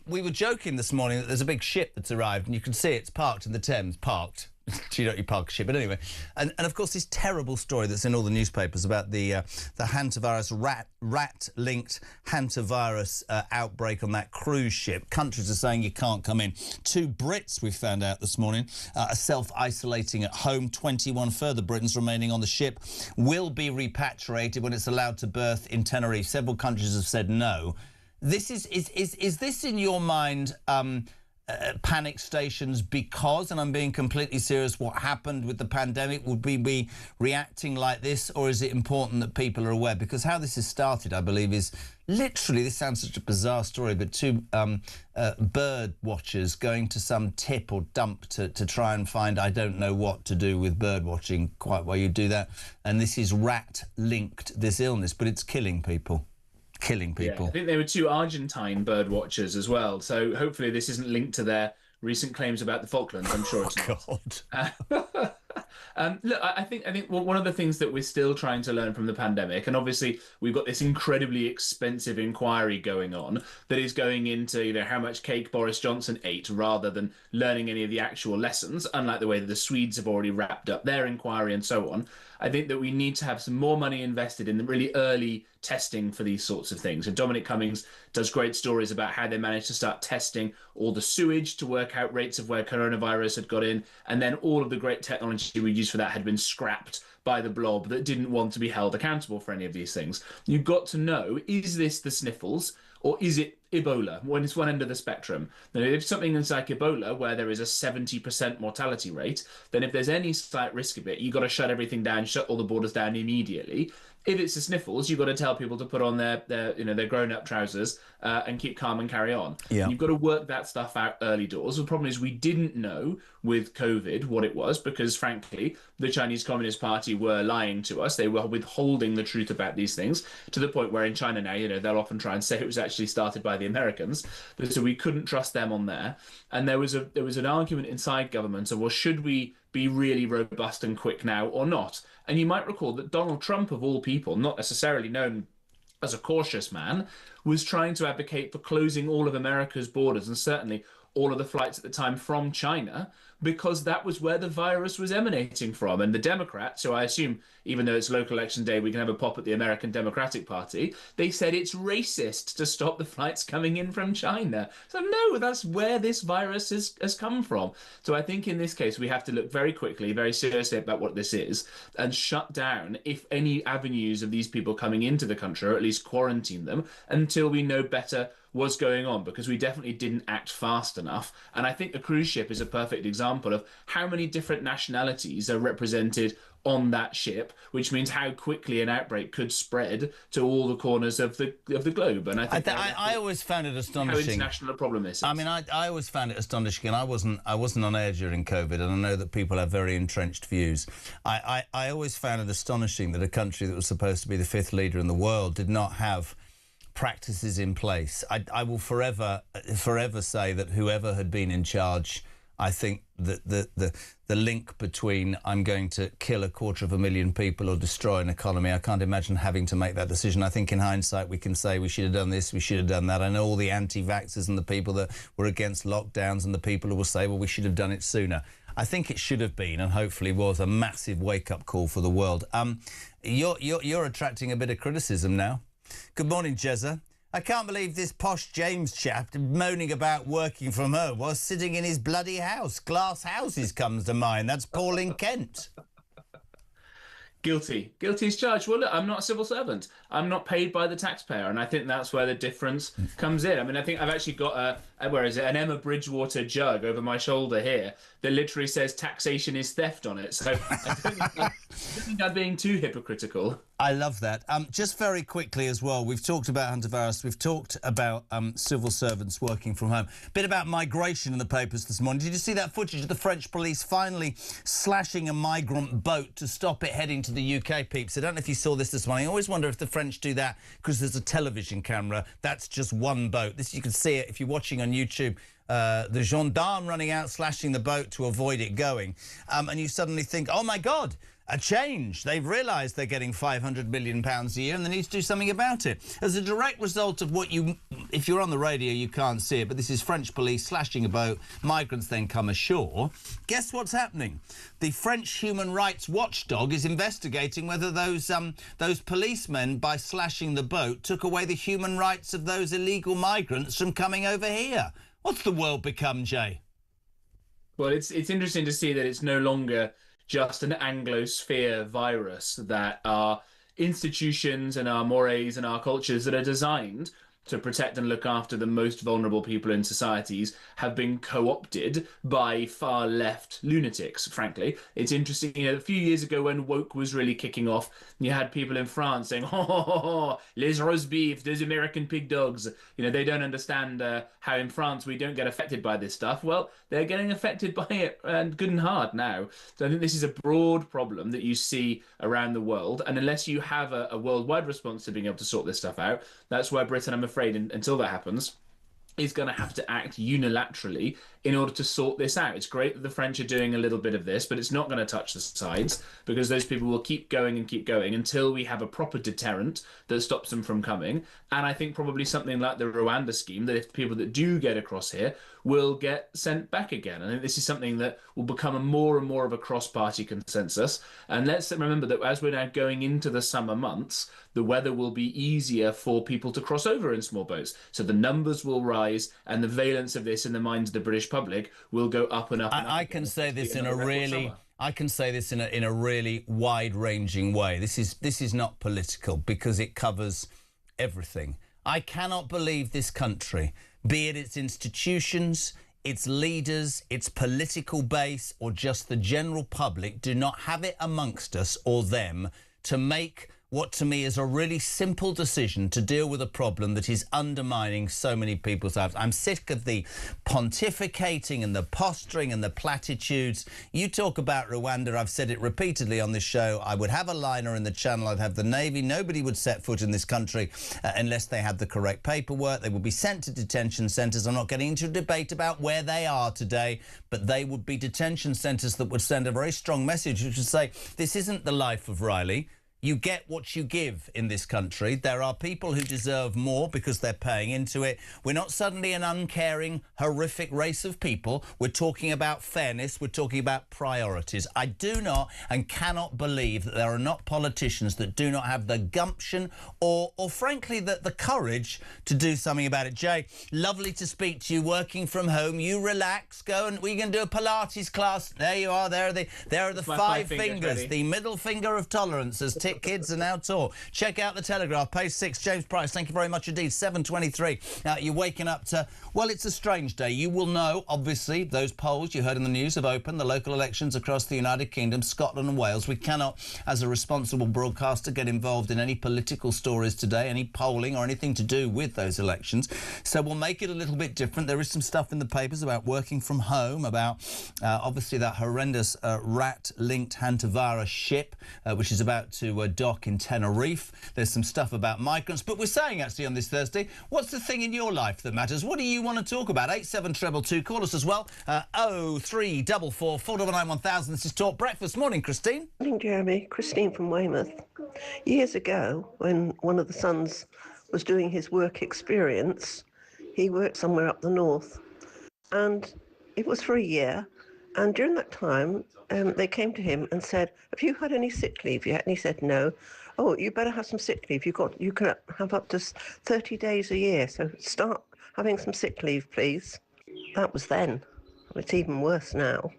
We were joking this morning that there's a big ship that's arrived, and you can see it's parked in the Thames. Parked. You don't, you park a ship, but anyway. And of course this terrible story that's in all the newspapers about the hantavirus rat-linked hantavirus outbreak on that cruise ship. Countries are saying you can't come in. 2 Brits, we found out this morning, are self-isolating at home. 21 further Britons remaining on the ship will be repatriated when it's allowed to berth in Tenerife. Several countries have said no. This is this in your mind panic stations because, and I'm being completely serious, what happened with the pandemic? Would we be reacting like this, or is it important that people are aware? Because how this has started, I believe, is literally, this sounds such a bizarre story, but 2 bird watchers going to some tip or dump to try and find, I don't know what to do with bird watching, quite why you do that. And this is rat-linked, this illness, but it's killing people. Yeah, I think they were 2 Argentine bird watchers as well. So hopefully this isn't linked to their recent claims about the Falklands. I'm sure it's not. Look, I think one of the things that we're still trying to learn from the pandemic, and obviously we've got this incredibly expensive inquiry going on that is going into how much cake Boris Johnson ate, rather than learning any of the actual lessons, unlike the way that the Swedes have already wrapped up their inquiry and so on. I think that we need to have some more money invested in the really early testing for these sorts of things. And Dominic Cummings does great stories about how they managed to start testing all the sewage to work out rates of where coronavirus had got in, and then all of the great technology we used for that had been scrapped by the blob that didn't want to be held accountable for any of these things. You've got to know, is this the sniffles, or is it Ebola, when it's one end of the spectrum? Now, if something is like Ebola, where there is a 70% mortality rate, then if there's any slight risk of it, you've got to shut everything down, shut all the borders down immediately. If it's the sniffles, you've got to tell people to put on their grown-up trousers and keep calm and carry on. Yeah. You've got to work that stuff out early doors. The problem is we didn't know with COVID what it was because, frankly, the Chinese Communist Party were lying to us. They were withholding the truth about these things, to the point where in China now, they'll often try and say it was actually started by the Americans. So we couldn't trust them on there. And there was an argument inside government of, well, should we be really robust and quick now or not? And you might recall that Donald Trump, of all people, not necessarily known as a cautious man, was trying to advocate for closing all of America's borders, and certainly all of the flights at the time from China, because that was where the virus was emanating from. And the Democrats, so I assume, even though it's local election day, we can have a pop at the American Democratic Party, they said it's racist to stop the flights coming in from China. So no, that's where this virus has come from. So I think in this case, we have to look very quickly, very seriously about what this is, and shut down, if any avenues of these people coming into the country, or at least quarantine them until we know better what's going on, because we definitely didn't act fast enough. And I think the cruise ship is a perfect example of how many different nationalities are represented on that ship, which means how quickly an outbreak could spread to all the corners of the globe. And I think I always found it astonishing how international a problem this is. I mean, I always found it astonishing, and I wasn't on air during COVID, and I know that people have very entrenched views. I always found it astonishing that a country that was supposed to be the fifth leader in the world did not have practices in place. I will forever say that whoever had been in charge, I think that the link between I'm going to kill 250,000 people or destroy an economy, I can't imagine having to make that decision. I think in hindsight we can say we should have done this, we should have done that. I know all the anti-vaxxers and the people that were against lockdowns and the people who will say, well, we should have done it sooner. I think it should have been, and hopefully was, a massive wake-up call for the world. You're attracting a bit of criticism now. Good morning, Jezza. I can't believe this posh James chap moaning about working from home while sitting in his bloody house. Glass houses comes to mind. That's Paul in Kent. Guilty as charged. Well, look, I'm not a civil servant. I'm not paid by the taxpayer, and I think that's where the difference comes in. I mean, I think I've actually got an Emma Bridgewater jug over my shoulder here that literally says taxation is theft on it. So I don't think I'm being too hypocritical. I love that. Just very quickly as well, we've talked about hantavirus, we've talked about civil servants working from home. A bit about migration in the papers this morning. Did you see that footage of the French police finally slashing a migrant boat to stop it heading to the UK, peeps? I don't know if you saw this morning. I always wonder if the French do that because there's a television camera. That's just one boat. This, you can see it if you're watching on YouTube. The gendarme running out, slashing the boat to avoid it going. And you suddenly think, oh, my God, a change. They've realised they're getting £500 million a year and they need to do something about it. As a direct result of what if you're on the radio, you can't see it, but this is French police slashing a boat. Migrants then come ashore. Guess what's happening? The French human rights watchdog is investigating whether those policemen, by slashing the boat, took away the human rights of those illegal migrants from coming over here. What's the world become, Jay? Well, it's interesting to see that it's no longer just an Anglosphere virus, that our institutions and our mores and our cultures that are designed to protect and look after the most vulnerable people in societies have been co-opted by far left lunatics, frankly. It's interesting, a few years ago when woke was really kicking off, you had people in France saying, les roast beef, those American pig dogs. They don't understand how in France we don't get affected by this stuff. Well, they're getting affected by it, and good and hard now. So I think this is a broad problem that you see around the world, and unless you have a worldwide response to being able to sort this stuff out, that's where Britain, I'm afraid, until that happens, is going to have to act unilaterally in order to sort this out. It's great that the French are doing a little bit of this, but it's not going to touch the sides, because those people will keep going until we have a proper deterrent that stops them from coming. And I think probably something like the Rwanda scheme, that if people that do get across here will get sent back again. I think this is something that will become more and more of a cross-party consensus. And let's remember that as we're now going into the summer months, the weather will be easier for people to cross over in small boats. So the numbers will rise, and the valence of this in the minds of the British public will go up and up and up. I can say this in a really wide-ranging way. This is not political, because it covers everything. I cannot believe this country, be it its institutions, its leaders, its political base, or just the general public, do not have it amongst us or them to make what to me is a really simple decision to deal with a problem that is undermining so many people's lives. I'm sick of the pontificating and the posturing and the platitudes. You talk about Rwanda, I've said it repeatedly on this show. I would have a liner in the Channel, I'd have the Navy. Nobody would set foot in this country unless they had the correct paperwork. They would be sent to detention centres. I'm not getting into a debate about where they are today, but they would be detention centres that would send a very strong message, which would say, this isn't the life of Riley. You get what you give in this country. There are people who deserve more because they're paying into it. We're not suddenly an uncaring, horrific race of people. We're talking about fairness. We're talking about priorities. I do not and cannot believe that there are not politicians that do not have the gumption or frankly, the courage to do something about it. Jay, lovely to speak to you, working from home. You relax, go and we can do a Pilates class. There you are. There are the five fingers, the middle finger of tolerance, as kids are now taught. Check out the Telegraph, page 6. James Price, thank you very much indeed. 7:23. You're waking up to, well, it's a strange day. You will know, obviously, those polls you heard in the news have opened, the local elections across the United Kingdom, Scotland and Wales. We cannot, as a responsible broadcaster, get involved in any political stories today, any polling or anything to do with those elections. So we'll make it a little bit different. There is some stuff in the papers about working from home, about obviously that horrendous rat-linked hantavirus ship, which is about to dock in Tenerife. There's some stuff about migrants. But we're saying, actually, on this Thursday, what's the thing in your life that matters? What do you want to talk about? 87222. Call us as well. 0344 499 1000. This is Talk Breakfast. Morning, Christine. Morning, Jeremy. Christine from Weymouth. Years ago, when one of the sons was doing his work experience, he worked somewhere up the north. And it was for a year. And during that time, they came to him and said, have you had any sick leave yet? And he said, no. Oh, you better have some sick leave. You can have up to 30 days a year. So start having some sick leave, please. That was then. It's even worse now.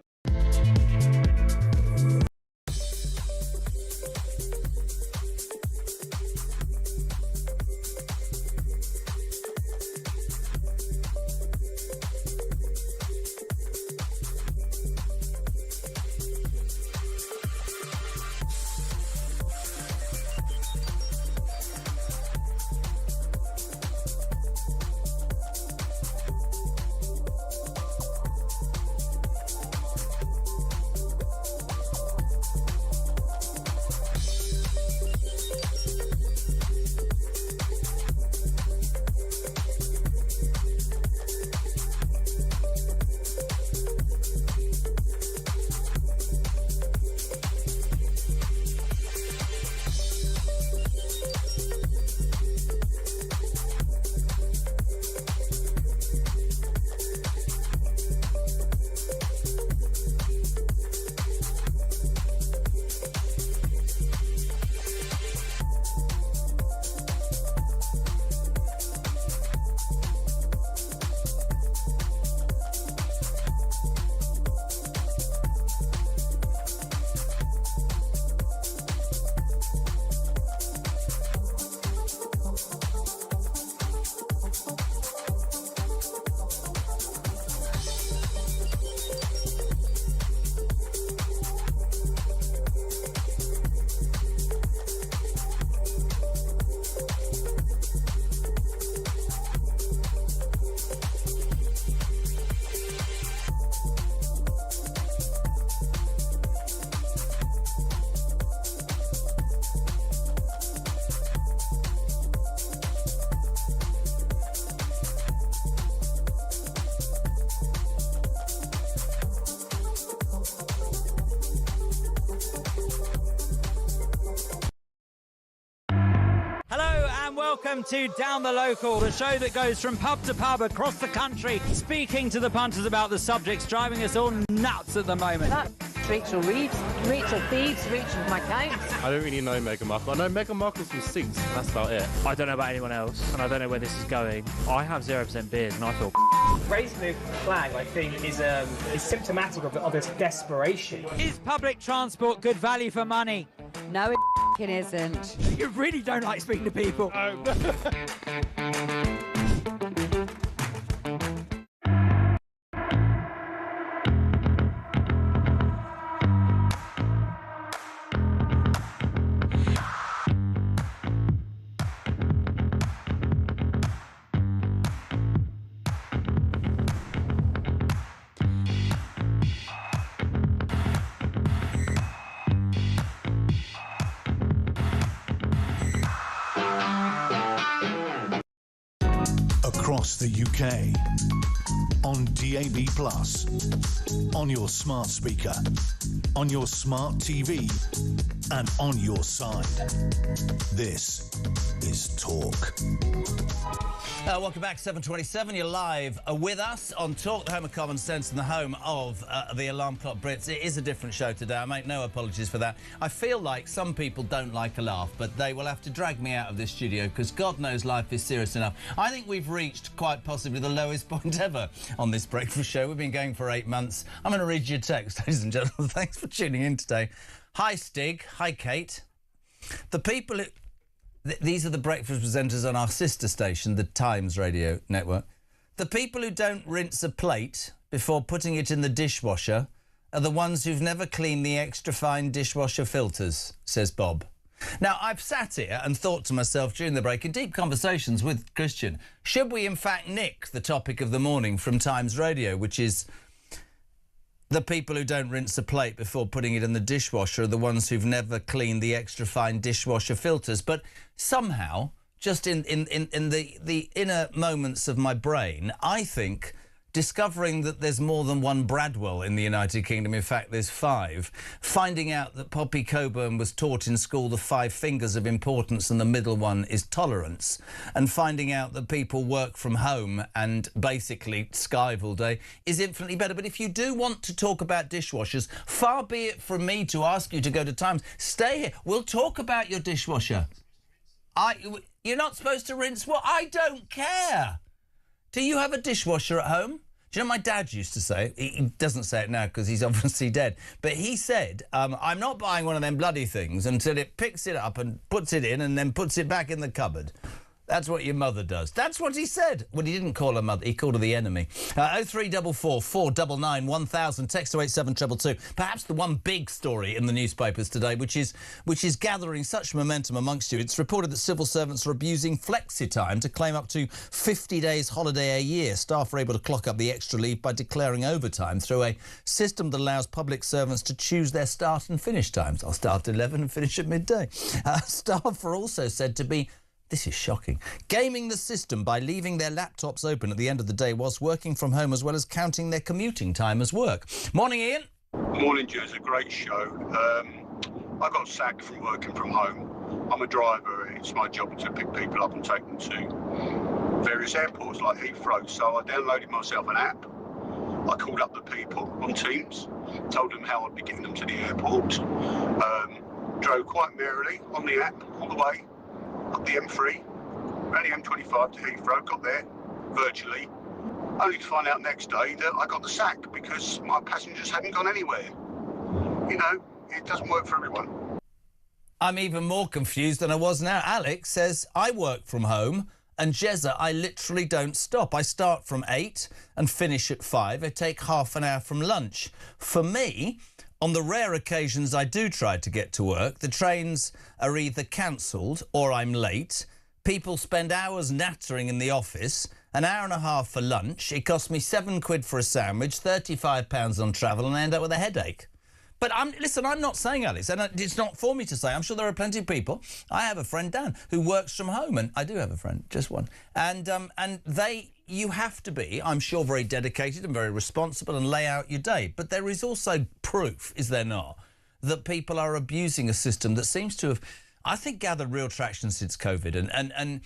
Welcome to Down the Local, the show that goes from pub to pub across the country, speaking to the punters about the subjects driving us all nuts at the moment. Rachel Reeves, Rachel Thieves, Rachel McCown. I don't really know Meghan Markle. I know Meghan Markle's from Suits, and that's about it. I don't know about anyone else, and I don't know where this is going. I have 0% beard, and I feel raising the flag, I think, is symptomatic of its desperation. Is public transport good value for money? No, it isn't. You really don't like speaking to people. across the UK. On DAB+, on your smart speaker, on your smart TV, and on your side. This is Talk. Welcome back, 7:27. You're live with us on Talk, the home of common sense and the home of the Alarm Clock Brits. It is a different show today. I make no apologies for that. I feel like some people don't like a laugh, but they will have to drag me out of this studio because God knows life is serious enough. I think we've reached quite possibly the lowest point ever on this breakfast show. We've been going for 8 months. I'm going to read you a text, ladies and gentlemen. Thanks for tuning in today. Hi, Stig. Hi, Kate. The people who... These are the breakfast presenters on our sister station, the Times radio network. The people who don't rinse a plate before putting it in the dishwasher are the ones who've never cleaned the extra fine dishwasher filters, says Bob. Now, I've sat here and thought to myself during the break in deep conversations with Christian, should we in fact nick the topic of the morning from Times radio, which is the people who don't rinse a plate before putting it in the dishwasher are the ones who've never cleaned the extra fine dishwasher filters. But somehow, just in the inner moments of my brain, I think discovering that there's more than one Bradwell in the United Kingdom, in fact there's 5, finding out that Poppy Coburn was taught in school the 5 fingers of importance and the middle one is tolerance, and finding out that people work from home and basically skive all day is infinitely better. But if you do want to talk about dishwashers, far be it from me to ask you to go to Times. Stay here. We'll talk about your dishwasher. You're not supposed to rinse what? I don't care. Do you have a dishwasher at home? Do you know my dad used to say, he doesn't say it now because he's obviously dead, but he said, I'm not buying one of them bloody things until it picks it up and puts it in and then puts it back in the cupboard. That's what your mother does. That's what he said. Well, he didn't call her mother. He called her the enemy. 0344 499 1000. Text to 87222. Perhaps the one big story in the newspapers today, which is gathering such momentum amongst you. It's reported that civil servants are abusing flexi-time to claim up to 50 days holiday a year. Staff are able to clock up the extra leave by declaring overtime through a system that allows public servants to choose their start and finish times. I'll start at 11 and finish at midday. Staff are also said to be, this is shocking, gaming the system by leaving their laptops open at the end of the day whilst working from home, as well as counting their commuting time as work. Morning, Ian. Morning, Joe. It's a great show. I got sacked from working from home. I'm a driver. It's my job to pick people up and take them to various airports like Heathrow. So I downloaded myself an app. I called up the people on Teams, told them how I'd be getting them to the airport. Drove quite merrily on the app all the way up the M3, ran the M25 to Heathrow, got there virtually, only to find out next day that I got the sack because my passengers hadn't gone anywhere. You know, it doesn't work for everyone. I'm even more confused than I was now. Alex says, I work from home, and Jezza, I literally don't stop. I start from 8 and finish at 5. I take half an hour from lunch. For me, on the rare occasions I do try to get to work, the trains are either cancelled or I'm late. People spend hours nattering in the office, an hour and a half for lunch. It costs me £7 for a sandwich, £35 on travel, and I end up with a headache. But listen, I'm not saying, Alex, and it's not for me to say. I'm sure there are plenty of people. I have a friend, Dan, who works from home, and I do have a friend, just one. And you have to be, I'm sure, very dedicated and very responsible and lay out your day. But there is also proof, is there not, that people are abusing a system that seems to have, I think, gathered real traction since COVID. And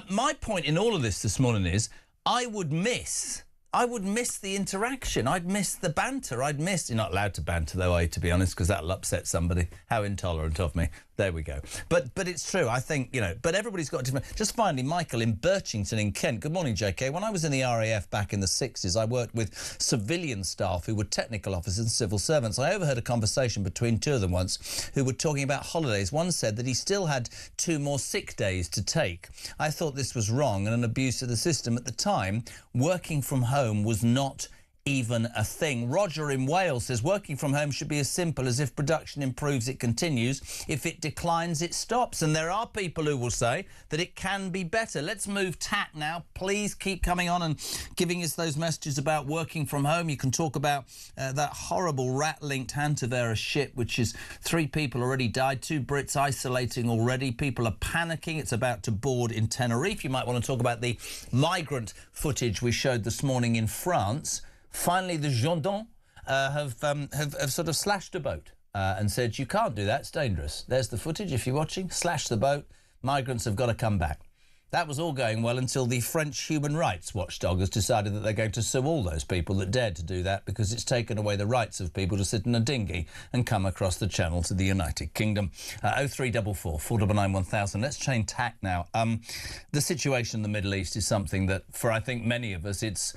my point in all of this morning is I would miss the interaction. I'd miss the banter. You're not allowed to banter, though, are you, to be honest, because that'll upset somebody. How intolerant of me. There we go. But it's true, I think, you know, but everybody's got different... Just finally, Michael in Birchington in Kent. Good morning, JK. When I was in the RAF back in the 60s, I worked with civilian staff who were technical officers and civil servants. I overheard a conversation between two of them once who were talking about holidays. One said that he still had 2 more sick days to take. I thought this was wrong and an abuse of the system. At the time, working from home was not even a thing. Roger in Wales says working from home should be as simple as if production improves, it continues. If it declines, it stops. And there are people who will say that it can be better. Let's move tack now. Please keep coming on and giving us those messages about working from home. You can talk about that horrible rat-linked Hantavirus ship, which is 3 people already died, 2 Brits isolating already. People are panicking. It's about to board in Tenerife. You might want to talk about the migrant footage we showed this morning in France. Finally, the gendarmes have sort of slashed a boat and said, you can't do that, it's dangerous. There's the footage, if you're watching. Slash the boat. Migrants have got to come back. That was all going well until the French human rights watchdog has decided that they're going to sue all those people that dared to do that because it's taken away the rights of people to sit in a dinghy and come across the channel to the United Kingdom. 0344 499 1000. Let's change tack now. The situation in the Middle East is something that, for I think many of us, it's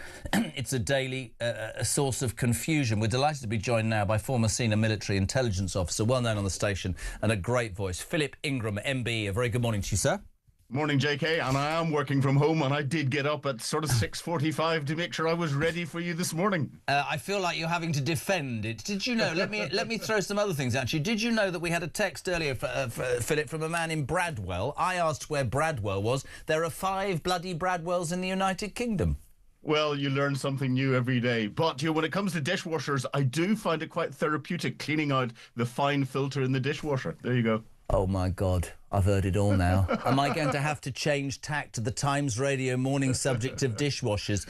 a daily a source of confusion. We're delighted to be joined now by former senior military intelligence officer, well known on the station and a great voice, Philip Ingram, MBE. A very good morning to you, sir. Morning, JK, and I am working from home, and I did get up at sort of 6:45 to make sure I was ready for you this morning. I feel like you're having to defend it. Did you know? Let me throw some other things at you. Did you know that we had a text earlier, Philip, from a man in Bradwell? I asked where Bradwell was. There are 5 bloody Bradwells in the United Kingdom. Well, you learn something new every day. But when it comes to dishwashers, I do find it quite therapeutic cleaning out the fine filter in the dishwasher. There you go. Oh, my God. I've heard it all now. Am I going to have to change tack to the Times Radio morning subject of dishwashers?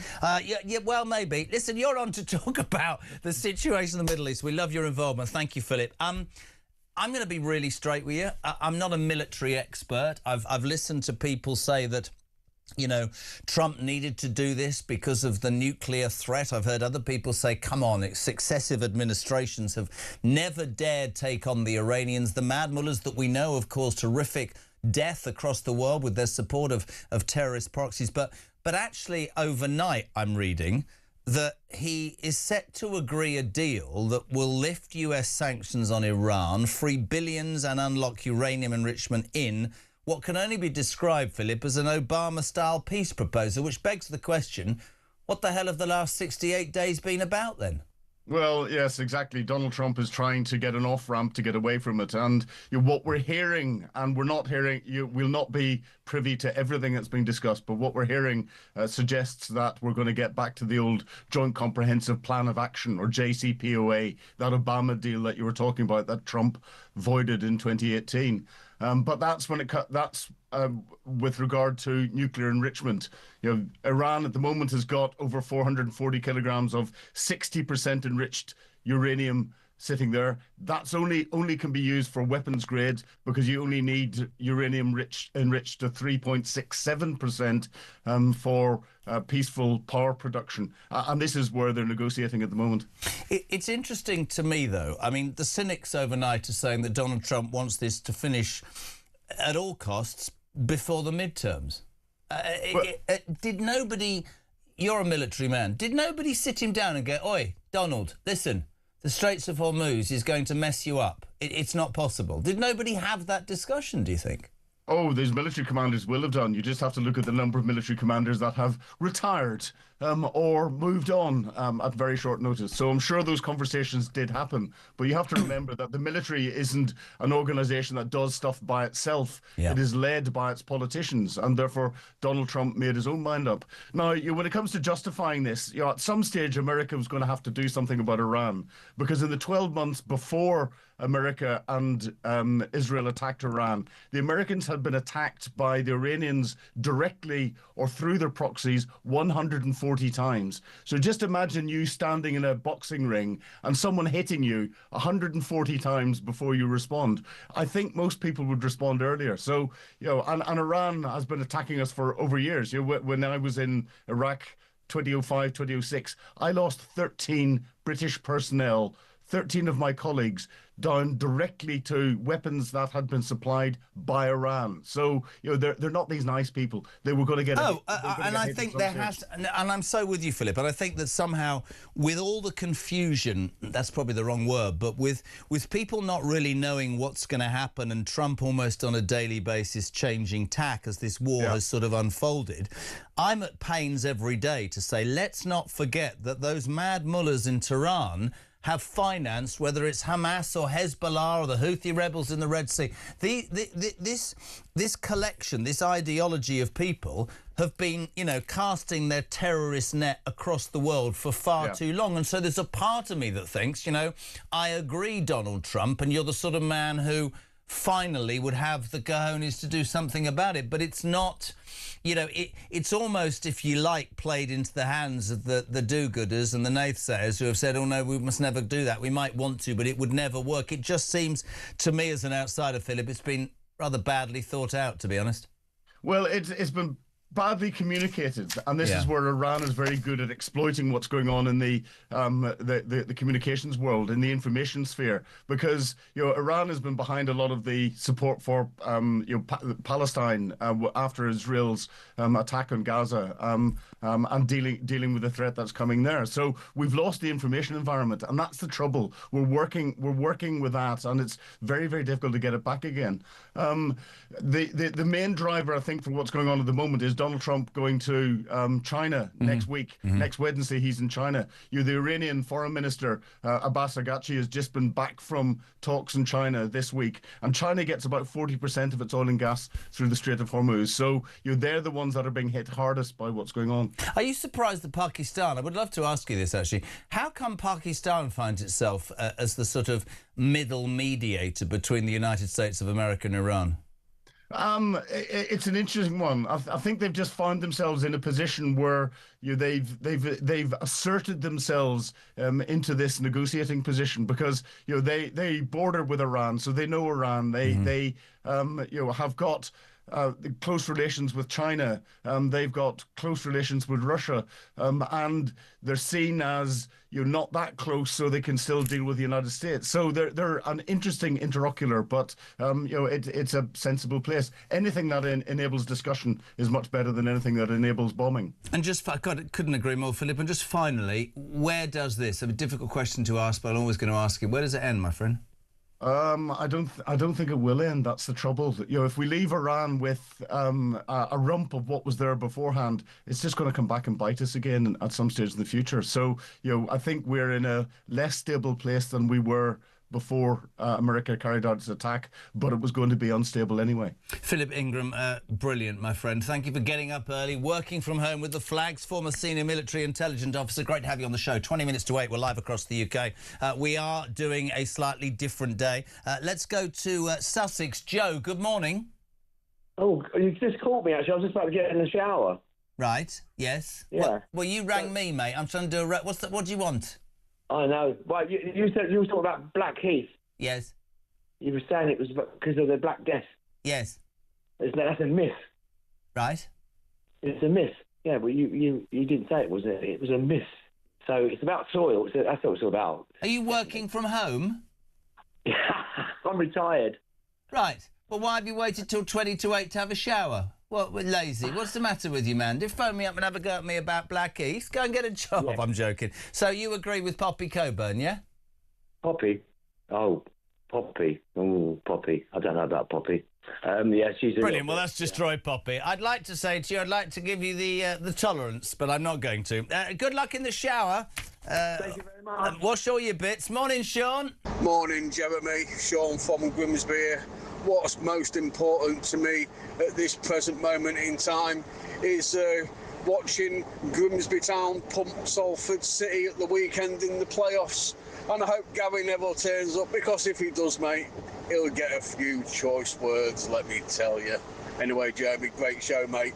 Yeah, well, maybe. Listen, you're on to talk about the situation in the Middle East. We love your involvement. Thank you, Philip. I'm going to be really straight with you. I'm not a military expert. I've listened to people say that, you know, Trump needed to do this because of the nuclear threat. I've heard other people say, come on, successive administrations have never dared take on the Iranians. The mad mullahs that we know have caused horrific death across the world with their support of terrorist proxies. But actually, overnight, I'm reading that he is set to agree a deal that will lift US sanctions on Iran, free billions and unlock uranium enrichment in what can only be described, Philip, as an Obama-style peace proposal, which begs the question, what the hell have the last 68 days been about then? Well, yes, exactly. Donald Trump is trying to get an off-ramp to get away from it. And what we're hearing, and we're not hearing, we'll not be privy to everything that's being discussed, but what we're hearing suggests that we're going to get back to the old Joint Comprehensive Plan of Action, or JCPOA, that Obama deal that you were talking about that Trump voided in 2018. But that's when that's with regard to nuclear enrichment. Iran at the moment has got over 440 kilograms of 60% enriched uranium sitting there. That's only can be used for weapons grade because you only need uranium enriched to 3.67% for peaceful power production. And this is where they're negotiating at the moment. It's interesting to me, though. I mean, the cynics overnight are saying that Donald Trump wants this to finish at all costs before the midterms. Did nobody... You're a military man. Did nobody sit him down and go, oi, Donald, listen, the Straits of Hormuz is going to mess you up. It's not possible. Did nobody have that discussion, do you think? Oh, those military commanders will have done. You just have to look at the number of military commanders that have retired or moved on at very short notice. So I'm sure those conversations did happen. But you have to remember that the military isn't an organisation that does stuff by itself. Yeah. It is led by its politicians. And therefore, Donald Trump made his own mind up. Now, when it comes to justifying this, at some stage, America was going to have to do something about Iran. Because in the 12 months before America and Israel attacked Iran, the Americans had been attacked by the Iranians directly or through their proxies 140 times. So just imagine you standing in a boxing ring and someone hitting you 140 times before you respond. I think most people would respond earlier. So, and Iran has been attacking us for over years. When I was in Iraq 2005, 2006, I lost 13 British personnel 13 of my colleagues down directly to weapons that had been supplied by Iran. So, they're not these nice people. They were going to get... and I think there has... And I'm so with you, Philip, and I think that somehow, with all the confusion, that's probably the wrong word, but with people not really knowing what's going to happen and Trump almost on a daily basis changing tack as this war has sort of unfolded, I'm at pains every day to say, let's not forget that those mad mullahs in Tehran have financed, whether it's Hamas or Hezbollah or the Houthi rebels in the Red Sea. This collection, this ideology of people have been, casting their terrorist net across the world for far too long. And so there's a part of me that thinks, I agree, Donald Trump, and you're the sort of man who finally would have the cojones to do something about it. But it's not... it's almost, if you like, played into the hands of the do-gooders and the naysayers who have said, oh, no, we must never do that. We might want to, but it would never work. It just seems, to me as an outsider, Philip, it's been rather badly thought out, to be honest. Well, it's been badly communicated, and this is where Iran is very good at exploiting what's going on in the communications world, in the information sphere, because Iran has been behind a lot of the support for Palestine after Israel's attack on Gaza and dealing with the threat that's coming there. So we've lost the information environment, and that's the trouble. We're working with that, and it's very, very difficult to get it back again. The main driver, I think, for what's going on at the moment is Donald Trump going to China next week. Next Wednesday, he's in China. The Iranian Foreign Minister, Abbas Araghchi, has just been back from talks in China this week. And China gets about 40% of its oil and gas through the Strait of Hormuz. So they're the ones that are being hit hardest by what's going on. Are you surprised that Pakistan, I would love to ask you this actually, how come Pakistan finds itself as the sort of middle mediator between the United States of America and Iran? It's an interesting one. I think they've just found themselves in a position where they've asserted themselves into this negotiating position because they border with Iran, so they know Iran. They have got close relations with China. They've got close relations with Russia, and they're seen as not that close, so they can still deal with the United States. So they're an interesting interlocutor, but it's a sensible place. Anything that enables discussion is much better than anything that enables bombing. And just, couldn't agree more, Philip. And just finally, where does this? A difficult question to ask, but I'm always going to ask it. Where does it end, my friend? I don't think it will end. That's the trouble. If we leave Iran with a rump of what was there beforehand, it's just going to come back and bite us again at some stage in the future. So, I think we're in a less stable place than we were before America carried out its attack, but it was going to be unstable anyway. Philip Ingram, brilliant, my friend. Thank you for getting up early, working from home with the flags, former senior military intelligence officer. Great to have you on the show. 20 minutes to 8, we're live across the UK. We are doing a slightly different day. Let's go to Sussex. Joe, good morning. Oh, you just called me, actually. I was just about to get in the shower. Right, yes. Yeah. Well, you rang me, mate. I'm trying to do a... What do you want? I know. Well, you said you were talking about Black Heath. Yes. You were saying it was because of the Black Death. Yes. That's a myth. Right. It's a myth. Yeah, but you didn't say it, was it? It was a myth. So it's about soil. That's what it's all about. Are you working from home? I'm retired. Right. Well, why have you waited till 20 to 8 to have a shower? What, we're lazy? What's the matter with you, man? Just phone me up and have a go at me about Black Heath. Go and get a job. Yeah. I'm joking. So you agree with Poppy Coburn, yeah? Poppy? Oh, Poppy. Oh, Poppy. I don't know about Poppy. Yeah, she's... Brilliant. Well, that's destroyed Poppy. I'd like to say to you, I'd like to give you the tolerance, but I'm not going to. Good luck in the shower. Thank you very much. Wash all your bits. Morning, Sean. Morning, Jeremy. Sean from Grimsby here. What's most important to me at this present moment in time is watching Grimsby Town pump Salford City at the weekend in the playoffs. And I hope Gary Neville turns up, because if he does, mate, he'll get a few choice words, let me tell you. Anyway, Jeremy, great show, mate.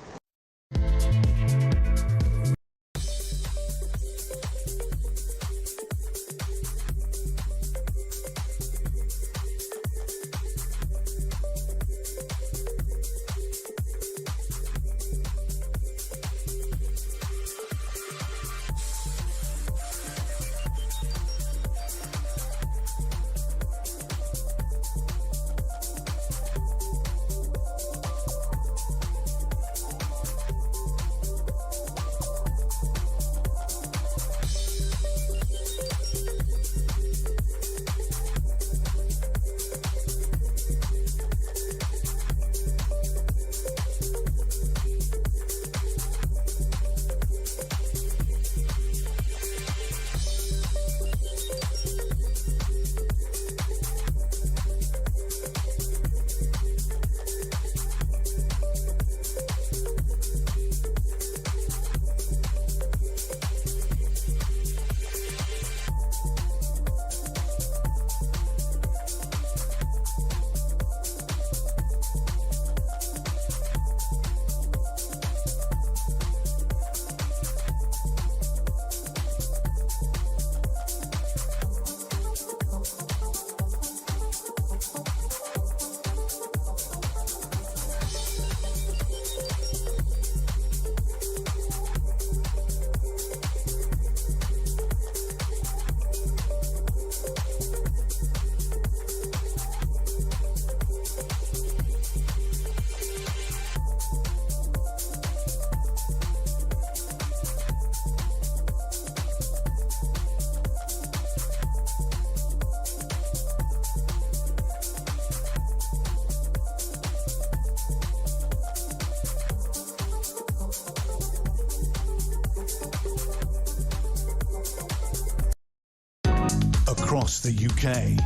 across the UK.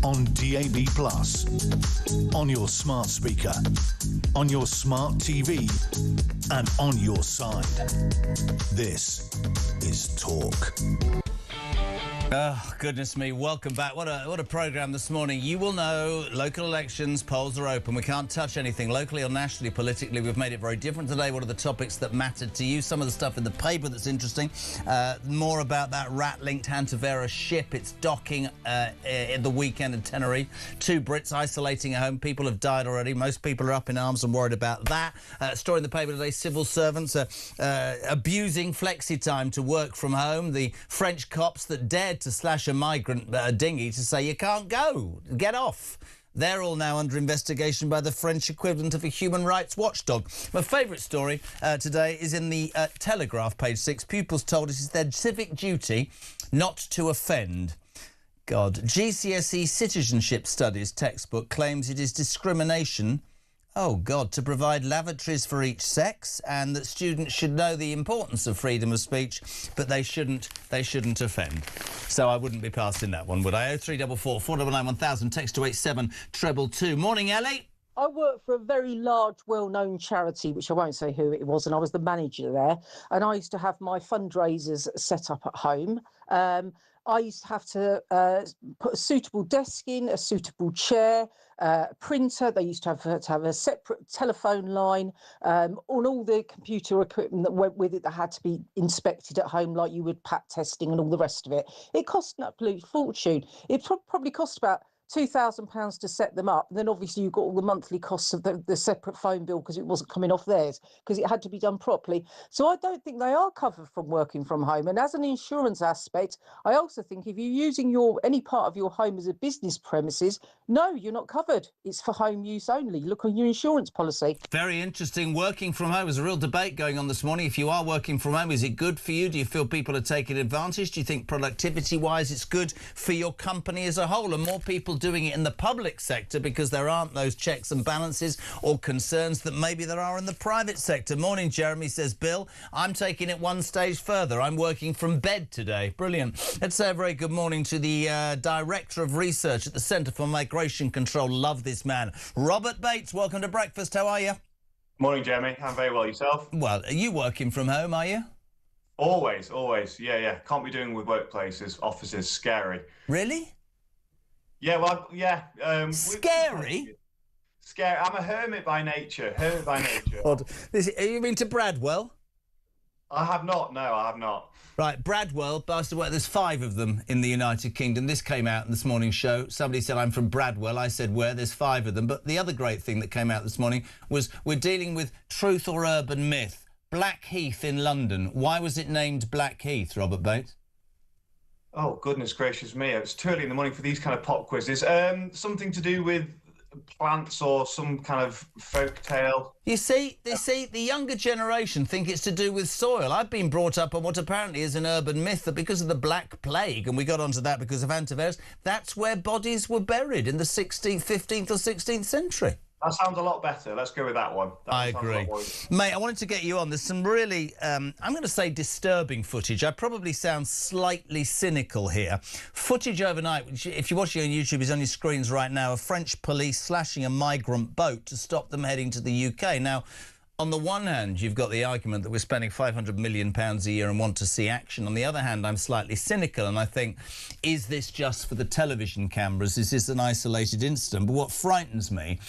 On DAB+, on your smart speaker, on your smart TV, and on your side. This is Talk. Oh, goodness me. Welcome back. What a programme this morning. You will know local elections, polls are open. We can't touch anything locally or nationally, politically. We've made it very different today. What are the topics that mattered to you? Some of the stuff in the paper that's interesting. More about that rat-linked Hantavera ship. It's docking in the weekend in Tenerife. 2 Brits isolating at home. People have died already. Most people are up in arms and worried about that. Story in the paper today, civil servants abusing flexi time to work from home. The French cops that dared to slash a migrant dinghy to say you can't go, get off. They're all now under investigation by the French equivalent of a human rights watchdog. My favourite story today is in the Telegraph, page 6. Pupils told us it's their civic duty not to offend. God. GCSE Citizenship Studies textbook claims it is discrimination, oh God, to provide lavatories for each sex, and that students should know the importance of freedom of speech, but they shouldn't offend. So I wouldn't be passing that one, would I? 0344 499 1000, text to 87222. Morning, Ellie. I work for a very large, well-known charity, which I won't say who it was, and I was the manager there. And I used to have my fundraisers set up at home. I used to have to put a suitable desk in, a suitable chair, a printer. They used to have a separate telephone line, all the computer equipment that went with it that had to be inspected at home, like you would PAT testing and all the rest of it. It cost an absolute fortune. It probably cost about £2,000 to set them up. And then obviously you've got all the monthly costs of the separate phone bill because it wasn't coming off theirs because it had to be done properly. So I don't think they are covered from working from home. And as an insurance aspect, I also think if you're using any part of your home as a business premises, no, you're not covered. It's for home use only. Look on your insurance policy. Very interesting. Working from home. There's a real debate going on this morning. If you are working from home, is it good for you? Do you feel people are taking advantage? Do you think productivity-wise it's good for your company as a whole? And more people doing it in the public sector because there aren't those checks and balances or concerns that maybe there are in the private sector. Morning, Jeremy, says Bill. I'm taking it one stage further. I'm working from bed today. Brilliant. Let's say a very good morning to the Director of Research at the Centre for Migration Control. Love this man. Robert Bates, welcome to breakfast. How are you? Morning, Jeremy. I'm very well. Yourself? Well, are you working from home, are you? Always. Yeah. Can't be doing with workplaces, offices. Scary. Really? Yeah, well, yeah. Scary? Scary. I'm a hermit by nature. God. You been to Bradwell? I have not. No, I have not. Right, Bradwell, there's 5 of them in the United Kingdom. This came out in this morning's show. Somebody said, I'm from Bradwell. I said, where? There's 5 of them. But the other great thing that came out this morning was we're dealing with truth or urban myth. Blackheath in London. Why was it named Blackheath, Robert Bates? Oh, goodness gracious me. It's too early in the morning for these kind of pop quizzes. Something to do with plants or some kind of folk tale. You see, the younger generation think it's to do with soil. I've been brought up on what apparently is an urban myth that because of the Black Plague, and we got onto that because of Hantavera, that's where bodies were buried in the 16th, 15th or 16th century. That sounds a lot better. Let's go with that one. I agree. Mate, I wanted to get you on. There's some really, I'm going to say disturbing footage. I probably sound slightly cynical here. Footage overnight, which if you're watching on YouTube is on your screens right now, of French police slashing a migrant boat to stop them heading to the UK. Now, on the one hand, you've got the argument that we're spending £500 million a year and want to see action. On the other hand, I'm slightly cynical and I think, is this just for the television cameras? Is this an isolated incident? But what frightens me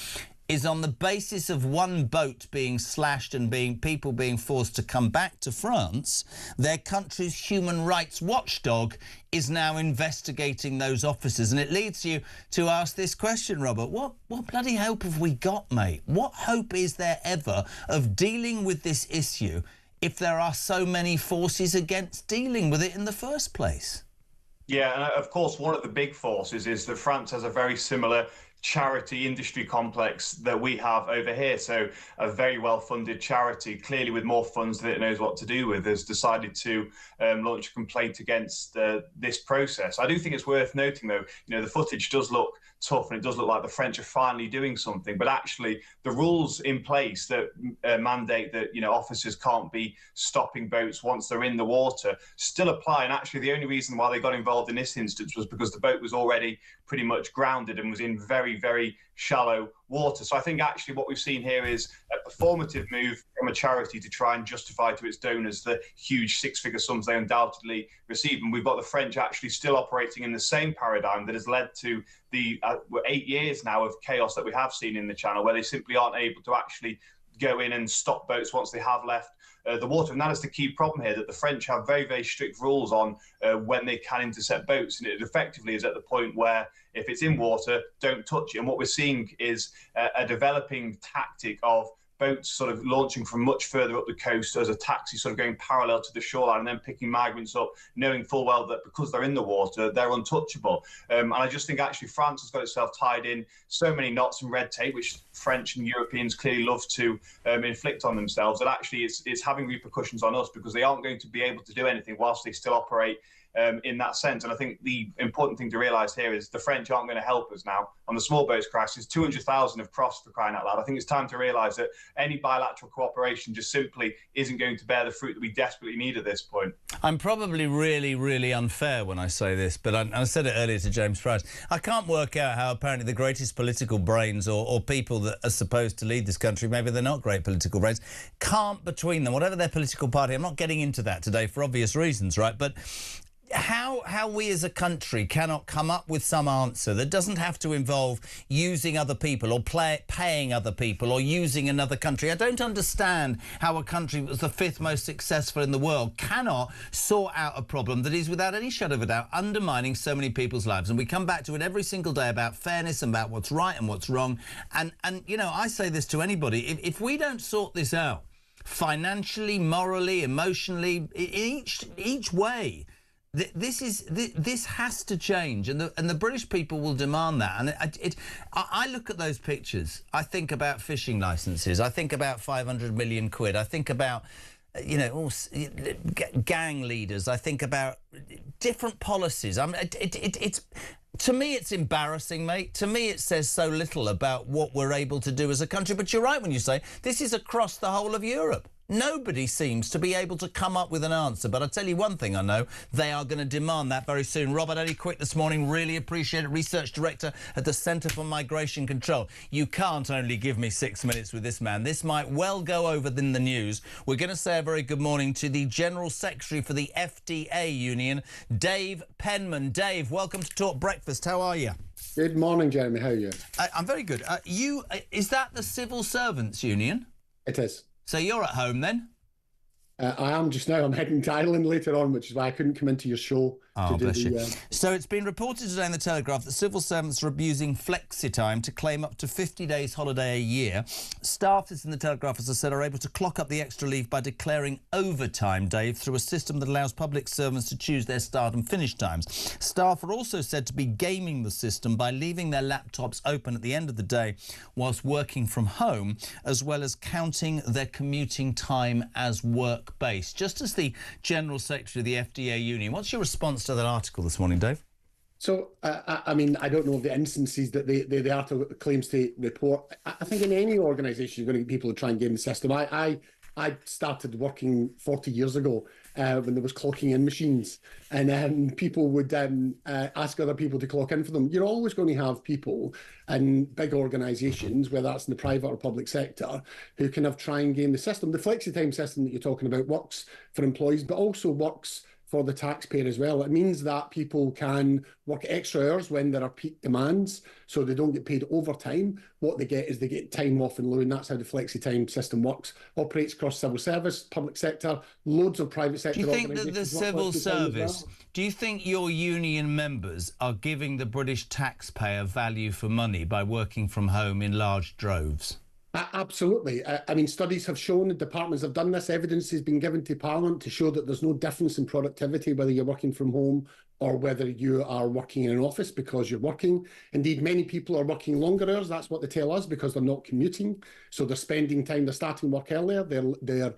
is on the basis of one boat being slashed and people being forced to come back to France, their country's human rights watchdog is now investigating those officers. And it leads you to ask this question, Robert. What bloody hope have we got, mate? What hope is there ever of dealing with this issue if there are so many forces against dealing with it in the first place? Yeah, and of course, one of the big forces is that France has a very similar charity industry complex that we have over here. So a very well-funded charity, clearly with more funds than it knows what to do with, has decided to launch a complaint against this process. I do think it's worth noting, though, the footage does look tough and it does look like the French are finally doing something, but actually the rules in place that mandate that officers can't be stopping boats once they're in the water still apply. And actually the only reason why they got involved in this instance was because the boat was already pretty much grounded and was in very, very shallow water. So I think actually what we've seen here is a performative move from a charity to try and justify to its donors the huge six-figure sums they undoubtedly receive. And we've got the French actually still operating in the same paradigm that has led to the 8 years now of chaos that we have seen in the Channel, where they simply aren't able to actually go in and stop boats once they have left the water. And that is the key problem here, that the French have very, very strict rules on when they can intercept boats. And it effectively is at the point where if it's in water, don't touch it. And what we're seeing is a developing tactic of boats sort of launching from much further up the coast as a taxi, sort of going parallel to the shoreline and then picking migrants up, knowing full well that because they're in the water, they're untouchable. And I just think actually France has got itself tied in so many knots and red tape, which French and Europeans clearly love to inflict on themselves, that actually it's having repercussions on us because they aren't going to be able to do anything whilst they still operate in that sense. And I think the important thing to realise here is the French aren't going to help us now. On the small boats crisis, 200,000 have crossed, for crying out loud. I think it's time to realise that any bilateral cooperation just simply isn't going to bear the fruit that we desperately need at this point. I'm probably really, really unfair when I say this, but I said it earlier to James Price. I can't work out how apparently the greatest political brains or people that are supposed to lead this country, maybe they're not great political brains, can't between them, whatever their political party. I'm not getting into that today for obvious reasons, right? But how we as a country cannot come up with some answer that doesn't have to involve using other people or paying other people or using another country. I don't understand how a country that was the 5th most successful in the world cannot sort out a problem that is, without any shadow of a doubt, undermining so many people's lives. And we come back to it every single day about fairness and about what's right and what's wrong. And I say this to anybody, if we don't sort this out financially, morally, emotionally, each way, this has to change, and the British people will demand that. And I look at those pictures. I think about fishing licences. I think about 500 million quid. I think about gang leaders. I think about different policies. To me, it's embarrassing, mate. To me, it says so little about what we're able to do as a country. But you're right when you say this is across the whole of Europe. Nobody seems to be able to come up with an answer. But I'll tell you one thing I know, they are going to demand that very soon. Robert Eddie Quick this morning, really appreciate it. Research Director at the Centre for Migration Control. You can't only give me 6 minutes with this man. This might well go over in the news. We're going to say a very good morning to the General Secretary for the FDA Union, Dave Penman. Dave, welcome to Talk Breakfast. How are you? Good morning, Jeremy. How are you? I'm very good. Is that the Civil Servants Union? It is. So you're at home then? I am just now. I'm heading to Ireland later on, which is why I couldn't come into your show. Oh, bless you. So it's been reported today in the Telegraph that civil servants are abusing flexi-time to claim up to 50 days holiday a year. Staff, this in the Telegraph, as I said, are able to clock up the extra leave by declaring overtime, Dave, through a system that allows public servants to choose their start and finish times. Staff are also said to be gaming the system by leaving their laptops open at the end of the day whilst working from home, as well as counting their commuting time as work-based. Just as the General Secretary of the FDA Union, what's your response to that article this morning, Dave? So, I mean, I don't know the instances that the article claims to report. I think in any organisation, you're going to get people to try and game the system. I started working 40 years ago when there was clocking in machines, and people would ask other people to clock in for them. You're always going to have people in big organisations, whether that's in the private or public sector, who kind of try and game the system. The flexi-time system that you're talking about works for employees, but also works for the taxpayer as well. It means that people can work extra hours when there are peak demands, so they don't get paid overtime. What they get is they get time off in lieu, and that's how the flexi-time system works. Operates across civil service, public sector, loads of private sector organisations. Do you think that the civil service, do you think your union members are giving the British taxpayer value for money by working from home in large droves? Absolutely. I mean, studies have shown, the departments have done this, evidence has been given to Parliament to show that there's no difference in productivity whether you're working from home or whether you are working in an office because you're working. Indeed, many people are working longer hours. That's what they tell us, because they're not commuting. So they're spending time, they're starting work earlier. They're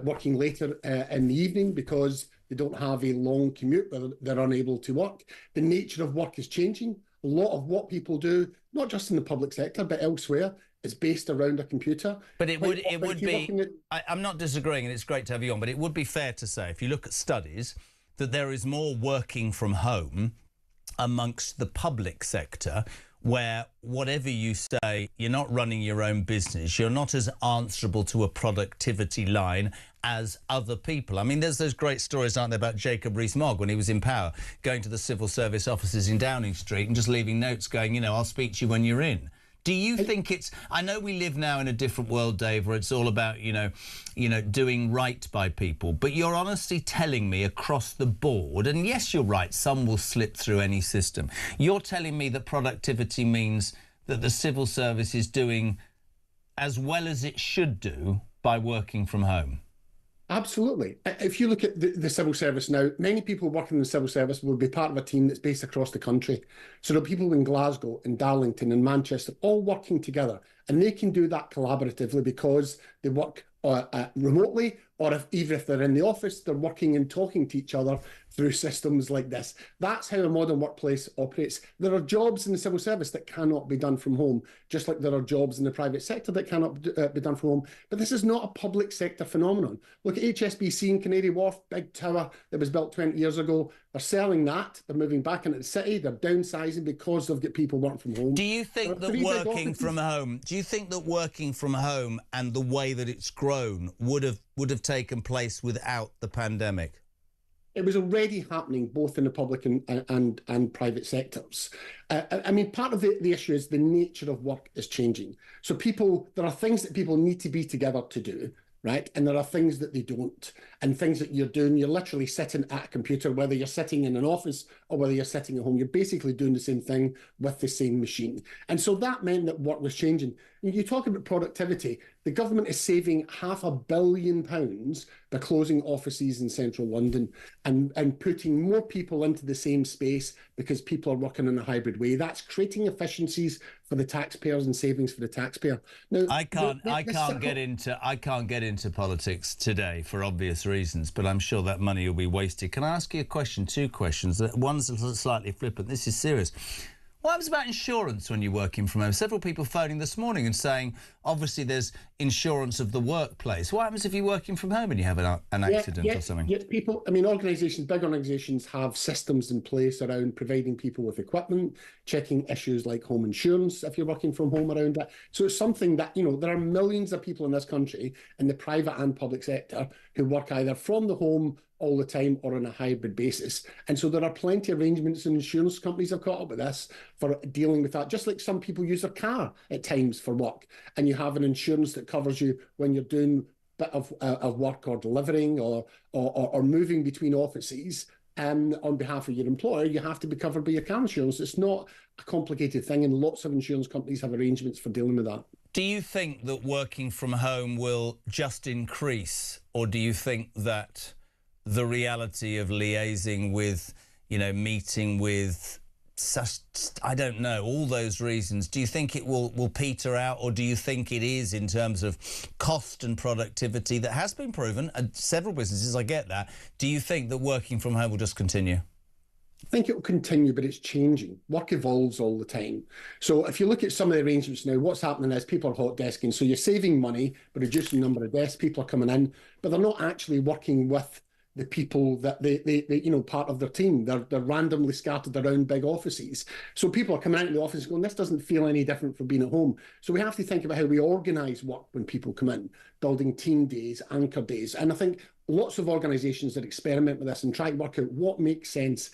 working later in the evening because they don't have a long commute, they're unable to work. The nature of work is changing. A lot of what people do, not just in the public sector, but elsewhere, is based around a computer. But it would be, I'm not disagreeing, and it's great to have you on, but it would be fair to say, if you look at studies, that there is more working from home amongst the public sector, where whatever you say, you're not running your own business, you're not as answerable to a productivity line as other people. I mean, there's those great stories, aren't there, about Jacob Rees-Mogg when he was in power, going to the civil service offices in Downing Street and just leaving notes going, you know, I'll speak to you when you're in. Do you think it's... I know we live now in a different world, Dave, where it's all about, you know, doing right by people, but you're honestly telling me across the board, and yes, you're right, some will slip through any system. You're telling me that productivity means that the civil service is doing as well as it should do by working from home? Absolutely. If you look at the civil service now, many people working in the civil service will be part of a team that's based across the country. So there are people in Glasgow, in Darlington, in Manchester, all working together. And they can do that collaboratively because they work remotely, or even if they're in the office, they're working and talking to each other through systems like this. That's how a modern workplace operates. There are jobs in the civil service that cannot be done from home, just like there are jobs in the private sector that cannot be done from home. But this is not a public sector phenomenon. Look at HSBC in Canary Wharf, big tower that was built 20 years ago. They're selling that. They're moving back into the city. They're downsizing because they've got people working from home. Do you think that working from home, and the way that it's grown would have taken place without the pandemic? It was already happening both in the public and private sectors. I mean, part of the issue is the nature of work is changing. So there are things that people need to be together to do, right? And there are things that they don't. And things that you're doing, you're literally sitting at a computer, whether you're sitting in an office or whether you're sitting at home, you're basically doing the same thing with the same machine. And so that meant that work was changing. When you talk about productivity, the government is saving £500 million by closing offices in central London and putting more people into the same space because people are working in a hybrid way. That's creating efficiencies for the taxpayers and savings for the taxpayer. Now, I can't get into politics today for obvious reasons, but I'm sure that money will be wasted. Can I ask you a question? Two questions. One's slightly flippant. This is serious. What happens about insurance when you're working from home? Several people phoning this morning and saying, obviously, there's insurance of the workplace. What happens if you're working from home and you have an accident or something? Yeah, people, I mean, big organisations have systems in place around providing people with equipment, checking issues like home insurance if you're working from home around that. So it's something that, there are millions of people in this country, in the private and public sector, who work either from the home all the time or on a hybrid basis. And so there are plenty of arrangements, and insurance companies have caught up with this for dealing with that. Just like some people use their car at times for work, and you have an insurance that covers you when you're doing a bit of work or delivering or moving between offices. On behalf of your employer, you have to be covered by your car insurance. It's not a complicated thing, and lots of insurance companies have arrangements for dealing with that. Do you think that working from home will just increase, or do you think that the reality of liaising with, meeting with, I don't know, all those reasons, do you think it will peter out, or do you think it is, in terms of cost and productivity that has been proven at several businesses, I get that, do you think that working from home will just continue? I think it will continue, but it's changing. Work evolves all the time. So if you look at some of the arrangements now, what's happening is people are hot desking. So you're saving money, but reducing the number of desks. People are coming in, but they're not actually working with the people that they part of their team. They're randomly scattered around big offices. So people are coming out in the office going, this doesn't feel any different from being at home. So we have to think about how we organise work when people come in, building team days, anchor days. And I think lots of organisations that experiment with this and try to work out what makes sense.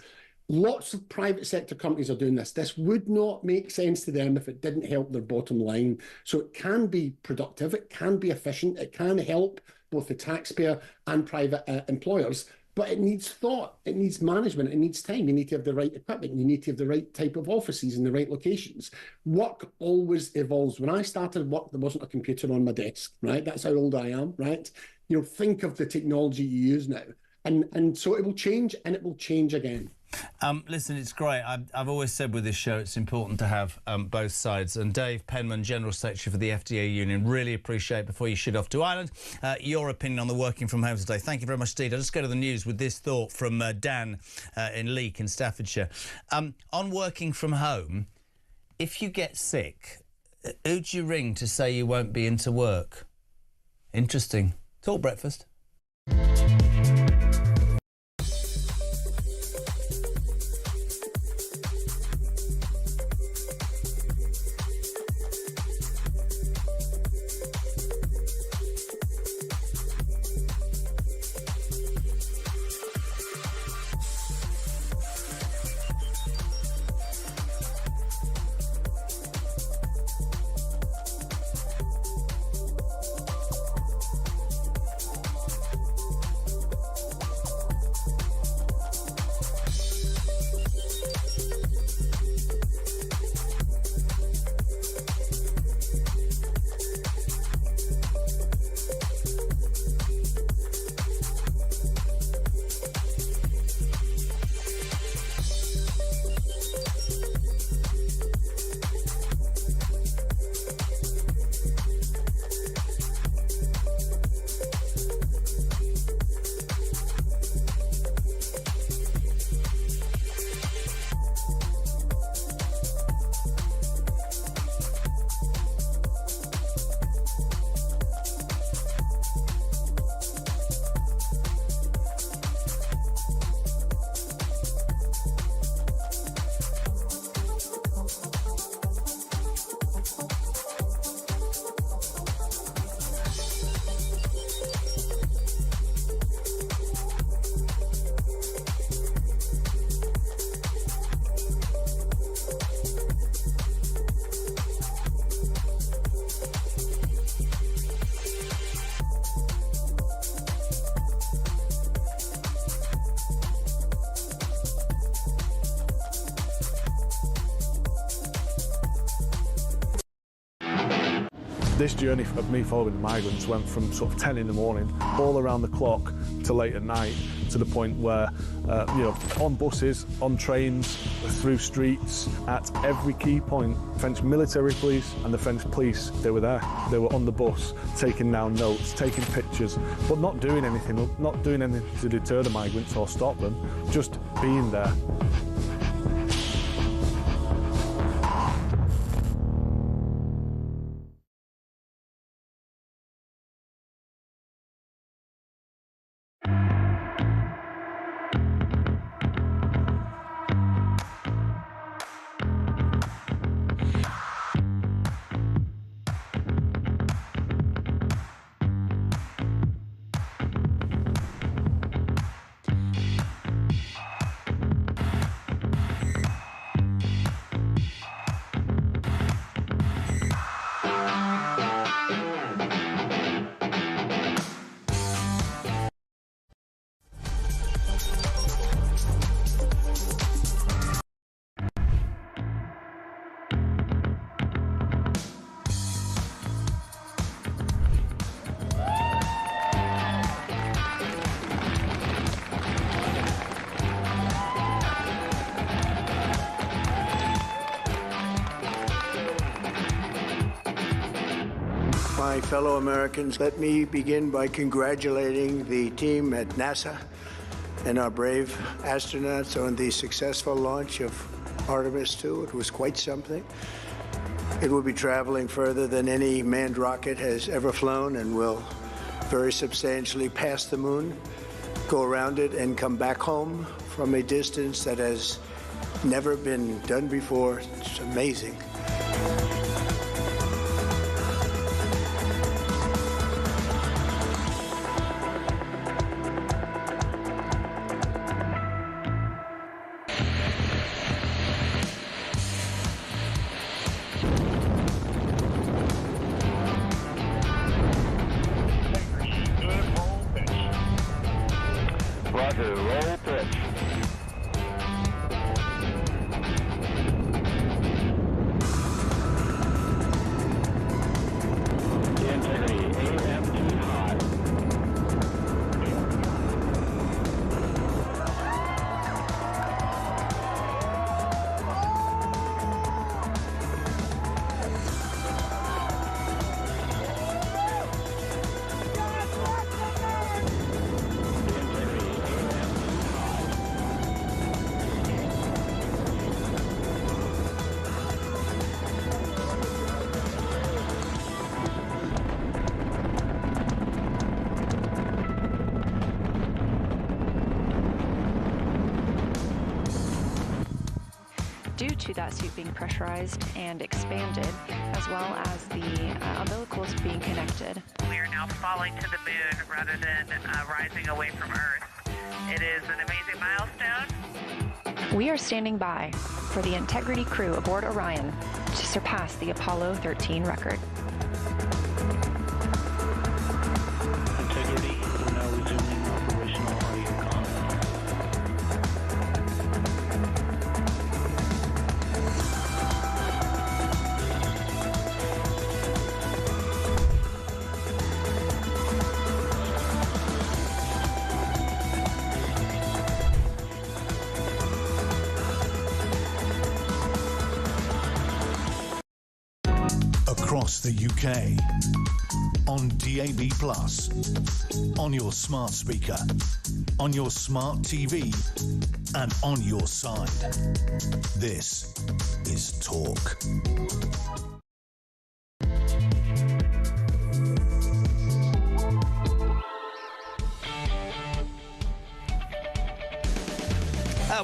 Lots of private sector companies are doing this. This would not make sense to them if it didn't help their bottom line. So it can be productive, it can be efficient, it can help both the taxpayer and private employers, but it needs thought, it needs management, it needs time. You need to have the right equipment, you need to have the right type of offices in the right locations. Work always evolves. When I started work, there wasn't a computer on my desk, right? That's how old I am, right? Think of the technology you use now. And so it will change, and it will change again. Listen, it's great. I've always said with this show it's important to have both sides. And Dave Penman, General Secretary for the FDA Union, really appreciate, before you shoot off to Ireland, your opinion on the working from home today. Thank you very much indeed. I'll just go to the news with this thought from Dan in Leek in Staffordshire. On working from home, if you get sick, who do you ring to say you won't be into work? Interesting. Talk breakfast. This journey of me following the migrants went from sort of 10 in the morning, all around the clock, to late at night, to the point where, on buses, on trains, through streets, at every key point, French military police and the French police, they were there. They were on the bus, taking down notes, taking pictures, but not doing anything to deter the migrants or stop them, just being there. My fellow Americans, let me begin by congratulating the team at NASA and our brave astronauts on the successful launch of Artemis 2. It was quite something. It will be traveling further than any manned rocket has ever flown and will very substantially pass the moon, go around it, and come back home from a distance that has never been done before. It's amazing. due to that suit being pressurized and expanded, as well as the umbilicals being connected. We are now falling to the moon rather than rising away from Earth. It is an amazing milestone. We are standing by for the integrity crew aboard Orion to surpass the Apollo 13 record. Integrity, we're now resuming operational audio contact. Across the UK, on DAB+, on your smart speaker, on your smart TV, and on your side. This is Talk.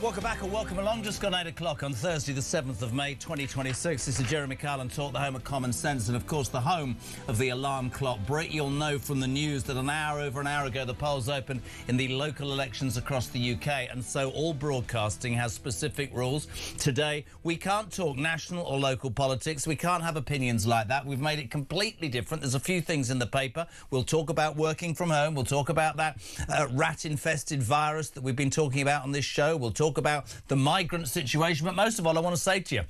Welcome back or welcome along. Just gone 8 o'clock on Thursday, the 7th of May, 2026. This is Jeremy Carlin Talk, the home of common sense, and of course the home of the alarm clock. Brit, you'll know from the news that over an hour ago, the polls opened in the local elections across the UK, and so all broadcasting has specific rules. Today, we can't talk national or local politics. We can't have opinions like that. We've made it completely different. There's a few things in the paper. We'll talk about working from home. We'll talk about that rat-infested virus that we've been talking about on this show. We'll talk about the migrant situation, but most of all, I want to say to you,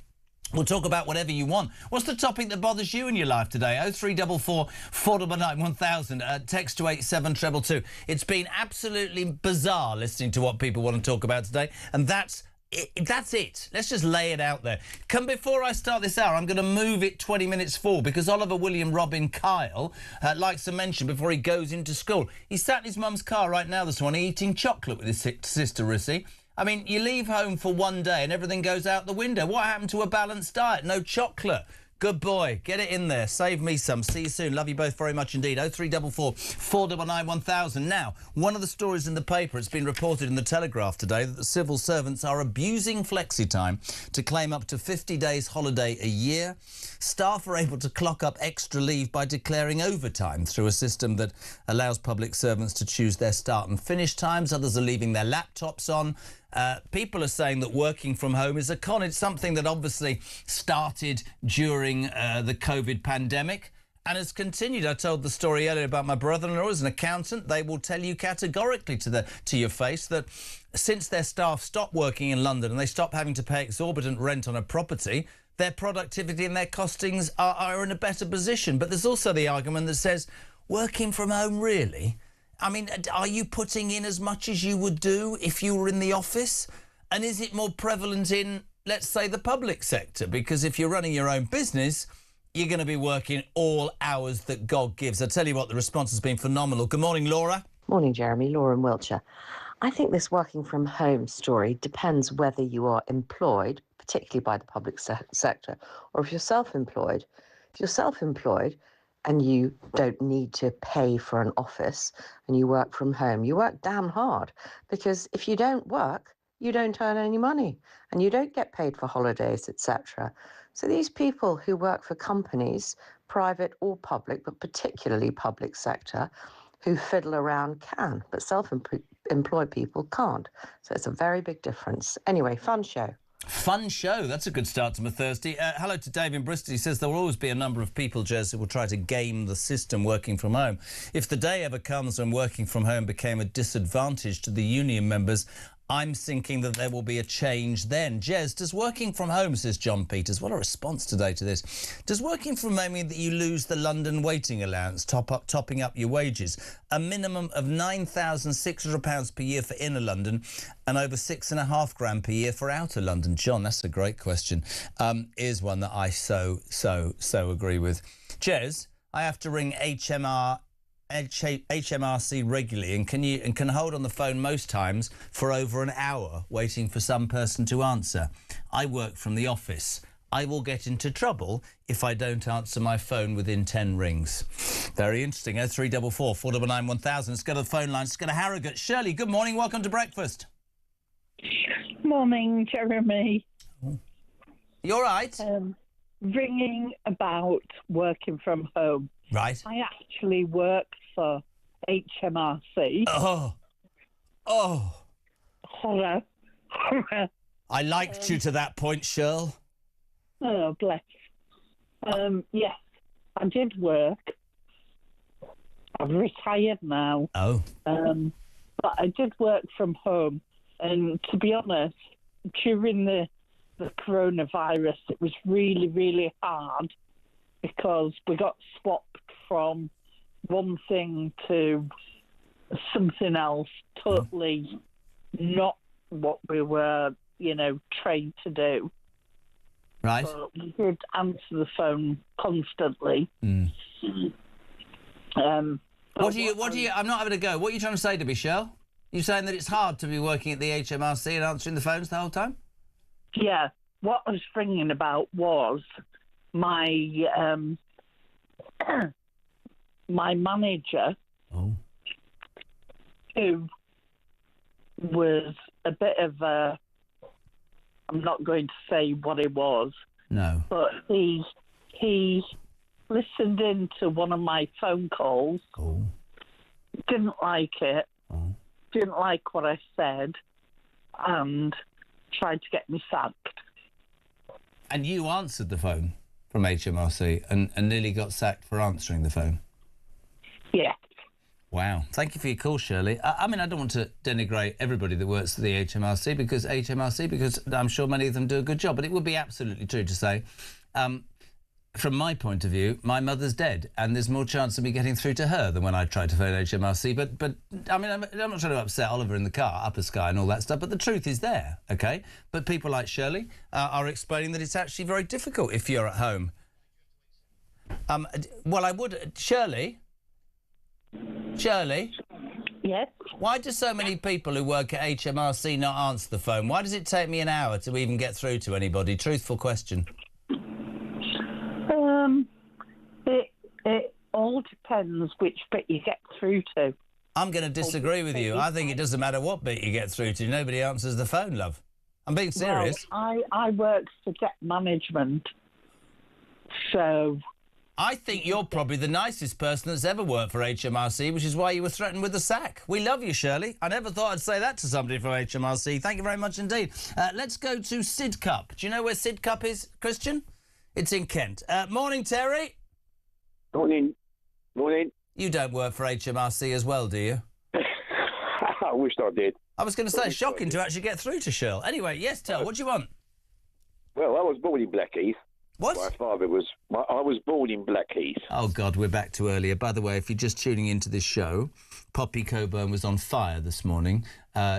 we'll talk about whatever you want. What's the topic that bothers you in your life today? 0344 499 1000. Text to 87222. It's been absolutely bizarre listening to what people want to talk about today, and that's it. Let's just lay it out there. Before I start this hour, I'm going to move it 20 minutes forward because Oliver William Robin Kyle likes to mention before he goes into school. He sat in his mum's car right now this morning eating chocolate with his sister Rissy. I mean, you leave home for one day and everything goes out the window. What happened to a balanced diet? No chocolate. Good boy. Get it in there. Save me some. See you soon. Love you both very much indeed. 0344 499 1000. Now, one of the stories in the paper, it's been reported in the Telegraph today that the civil servants are abusing flexi-time to claim up to 50 days holiday a year. Staff are able to clock up extra leave by declaring overtime through a system that allows public servants to choose their start and finish times. Others are leaving their laptops on. People are saying that working from home is a con. It's something that obviously started during the COVID pandemic and has continued. I told the story earlier about my brother-in-law as an accountant. They will tell you categorically to your face that since their staff stopped working in London and they stopped having to pay exorbitant rent on a property, their productivity and their costings are in a better position. But there's also the argument that says, working from home, really? I mean, are you putting in as much as you would do if you were in the office? And is it more prevalent in, let's say, the public sector? Because if you're running your own business, you're going to be working all hours that God gives. I tell you what, the response has been phenomenal. Good morning, Laura. Morning, Jeremy. Laura in Wiltshire. I think this working from home story depends whether you are employed, particularly by the public sector, or if you're self-employed. If you're self-employed, and you don't need to pay for an office and you work from home, you work damn hard, because if you don't work, you don't earn any money and you don't get paid for holidays, etc. So these people who work for companies, private or public, but particularly public sector, who fiddle around can, but self-employed people can't. So it's a very big difference. Anyway, fun show. Fun show. That's a good start to my Thursday. Hello to Dave in Bristol. He says there will always be a number of people, Jez, who will try to game the system working from home. If the day ever comes when working from home became a disadvantage to the union members, I'm thinking that there will be a change then. Jez, does working from home, says John Peters, what a response today to this. Does working from home mean that you lose the London waiting allowance, topping up your wages? A minimum of £9,600 per year for inner London and over £6,500 per year for outer London. John, that's a great question. Is one that I so agree with. Jez, I have to ring HMRC regularly and can hold on the phone most times for over an hour waiting for some person to answer. I work from the office. I will get into trouble if I don't answer my phone within 10 rings. Very interesting. 0344 499 1000. Let's go to the phone line. Let's go to Harrogate. Shirley, good morning. Welcome to breakfast. Morning, Jeremy. You all right? Ringing about working from home. Right. I actually work for HMRC. Oh. Horror. I liked you to that point, Shirl. Oh, bless. Yes, I did work. I've retired now. Oh. But I did work from home. And to be honest, during the coronavirus, it was really, really hard because we got swapped from one thing to something else, totally not what we were, trained to do. Right. But we did answer the phone constantly. What do you? I'm not having a go. What are you trying to say to me, Shirl? You saying that it's hard to be working at the HMRC and answering the phones the whole time? Yeah. What I was ringing about was my my manager, who was a bit of a... I'm not going to say what it was. No. But he listened in to one of my phone calls. Didn't like it. Didn't like what I said. And tried to get me sacked. And you answered the phone from HMRC and nearly got sacked for answering the phone? Yeah. Wow. Thank you for your call, Shirley. I mean, I don't want to denigrate everybody that works at the HMRC because I'm sure many of them do a good job, but it would be absolutely true to say, from my point of view, my mother's dead and there's more chance of me getting through to her than when I tried to phone HMRC. But I mean, I'm not trying to upset Oliver in the car, Upper Sky and all that stuff, but the truth is there, OK? But people like Shirley are explaining that it's actually very difficult if you're at home. Well, I would... Shirley? Yes? Why do so many people who work at HMRC not answer the phone? Why does it take me an hour to even get through to anybody? Truthful question. It all depends which bit you get through to. I'm going to disagree with you. I think it doesn't matter what bit you get through to. Nobody answers the phone, love. I'm being serious. Well, I work for debt management, so... I think you're probably the nicest person that's ever worked for HMRC, which is why you were threatened with the sack. We love you, Shirley. I never thought I'd say that to somebody from HMRC. Thank you very much indeed. Let's go to Sidcup. Do you know where Sidcup is, Christian? It's in Kent. Morning, Terry. Morning. You don't work for HMRC as well, do you? I wish I did. I was going to say, shocking to actually get through to Shirl. Anyway, yes, Tel, what do you want? Well, I was born in Blackheath. What? My father was... I was born in Blackheath. Oh, God, we're back to earlier. By the way, if you're just tuning into this show, Poppy Coburn was on fire this morning.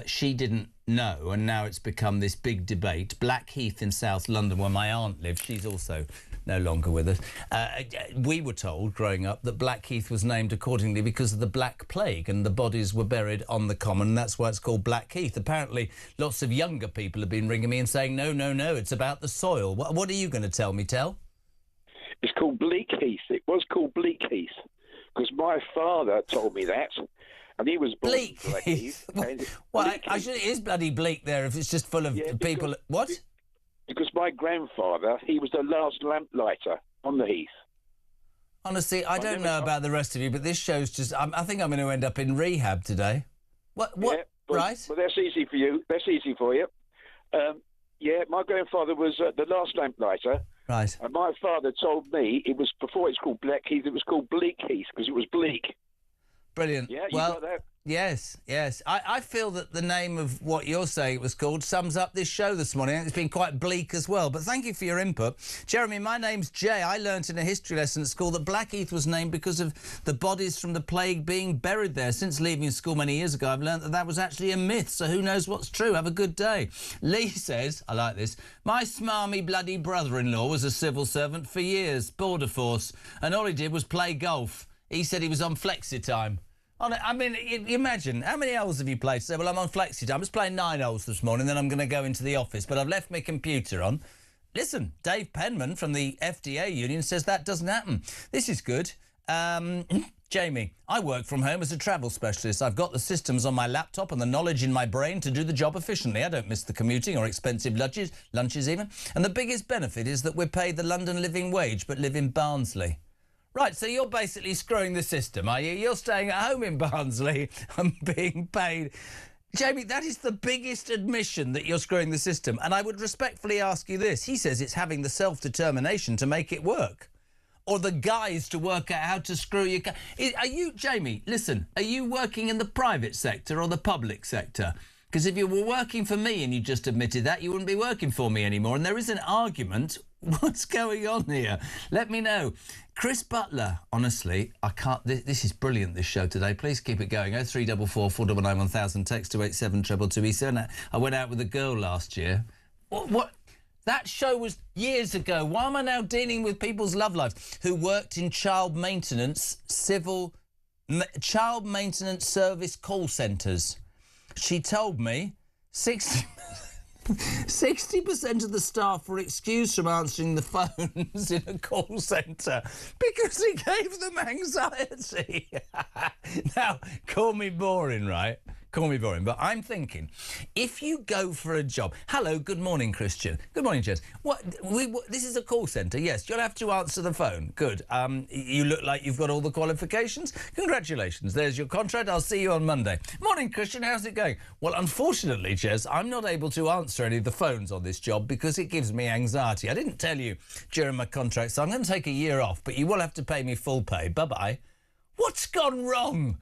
She didn't know, and now it's become this big debate. Blackheath in South London, where my aunt lives, she's also no longer with us. We were told, growing up, that Blackheath was named accordingly because of the Black Plague, and the bodies were buried on the common, and that's why it's called Blackheath. Apparently, lots of younger people have been ringing me and saying, no, it's about the soil. What are you going to tell me, Tel? It's called Bleakheath. It was called Bleakheath because my father told me that, and he was born in Blackheath. Well, actually, it is bloody bleak there if it's just full of people... What? Because my grandfather, he was the last lamplighter on the heath. Honestly, I don't know about the rest of you, but this show's just... I think I'm going to end up in rehab today. What? Yeah, right? Well, that's easy for you. That's easy for you. My grandfather was the last lamplighter. Right. And my father told me it was, before it's called Blackheath, it was called Bleakheath because it was bleak. Brilliant. Yeah, you got that? Yes. I feel that the name of what you're saying it was called sums up this show this morning. It's been quite bleak as well, but thank you for your input. Jeremy, my name's Jay. I learnt in a history lesson at school that Blackheath was named because of the bodies from the plague being buried there. Since leaving school many years ago, I've learnt that was actually a myth, so who knows what's true. Have a good day. Lee says, I like this, my smarmy bloody brother-in-law was a civil servant for years, border force, and all he did was play golf. He said he was on flexi time. I mean, imagine, how many holes have you played? Say, well, I'm on flexi time. I was playing 9 holes this morning, then I'm going to go into the office, but I've left my computer on. Listen, Dave Penman from the FDA union says that doesn't happen. This is good. Jamie, I work from home as a travel specialist. I've got the systems on my laptop and the knowledge in my brain to do the job efficiently. I don't miss the commuting or expensive lunches even. And the biggest benefit is that we're paid the London living wage but live in Barnsley. Right, so you're basically screwing the system, are you? You're staying at home in Barnsley and being paid. Jamie, that is the biggest admission that you're screwing the system. And I would respectfully ask you this. He says it's having the self-determination to make it work. Or the guys to work out how to screw you. Are you, Jamie, listen, are you working in the private sector or the public sector? Because if you were working for me and you just admitted that, you wouldn't be working for me anymore. And there is an argument. What's going on here? Let me know. Chris Butler, honestly, I can't... This is brilliant, this show today. Please keep it going. 0344 499 1000, text to 87222. He said, I went out with a girl last year. What? That show was years ago. Why am I now dealing with people's love lives who worked in child maintenance service call centres? She told me 60% of the staff were excused from answering the phones in a call centre because it gave them anxiety. Now, call me boring, right? Call me boring, but I'm thinking, if you go for a job... Hello, good morning, Christian. Good morning, Jess. This is a call centre, yes. You'll have to answer the phone. Good. You look like you've got all the qualifications. Congratulations. There's your contract. I'll see you on Monday. Morning, Christian. How's it going? Well, unfortunately, Jess, I'm not able to answer any of the phones on this job because it gives me anxiety. I didn't tell you during my contract, so I'm going to take a year off, but you will have to pay me full pay. Bye-bye. What's gone wrong?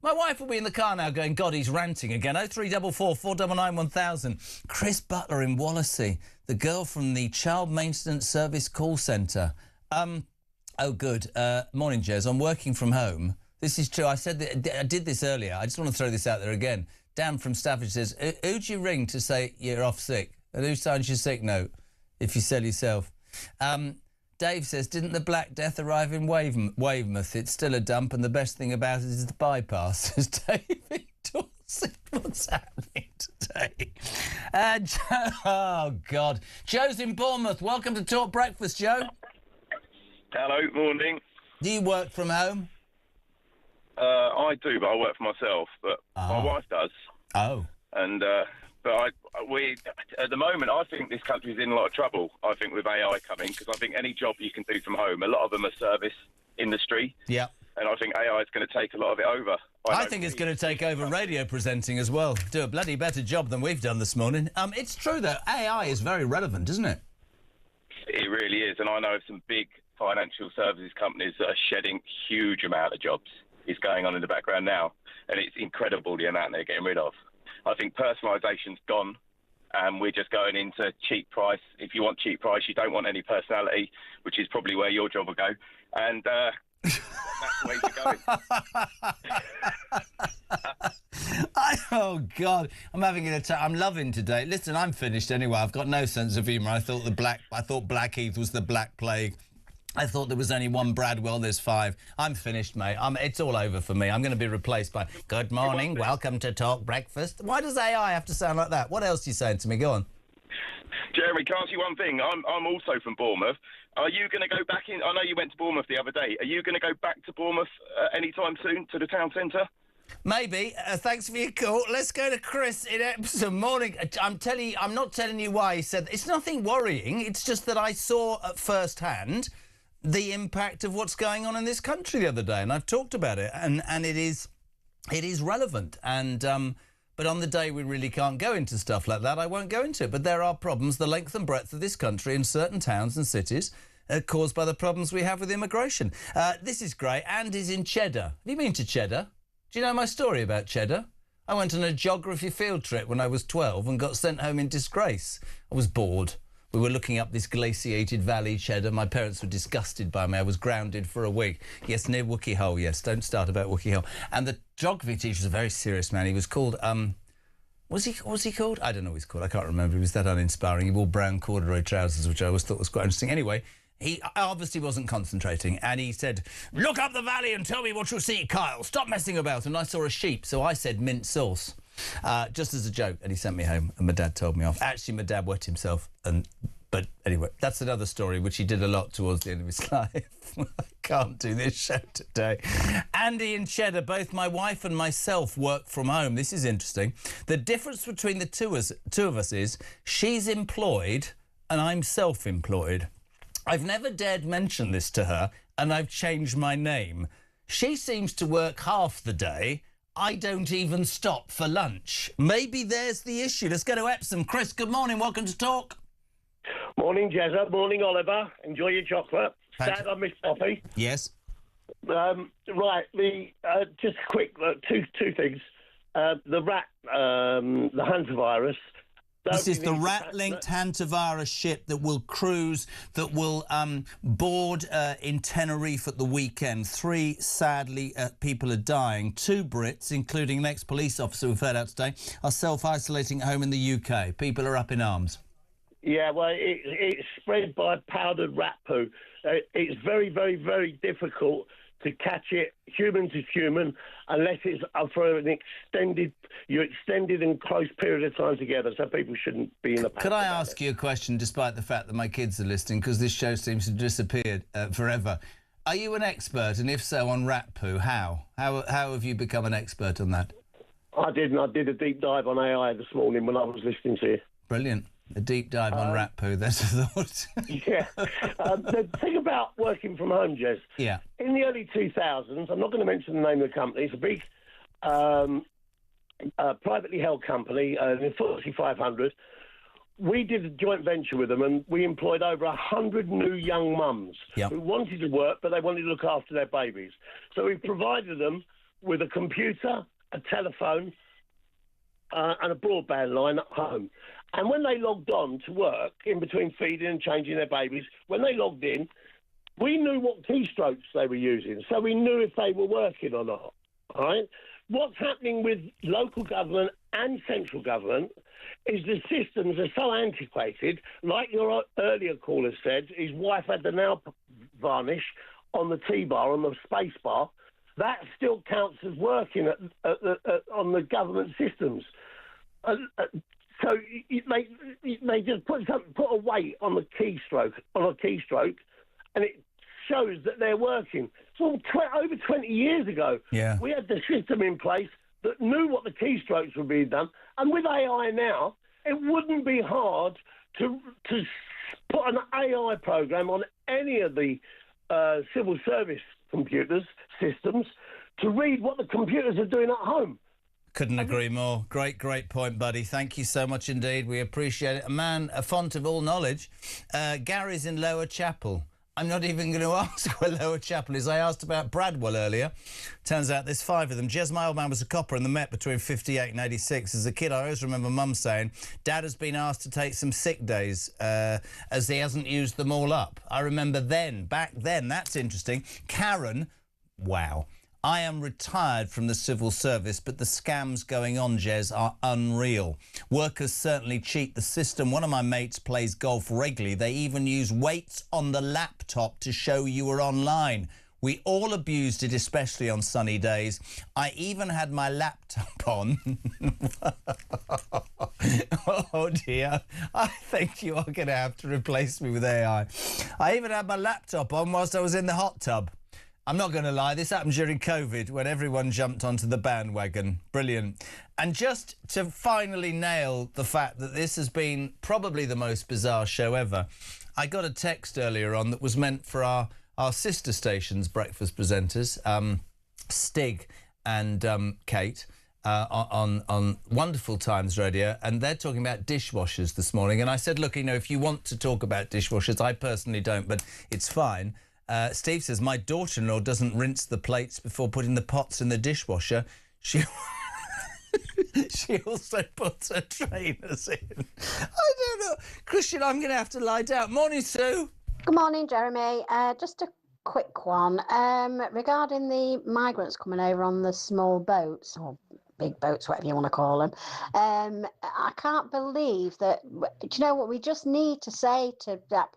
My wife will be in the car now going, God, he's ranting again. 0344 499 1000. Chris Butler in Wallasey, the girl from the Child Maintenance Service call centre. Oh, good. Morning, Jez. I'm working from home. This is true. I said that I did this earlier. I just want to throw this out there again. Dan from Stafford says, who'd you ring to say you're off sick? And who signs your sick note if you sell yourself? Dave says, didn't the Black Death arrive in Weymouth? It's still a dump, and the best thing about it is the bypass. Says David Dorset. What's happening today? Oh, God. Joe's in Bournemouth. Welcome to Talk Breakfast, Joe. Hello, morning. Do you work from home? I do, but I work for myself. But my wife does. Oh. And we at the moment, I think this country's in a lot of trouble. I think with AI coming, because I think any job you can do from home, a lot of them are service industry. Yeah. And I think AI is going to take a lot of it over. I think it's going to take over radio presenting as well. Do a bloody better job than we've done this morning. It's true that AI is very relevant, isn't it? It really is, and I know of some big financial services companies that are shedding huge amount of jobs. It's going on in the background now, and it's incredible the amount they're getting rid of. I think personalisation's gone, and we're just going into cheap price. If you want cheap price, you don't want any personality, which is probably where your job will go. And that's the way you're going. Oh, God. I'm having an attack. I'm loving today. Listen, I'm finished anyway. I've got no sense of humour. I thought Black Heath was the Black Plague. I thought there was only one Bradwell, there's five. I'm finished, mate. It's all over for me. I'm going to be replaced by, good morning, welcome to Talk Breakfast. Why does AI have to sound like that? What else are you saying to me? Go on. Jeremy, can I ask you one thing? I'm also from Bournemouth. Are you going to go back in? I know you went to Bournemouth the other day. Are you going to go back to Bournemouth anytime soon, to the town centre? Maybe. Thanks for your call. Let's go to Chris in Epsom. Morning. I'm not telling you why he said... It's nothing worrying. It's just that I saw at first hand the impact of what's going on in this country the other day, and I've talked about it, and it is relevant. And but on the day we really can't go into stuff like that, I won't go into it. But there are problems, the length and breadth of this country in certain towns and cities, caused by the problems we have with immigration. This is great. Andy's in Cheddar. Have you been to Cheddar? Do you know my story about Cheddar? I went on a geography field trip when I was 12 and got sent home in disgrace. I was bored. We were looking up this glaciated valley, Cheddar. My parents were disgusted by me. I was grounded for a week. Yes, near Wookey Hole, yes. Don't start about Wookey Hole. And the geography teacher was a very serious man. He was called... was he called? I don't know what he's called. I can't remember. He was that uninspiring. He wore brown corduroy trousers, which I always thought was quite interesting. Anyway, he obviously wasn't concentrating. And he said, look up the valley and tell me what you see, Kyle. Stop messing about. And I saw a sheep, so I said mint sauce. Just as a joke, and he sent me home, and my dad told me off. Actually, my dad wet himself, but anyway, that's another story, which he did a lot towards the end of his life. can't do this show today. Andy and Cheddar, both my wife and myself work from home. This is interesting. The difference between the two of us is she's employed and I'm self-employed. I've never dared mention this to her, and I've changed my name. She seems to work half the day. I don't even stop for lunch. Maybe there's the issue. Let's go to Epsom. Chris, good morning. Welcome to Talk. Morning, Jezza. Morning, Oliver. Enjoy your chocolate. Dad, I miss coffee. Yes. Right. Just quick two things. The hantavirus. This is the rat-linked hantavirus ship that will cruise, that will board in Tenerife at the weekend. 3, sadly, people are dying. 2 Brits, including an ex-police officer we've heard out today, are self-isolating at home in the UK. People are up in arms. Yeah, well, it's spread by powdered rat poo. It's very, very, very difficult to catch it human to human unless it's for an extended and close period of time together, so people shouldn't be in a panic. Could I ask you a question, despite the fact that my kids are listening, because this show seems to have disappeared forever? Are you an expert, and if so, on rat poo? How have you become an expert on that? I did a deep dive on AI this morning when I was listening to you. Brilliant. A deep dive on rat poo, that's a thought. Yeah. The thing about working from home, Jez. Yeah. In the early 2000s, I'm not going to mention the name of the company, it's a big privately held company, in FTSE 500. We did a joint venture with them, and we employed over 100 new young mums who wanted to work, but they wanted to look after their babies. So we provided them with a computer, a telephone, and a broadband line at home. And when they logged on to work, in between feeding and changing their babies, when they logged in, we knew what keystrokes they were using, so we knew if they were working or not. All right? What's happening with local government and central government is the systems are so antiquated. Like your earlier caller said, his wife had the nail varnish on the T-bar, on the space bar. That still counts as working on the government systems. So they just put a weight on the keystroke, and it shows that they're working. So over 20 years ago, we had the system in place that knew what the keystrokes were being done, and with AI now, it wouldn't be hard to put an AI program on any of the civil service computers systems to read what the computers are doing at home. Couldn't agree more. Great point, buddy. Thank you so much indeed. We appreciate it. A man, a font of all knowledge. Gary's in Lower Chapel. I'm not even going to ask where Lower Chapel is. I asked about Bradwell earlier. Turns out there's 5 of them. Jez, my old man, was a copper in the Met between 58 and 86. As a kid, I always remember Mum saying, Dad has been asked to take some sick days as he hasn't used them all up. I remember back then, that's interesting. Karen, wow. I am retired from the civil service, but the scams going on, Jez, are unreal. Workers certainly cheat the system. One of my mates plays golf regularly. They even use weights on the laptop to show you were online. We all abused it, especially on sunny days. I even had my laptop on. Oh, dear. I think you are going to have to replace me with AI. I even had my laptop on whilst I was in the hot tub. I'm not going to lie, this happened during COVID when everyone jumped onto the bandwagon. Brilliant. And just to finally nail the fact that this has been probably the most bizarre show ever, I got a text earlier on that was meant for our sister station's breakfast presenters, Stig and Kate, on Wonderful Times Radio, and they're talking about dishwashers this morning. And I said, look, you know, if you want to talk about dishwashers, I personally don't, but it's fine. Steve says, my daughter-in-law doesn't rinse the plates before putting the pots in the dishwasher. She also puts her trainers in. I don't know. Christian, I'm going to have to lie down. Morning, Sue. Good morning, Jeremy. Just a quick one. Regarding the migrants coming over on the small boats, or big boats, whatever you want to call them, I can't believe that. Do you know what we just need to say to that?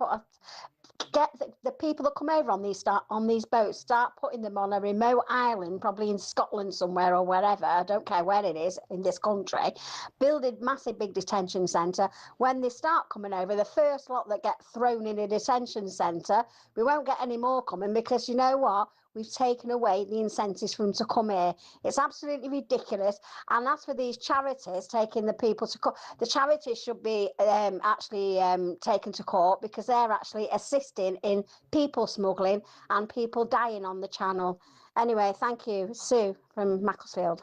get the people that come over on these boats, start putting them on a remote island, probably in Scotland somewhere or wherever, I don't care where it is in this country, build a massive big detention centre. When they start coming over, the first lot that get thrown in a detention centre, we won't get any more coming, because you know what? We've taken away the incentives for them to come here. It's absolutely ridiculous. And as for these charities taking the people to court, the charities should be actually taken to court, because they're actually assisting in people smuggling and people dying on the channel. Anyway, thank you. Sue from Macclesfield.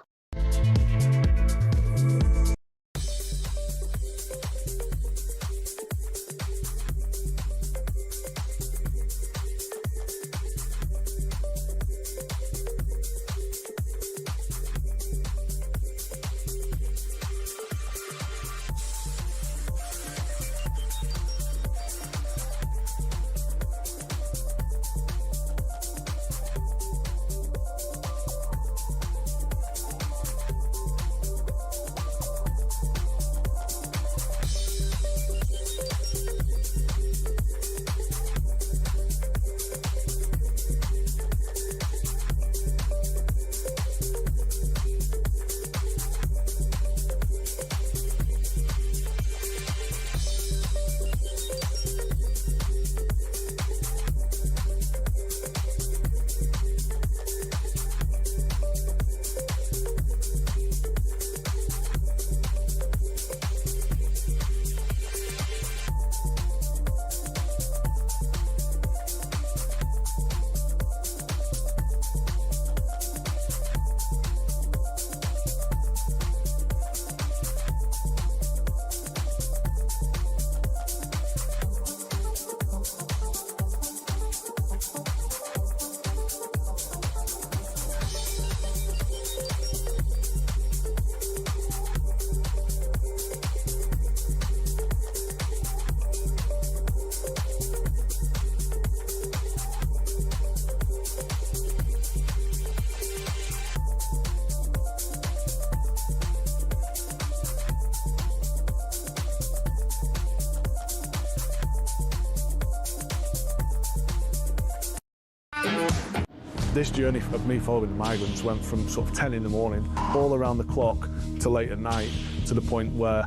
This journey of me following the migrants went from sort of 10 in the morning, all around the clock, to late at night, to the point where,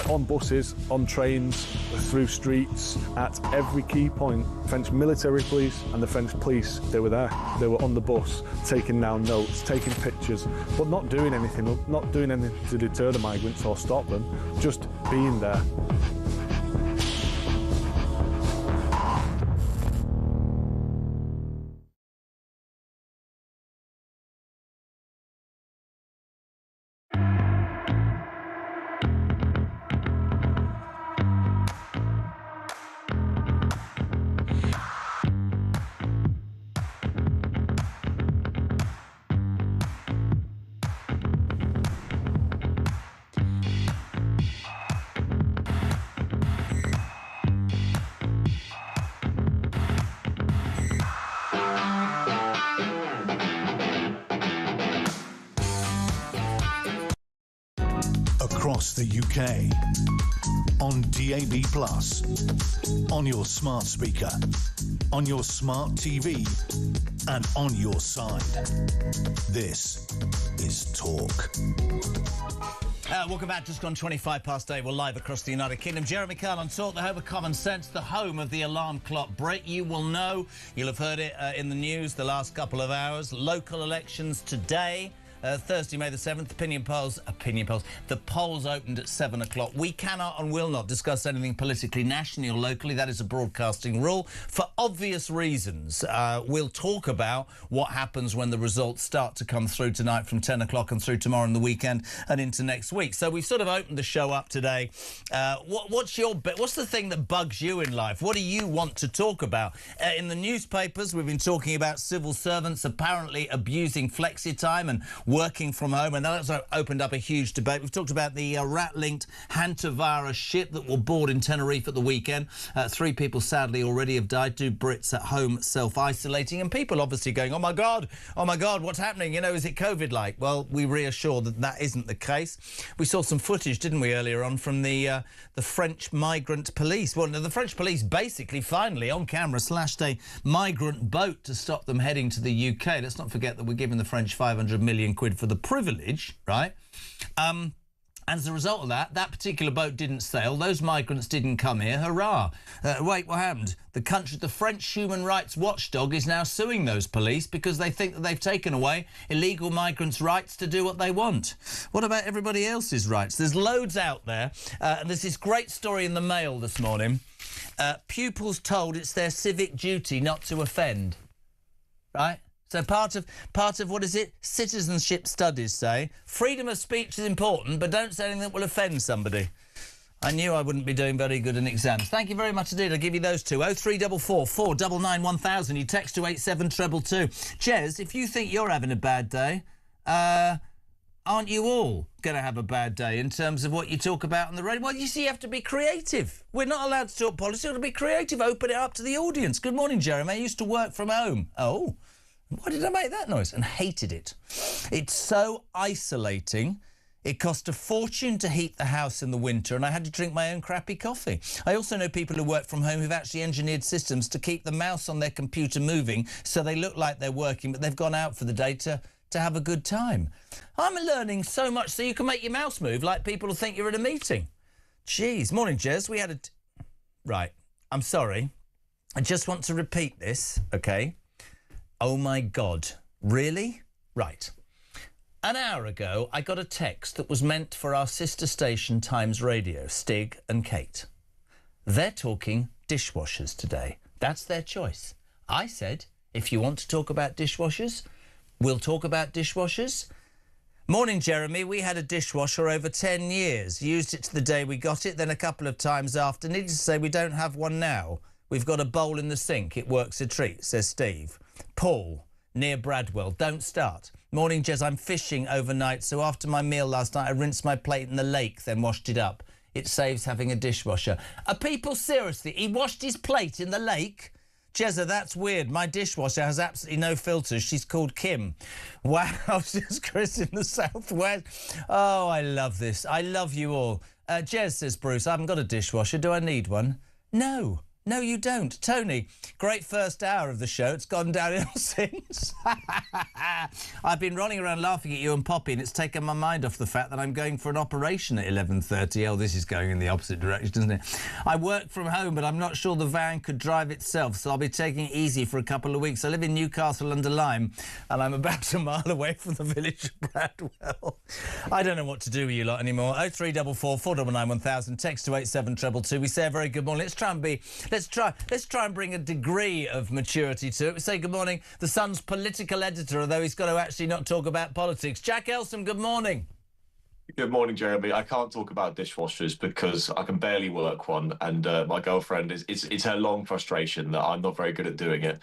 on buses, on trains, through streets, at every key point, French military police and the French police, they were there. They were on the bus, taking down notes, taking pictures, but not doing anything to deter the migrants or stop them, just being there. Across the UK, on DAB+, on your smart speaker, on your smart TV, and on your side. This is Talk. Welcome back. Just gone 25 past 8. We're live across the United Kingdom. Jeremy Kyle on Talk, the home of common sense, the home of the alarm clock break. You will know, you'll have heard it in the news the last couple of hours. Local elections today. Thursday, May the 7th, opinion polls. The polls opened at 7 o'clock. We cannot and will not discuss anything politically, nationally or locally. That is a broadcasting rule. For obvious reasons, we'll talk about what happens when the results start to come through tonight from 10 o'clock and through tomorrow and the weekend and into next week. So we've sort of opened the show up today. What's the thing that bugs you in life? What do you want to talk about? In the newspapers, we've been talking about civil servants apparently abusing flexi time and working from home, and that's opened up a huge debate. We've talked about the rat-linked hantavirus ship that will board in Tenerife at the weekend. 3 people sadly already have died. 2 Brits at home self-isolating, and people obviously going, oh my God, what's happening? You know, is it COVID-like? Well, we reassure that that isn't the case. We saw some footage, didn't we, earlier on from the French migrant police. Well, the French police basically finally on camera slashed a migrant boat to stop them heading to the UK. Let's not forget that we're giving the French 500 million quid for the privilege, right? As a result of that, that particular boat didn't sail. Those migrants didn't come here. Hurrah. Wait, what happened? The French human rights watchdog is now suing those police because they think that they've taken away illegal migrants' rights to do what they want. What about everybody else's rights? There's loads out there. And there's this great story in the Mail this morning. Pupils told it's their civic duty not to offend. Right? So part of what is it? Citizenship studies say freedom of speech is important, but don't say anything that will offend somebody. I knew I wouldn't be doing very good in exams. Thank you very much indeed. I'll give you those two. 0344 499 1000. You text to 87222. Jez, if you think you're having a bad day, aren't you all going to have a bad day in terms of what you talk about on the radio? Well, you see, you have to be creative. We're not allowed to talk politics. We've got to be creative. Open it up to the audience. Good morning, Jeremy. I used to work from home. Oh. Why did I make that noise? And hated it. It's so isolating. It cost a fortune to heat the house in the winter, and I had to drink my own crappy coffee. I also know people who work from home who've actually engineered systems to keep the mouse on their computer moving so they look like they're working, but they've gone out for the day to have a good time. I'm learning so much so you can make your mouse move like people will think you're at a meeting. Jeez. Morning, Jez. We had a... Right. I'm sorry. I just want to repeat this, OK? Oh, my God. Really? Right. An hour ago, I got a text that was meant for our sister station Times Radio, Stig and Kate. They're talking dishwashers today. That's their choice. I said, if you want to talk about dishwashers, we'll talk about dishwashers. Morning, Jeremy. We had a dishwasher over 10 years. Used it to the day we got it, then a couple of times after. Needless to say, we don't have one now. We've got a bowl in the sink. It works a treat, says Steve. Paul, near Bradwell. Don't start. Morning, Jez. I'm fishing overnight, so after my meal last night, I rinsed my plate in the lake, then washed it up. It saves having a dishwasher. Are people seriously? He washed his plate in the lake? Jezza, that's weird. My dishwasher has absolutely no filters. She's called Kim. Wow, says Chris in the southwest. Oh, I love this. I love you all. Jez, says Bruce, I haven't got a dishwasher. Do I need one? No. No, you don't. Tony, great first hour of the show. It's gone downhill since. I've been running around laughing at you and Poppy, and it's taken my mind off the fact that I'm going for an operation at 11:30. Oh, this is going in the opposite direction, isn't it? I work from home, but I'm not sure the van could drive itself, so I'll be taking it easy for a couple of weeks. I live in Newcastle under Lyme, and I'm about a mile away from the village of Bradwell. I don't know what to do with you lot anymore. 0344 499 1000. Text to 87222. We say a very good morning. Let's try and bring a degree of maturity to it. We say good morning, the Sun's political editor, although he's got to actually not talk about politics. Jack Elsom, good morning. Good morning, Jeremy. I can't talk about dishwashers because I can barely work one, and my girlfriend it's her long frustration that I'm not very good at doing it.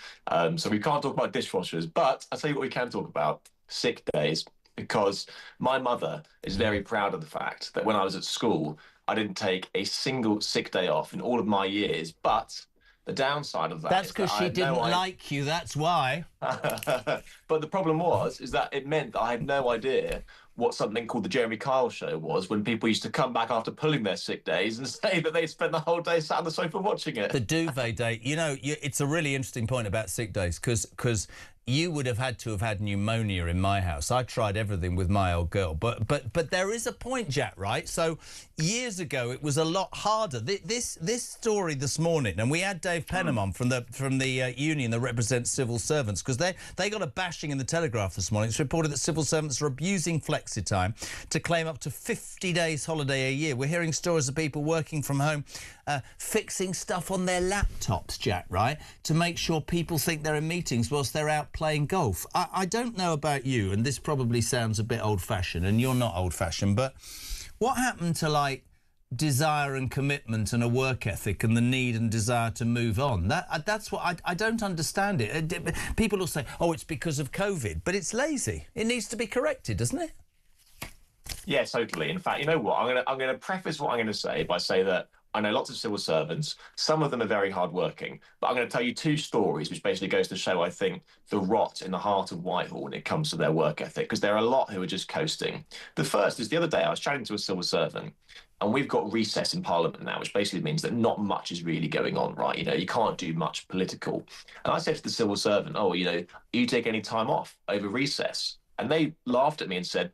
So we can't talk about dishwashers, but I'll tell you what we can talk about: sick days. Because my mother is very proud of the fact that when I was at school, I didn't take a single sick day off in all of my years. But the downside of that that's is because she didn't like you, that's why. But the problem is that it meant that I had no idea what something called the Jeremy Kyle Show was, when people used to come back after pulling their sick days and say that they'd spent the whole day sat on the sofa watching it. The duvet day. You know, it's a really interesting point about sick days, because you would have had to have had pneumonia in my house. I tried everything with my old girl. But there is a point, Jack, right? So years ago, it was a lot harder. This story this morning, and we had Dave Penham on from the union that represents civil servants, because they got a bashing in the Telegraph this morning. It's reported that civil servants are abusing flexi time to claim up to 50 days holiday a year. We're hearing stories of people working from home, fixing stuff on their laptops, Jack, right, to make sure people think they're in meetings whilst they're out playing golf. I don't know about you, and this probably sounds a bit old-fashioned, and you're not old-fashioned, but what happened to, like, desire and commitment and a work ethic and the need and desire to move on. That's what I don't understand it. People will say, oh, it's because of COVID, but it's lazy. It needs to be corrected, doesn't it? Yeah, totally. In fact, you know what? I'm gonna preface what I'm going to say by saying that I know lots of civil servants. Some of them are very hardworking, but I'm going to tell you two stories, which basically goes to show, I think, the rot in the heart of Whitehall when it comes to their work ethic, because there are a lot who are just coasting. The first is the other day I was chatting to a civil servant, and we've got recess in Parliament now, which basically means that not much is really going on, right? You know, you can't do much political. And I said to the civil servant, oh, you know, you take any time off over recess? And they laughed at me and said,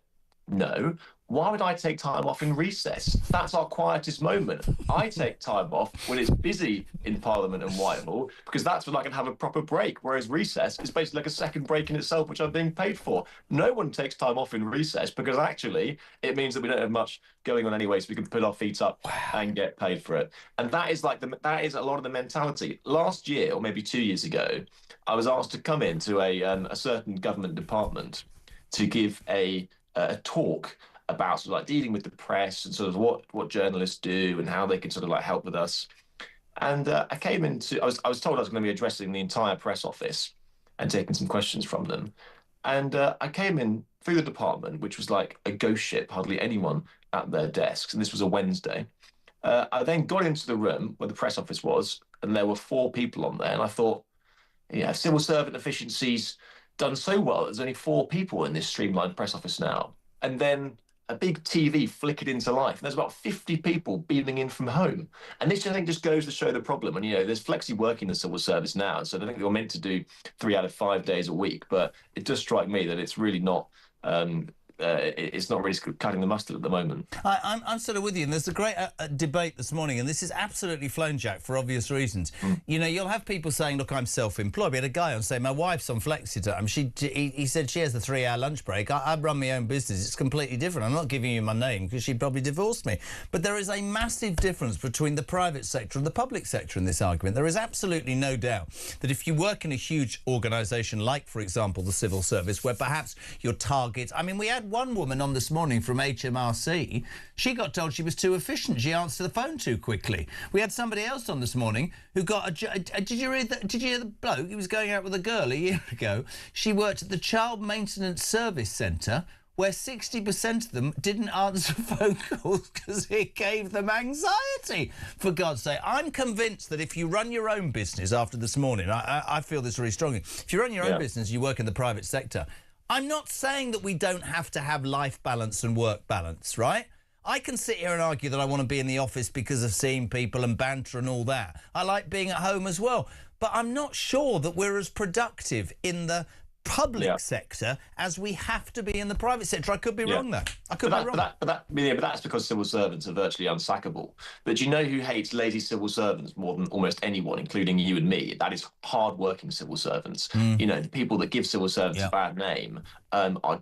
no. Why would I take time off in recess? That's our quietest moment. I take time off when it's busy in Parliament and Whitehall, because that's when I can have a proper break, whereas recess is basically like a second break in itself, which I'm being paid for. No one takes time off in recess because actually it means that we don't have much going on anyway, so we can put our feet up and get paid for it. And that is that is a lot of the mentality. Last year, or maybe 2 years ago, I was asked to come into a certain government department to give a talk about sort of like dealing with the press and sort of what journalists do and how they can sort of like help with us. And I was told I was going to be addressing the entire press office and taking some questions from them. And I came in through the department, which was like a ghost ship, hardly anyone at their desks. And this was a Wednesday. I then got into the room where the press office was, and there were 4 people on there. And I thought, yeah, civil servant efficiency's done so well. There's only 4 people in this streamlined press office now. And then a big TV flickered into life. And there's about 50 people beaming in from home. And this, I think, just goes to show the problem. And, you know, there's flexi work in the civil service now. So I think you're meant to do 3 out of 5 days a week. But it does strike me that it's really not... it's not really cutting the mustard at the moment. I'm sort of with you, and there's a great debate this morning, and this is absolutely flown, Jack, for obvious reasons. You know, you'll have people saying, look, I'm self-employed. We had a guy on saying, my wife's on flexi-time. He said she has a 3-hour lunch break. I run my own business. It's completely different. I'm not giving you my name because she'd probably divorce me. But there is a massive difference between the private sector and the public sector in this argument. There is absolutely no doubt that if you work in a huge organisation like, for example, the civil service, where perhaps your target... I mean, we had one woman on this morning from HMRC. She got told she was too efficient. She answered the phone too quickly. We had somebody else on this morning who got did you hear the bloke? He was going out with a girl a year ago. She worked at the Child Maintenance Service Centre, where 60% of them didn't answer phone calls because it gave them anxiety. For God's sake, I'm convinced that if you run your own business after this morning, I feel this really strongly. If you run your own business, you work in the private sector, I'm not saying that we don't have to have life balance and work balance, right? I can sit here and argue that I want to be in the office because of seeing people and banter and all that. I like being at home as well. But I'm not sure that we're as productive in the public sector as we have to be in the private sector. I could be wrong there. I could be wrong. But that's because civil servants are virtually unsackable. But do you know who hates lazy civil servants more than almost anyone, including you and me? That is hard-working civil servants. You know, the people that give civil servants a bad name they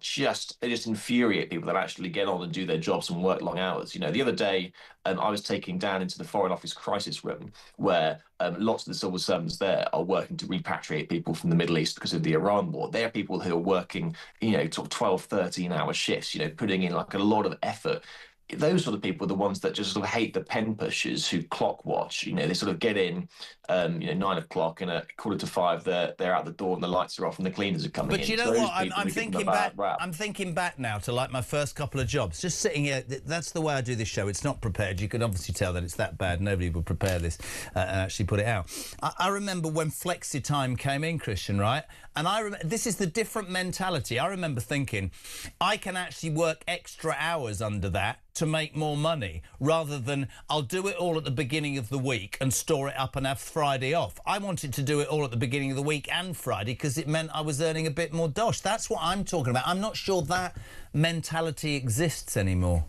just infuriate people that actually get on and do their jobs and work long hours. You know, the other day I was taking down into the Foreign Office crisis room where lots of the civil servants there are working to repatriate people from the Middle East because of the Iran war. They're people who are working, you know, sort of 12, 13-hour shifts, you know, putting in like a lot of effort. Those sort of people are the ones that just sort of hate the pen pushers who clock watch. You know, they sort of get in, 9 o'clock and at 4:45 they're out the door and the lights are off and the cleaners are coming in. But you know what? I'm thinking back. I'm thinking back now to like my first couple of jobs. Just sitting here. That's the way I do this show. It's not prepared. You can obviously tell that it's that bad. Nobody would prepare this and actually put it out. I remember when flexi time came in, Christian, right? And I remember this is the different mentality. I remember thinking, I can actually work extra hours under that to make more money rather than I'll do it all at the beginning of the week and store it up and have Friday off. I wanted to do it all at the beginning of the week and Friday because it meant I was earning a bit more dosh. That's what I'm talking about. I'm not sure that mentality exists anymore.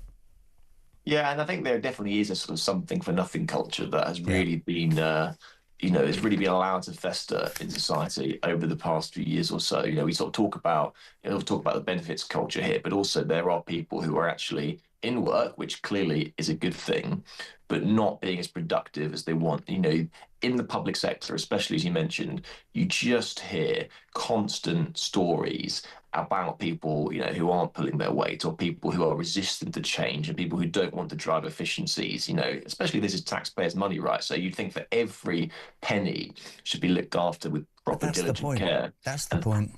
Yeah, and I think there definitely is a sort of something for nothing culture that has really been has really been allowed to fester in society over the past few years or so. You know, we sort of talk about the benefits culture here, but also there are people who are actually in work, which clearly is a good thing, but not being as productive as they want. You know, in the public sector, especially as you mentioned, you just hear constant stories about people, you know, who aren't pulling their weight, or people who are resistant to change, and people who don't want to drive efficiencies. You know, especially this is taxpayers' money, right? So you'd think that every penny should be looked after with proper diligent care. That's the point.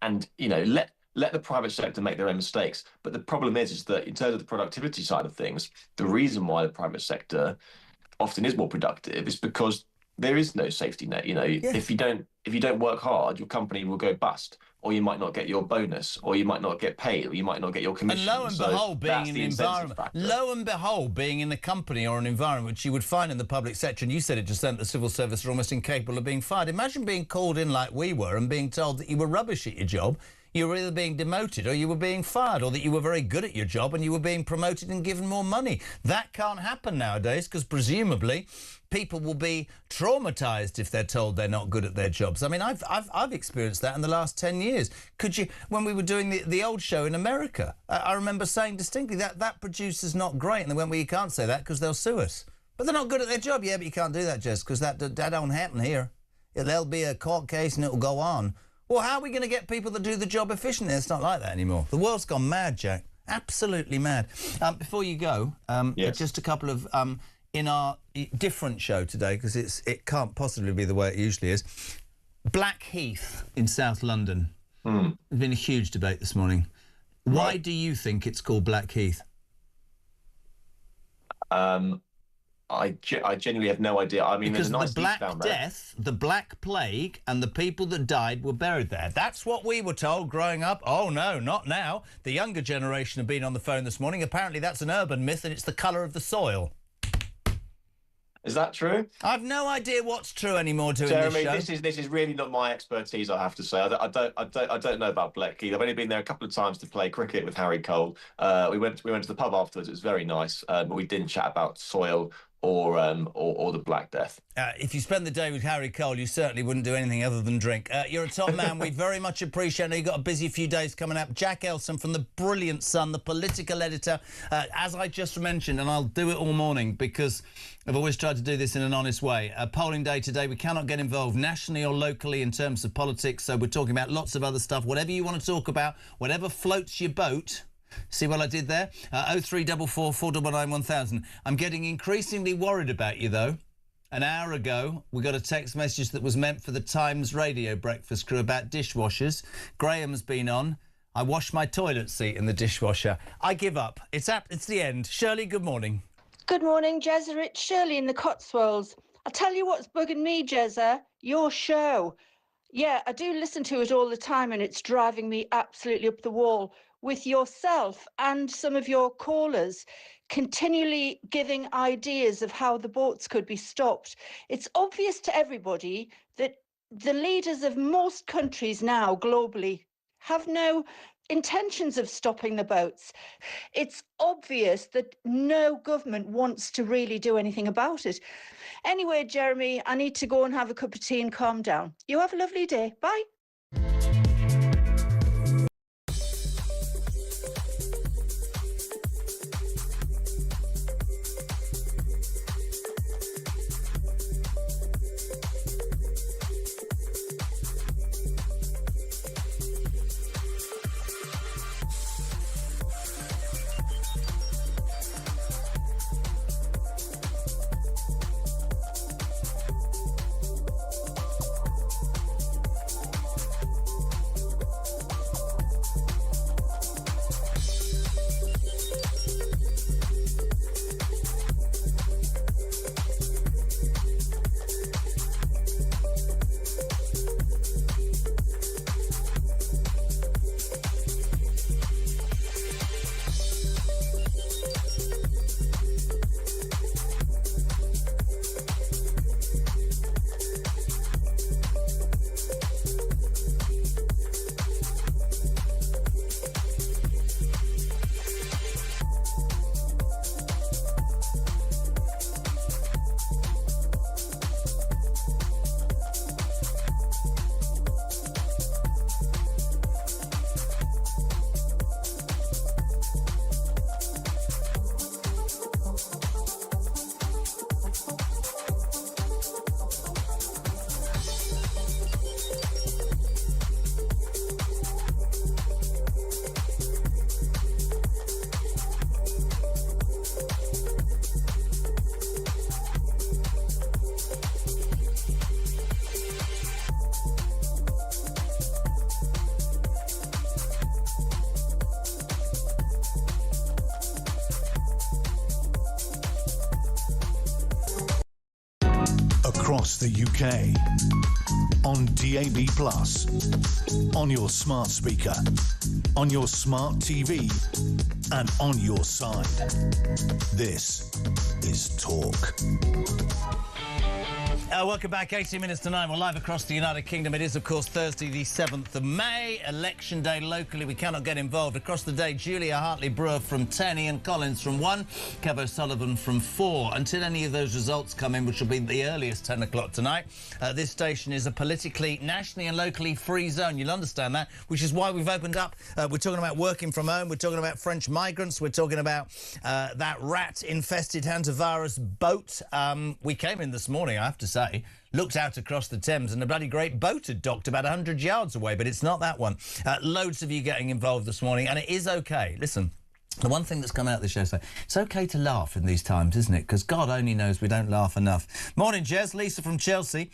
And you know, let the private sector make their own mistakes. But the problem is that in terms of the productivity side of things, the reason why the private sector often is more productive is because there is no safety net. You know, if you don't work hard, your company will go bust, or you might not get your bonus, or you might not get paid, or you might not get your commission. And lo and behold, being in the environment, lo and behold, being in a company or an environment which you would find in the public sector, and you said it just then, the civil service are almost incapable of being fired. Imagine being called in like we were and being told that you were rubbish at your job. You were either being demoted or you were being fired, or that you were very good at your job and you were being promoted and given more money. That can't happen nowadays, because presumably people will be traumatised if they're told they're not good at their jobs. I mean, I've experienced that in the last 10 years. Could you, when we were doing the old show in America, I remember saying distinctly that producer's not great, and they went, well, you can't say that because they'll sue us. But they're not good at their job. Yeah, but you can't do that, Jess, because that don't happen here. There'll be a court case and it'll go on. Well, how are we going to get people that do the job efficiently? It's not like that anymore. The world's gone mad, Jack. Absolutely mad. Before you go, just a couple of... in our different show today, because it can't possibly be the way it usually is, Heath in South London. There's been a huge debate this morning. Why do you think it's called Heath? I genuinely have no idea. I mean, because there's a nice the Black down there. Death, the Black Plague, and the people that died were buried there. That's what we were told growing up. Oh, no, not now. The younger generation have been on the phone this morning. Apparently that's an urban myth, and it's the colour of the soil. Is that true? I've no idea what's true anymore doing Jeremy, this show. this is really not my expertise, I have to say. I don't know about Blackheath. I've only been there a couple of times to play cricket with Harry Cole. We went to the pub afterwards. It was very nice, but we didn't chat about soil or the Black Death. If you spend the day with Harry Cole, you certainly wouldn't do anything other than drink. You're a top man. We very much appreciate it. You've got a busy few days coming up. Jack Elson from the brilliant Sun, the political editor, as I just mentioned, and I'll do it all morning because I've always tried to do this in an honest way. Polling day today, we cannot get involved nationally or locally in terms of politics, so we're talking about lots of other stuff. Whatever you want to talk about, whatever floats your boat. See what I did there? 0344 499 1000. I'm getting increasingly worried about you, though. An hour ago, we got a text message that was meant for the Times radio breakfast crew about dishwashers. Graham's been on. I wash my toilet seat in the dishwasher. I give up. It's the end. Shirley, good morning. Good morning, Jezza. It's Shirley in the Cotswolds. I'll tell you what's bugging me, Jezza. Your show. Yeah, I do listen to it all the time, and it's driving me absolutely up the wall, with yourself and some of your callers continually giving ideas of how the boats could be stopped. It's obvious to everybody that the leaders of most countries now globally have no intentions of stopping the boats. It's obvious that no government wants to really do anything about it. Anyway, Jeremy, I need to go and have a cup of tea and calm down. You have a lovely day. Bye. across the UK. On DAB+, on your smart speaker, on your smart TV, and on your side. This is Talk. Welcome back, 18 minutes to 9. We're live across the United Kingdom. It is, of course, Thursday, the 7th of May. Election day locally. We cannot get involved. Across the day, Julia Hartley-Brewer from 10, Ian Collins from 1, Kev O'Sullivan from 4. Until any of those results come in, which will be the earliest 10 o'clock tonight, this station is a politically, nationally and locally free zone. You'll understand that, which is why we've opened up. We're talking about working from home. We're talking about French migrants. We're talking about that rat-infested hantavirus boat. We came in this morning, I have to say, looked out across the Thames and a bloody great boat had docked about 100 yards away, but it's not that one. Loads of you getting involved this morning, and it is OK. Listen, the one thing that's come out of the show, so it's OK to laugh in these times, isn't it? Because God only knows we don't laugh enough. Morning, Jez. Lisa from Chelsea.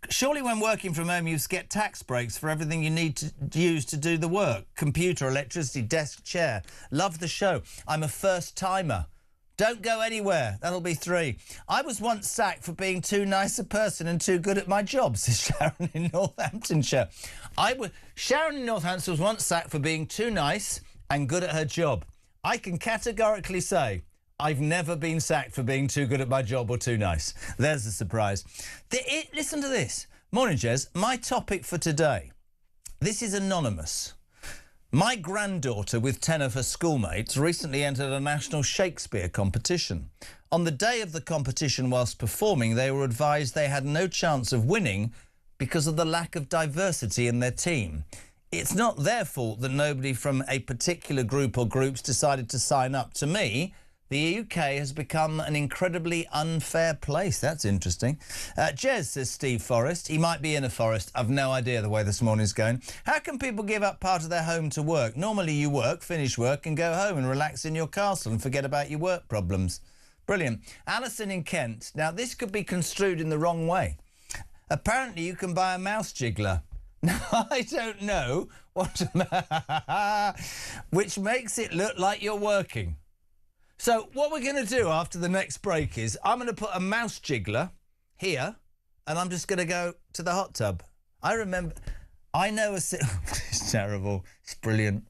Surely when working from home, you get tax breaks for everything you need to use to do the work. Computer, electricity, desk, chair. Love the show. I'm a first-timer. Don't go anywhere. That'll be 3. I was once sacked for being too nice a person and too good at my job, says Sharon in Northamptonshire. Sharon in Northampton was once sacked for being too nice and good at her job. I can categorically say I've never been sacked for being too good at my job or too nice. There's a surprise. Listen to this. Morning, Jez. My topic for today. This is anonymous. My granddaughter, with 10 of her schoolmates, recently entered a national Shakespeare competition. On the day of the competition, whilst performing, they were advised they had no chance of winning because of the lack of diversity in their team. It's not their fault that nobody from a particular group or groups decided to sign up. To me, the UK has become an incredibly unfair place. That's interesting. Jez, says Steve Forrest. He might be in a forest. I've no idea the way this morning's going. How can people give up part of their home to work? Normally you work, finish work and go home and relax in your castle and forget about your work problems. Brilliant. Alison in Kent. Now, this could be construed in the wrong way. Apparently you can buy a mouse jiggler. Now, I don't know what... which makes it look like you're working. So what we're going to do after the next break is I'm going to put a mouse jiggler here and I'm just going to go to the hot tub. I know it's terrible. It's brilliant.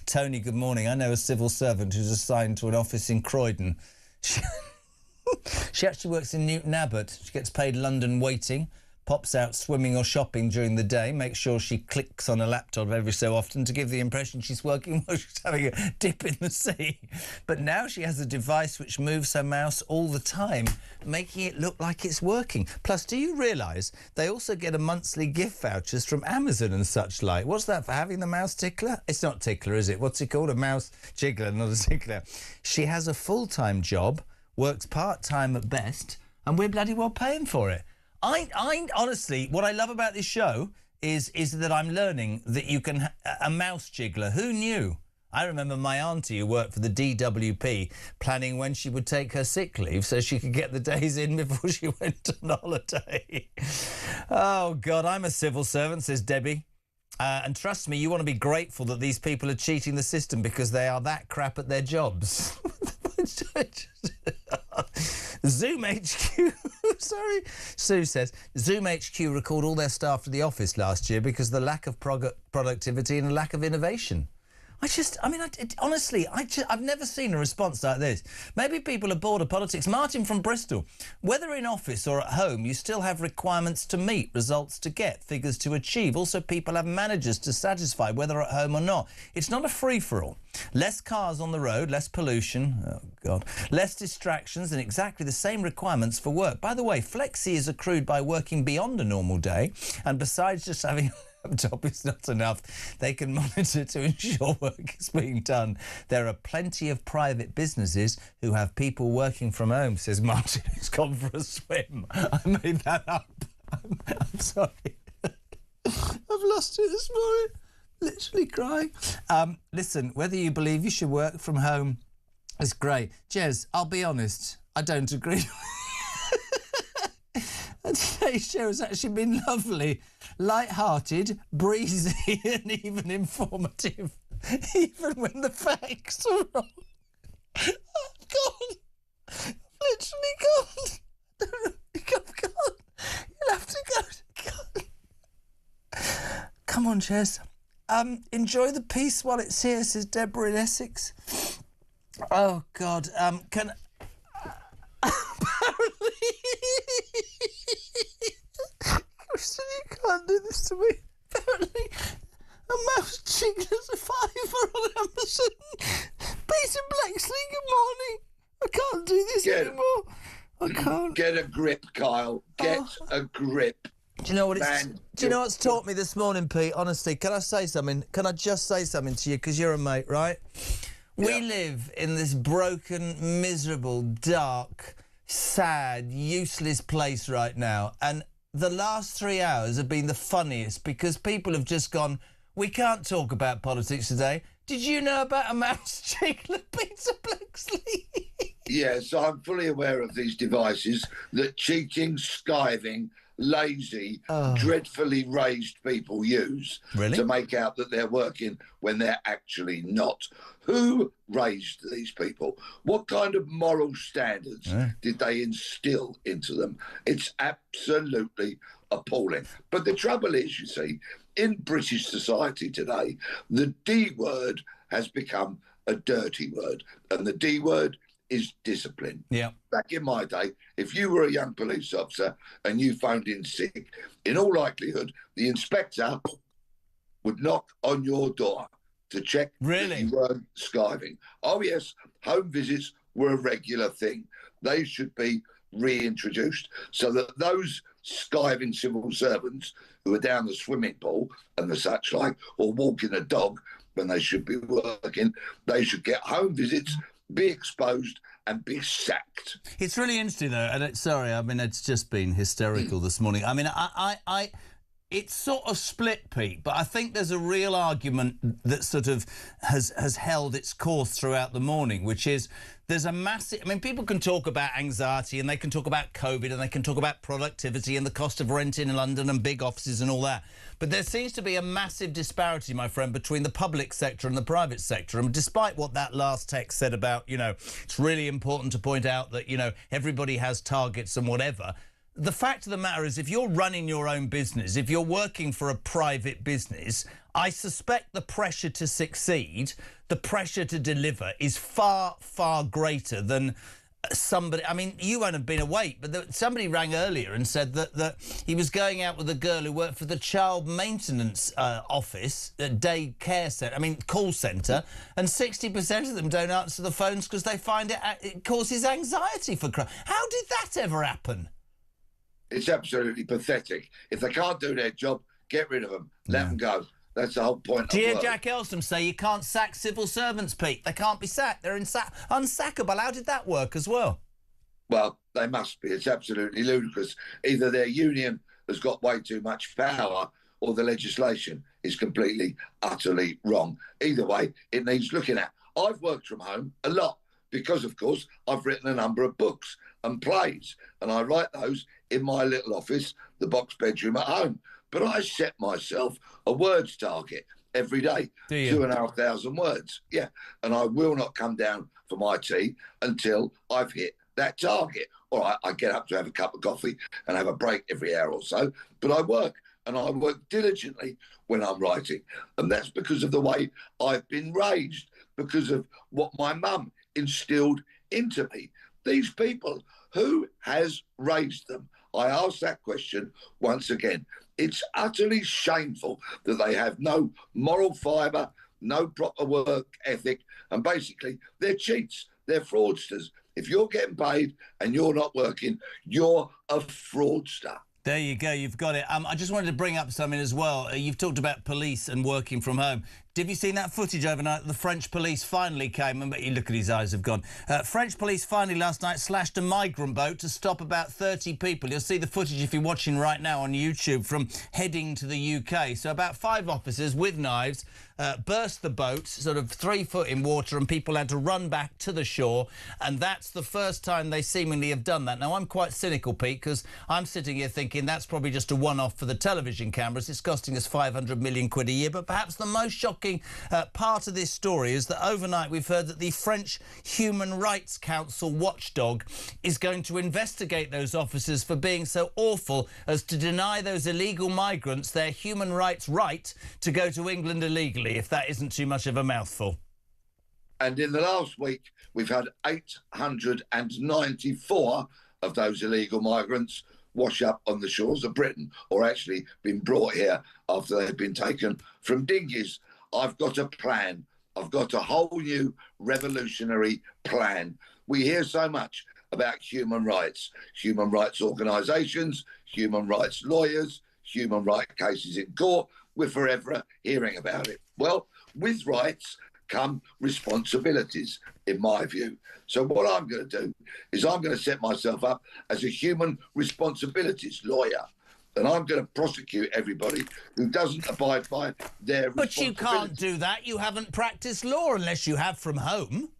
Tony, good morning. I know a civil servant who's assigned to an office in Croydon. She actually works in Newton Abbot. She gets paid London waiting, pops out swimming or shopping during the day, makes sure she clicks on a laptop every so often to give the impression she's working while she's having a dip in the sea. But now she has a device which moves her mouse all the time, making it look like it's working. Plus, do you realise they also get a monthly gift vouchers from Amazon and such like? What's that for having the mouse tickler? It's not tickler, is it? What's it called? A mouse jiggler, not a tickler. She has a full-time job, works part-time at best, and we're bloody well paying for it. I honestly, what I love about this show is that I'm learning that you can... a mouse jiggler. Who knew? I remember my auntie who worked for the DWP planning when she would take her sick leave so she could get the days in before she went on holiday. Oh, God, I'm a civil servant, says Debbie. And trust me, you want to be grateful that these people are cheating the system because they are that crap at their jobs. Zoom HQ, sorry. Sue says, Zoom HQ recalled all their staff to the office last year because of the lack of productivity and a lack of innovation. Honestly, I've never seen a response like this. Maybe people are bored of politics. Martin from Bristol. Whether in office or at home, you still have requirements to meet, results to get, figures to achieve. Also, people have managers to satisfy, whether at home or not. It's not a free-for-all. Less cars on the road, less pollution, oh God, less distractions and exactly the same requirements for work. By the way, flexi is accrued by working beyond a normal day, and besides just having laptop is not enough. They can monitor to ensure work is being done. There are plenty of private businesses who have people working from home, says Martin, who's gone for a swim. I made that up. I'm sorry. I've lost it this morning. Literally crying. Listen, whether you believe you should work from home is great. Jez, I'll be honest, I don't agree. And today's show has actually been lovely, lighthearted, breezy and even informative, even when the facts are wrong. I'm gone. Literally gone. You'll have to go. Come on, Jez. Enjoy the peace while it's here, says Deborah in Essex. Oh, God. Can... Apparently... Christian, you can't do this to me. Apparently, a mouse chicken has a fiver on Amazon. Peter Blacksley, good morning. I can't do this anymore. I can't. Get a grip, Kyle. Get a grip. Do you know what do you know what's taught me this morning, Pete? Honestly, can I say something? Can I just say something to you? Because you're a mate, right? We live in this broken, miserable, dark, sad, useless place right now. And the last 3 hours have been the funniest because people have just gone, we can't talk about politics today. Did you know about a mouse chicken, Peter Blacksley? Yes, I'm fully aware of these devices that cheating, skiving, lazy, dreadfully raised people use to make out that they're working when they're actually not. Who raised these people? What kind of moral standards did they instill into them? It's absolutely appalling. But the trouble is, you see, in British society today, the D word has become a dirty word, and the D word is discipline. Yeah. Back in my day, if you were a young police officer and you phoned in sick, in all likelihood, the inspector would knock on your door to check that you weren't skiving. Oh, yes, home visits were a regular thing. They should be reintroduced so that those skiving civil servants who are down the swimming pool and the such like, or walking a dog when they should be working, they should get home visits, be exposed and be sacked. It's really interesting, though, and it's just been hysterical this morning. I mean, it's sort of split, Pete, but I think there's a real argument that sort of has held its course throughout the morning, which is there's a massive... I mean, people can talk about anxiety and they can talk about COVID and they can talk about productivity and the cost of rent in London and big offices and all that. But there seems to be a massive disparity, my friend, between the public sector and the private sector. And despite what that last text said about, it's really important to point out that, everybody has targets and whatever... The fact of the matter is, if you're running your own business, if you're working for a private business, I suspect the pressure to succeed, the pressure to deliver is far, far greater than somebody... I mean, you won't have been awake, but somebody rang earlier and said that he was going out with a girl who worked for the child maintenance office, day care centre, call centre, and 60% of them don't answer the phones because they find it causes anxiety for... How did that ever happen? It's absolutely pathetic. If they can't do their job, get rid of them. Let them go. That's the whole point Dear of work. Jack Elsom say you can't sack civil servants, Pete. They can't be sacked. They're unsackable. How did that work as well? Well, they must be. It's absolutely ludicrous. Either their union has got way too much power or the legislation is completely, utterly wrong. Either way, it needs looking at. I've worked from home a lot because, of course, I've written a number of books and plays, and I write those in my little office, the box bedroom at home. But I set myself a words target every day, 2,500 words. Yeah, and I will not come down for my tea until I've hit that target. All right, I get up to have a cup of coffee and have a break every hour or so, but I work, and I work diligently when I'm writing. And that's because of the way I've been raised, because of what my mum instilled into me. These people, who has raised them? I ask that question once again. It's utterly shameful that they have no moral fibre, no proper work ethic, and basically they're cheats, they're fraudsters. If you're getting paid and you're not working, you're a fraudster. There you go, you've got it. I just wanted to bring up something as well. You've talked about police and working from home. Have you seen that footage overnight? The French police finally came, and you look at his eyes have gone. French police finally last night slashed a migrant boat to stop about 30 people. You'll see the footage if you're watching right now on YouTube from heading to the UK. So about 5 officers with knives burst the boat, sort of 3 foot in water, and people had to run back to the shore. And that's the first time they seemingly have done that. Now, I'm quite cynical, Pete, because I'm sitting here thinking that's probably just a one-off for the television cameras. It's costing us 500 million quid a year. But perhaps the most shocking shocking part of this story is that overnight we've heard that the French Human Rights Council watchdog is going to investigate those officers for being so awful as to deny those illegal migrants their human rights right to go to England illegally, if that isn't too much of a mouthful. And in the last week, we've had 894 of those illegal migrants wash up on the shores of Britain, or actually been brought here after they've been taken from dinghies. I've got a plan. I've got a whole new revolutionary plan. We hear so much about human rights organisations, human rights lawyers, human rights cases in court. We're forever hearing about it. Well, with rights come responsibilities, in my view. So what I'm going to do is I'm going to set myself up as a human responsibilities lawyer, and I'm going to prosecute everybody who doesn't abide by their But you can't do that. You haven't practiced law unless you have from home.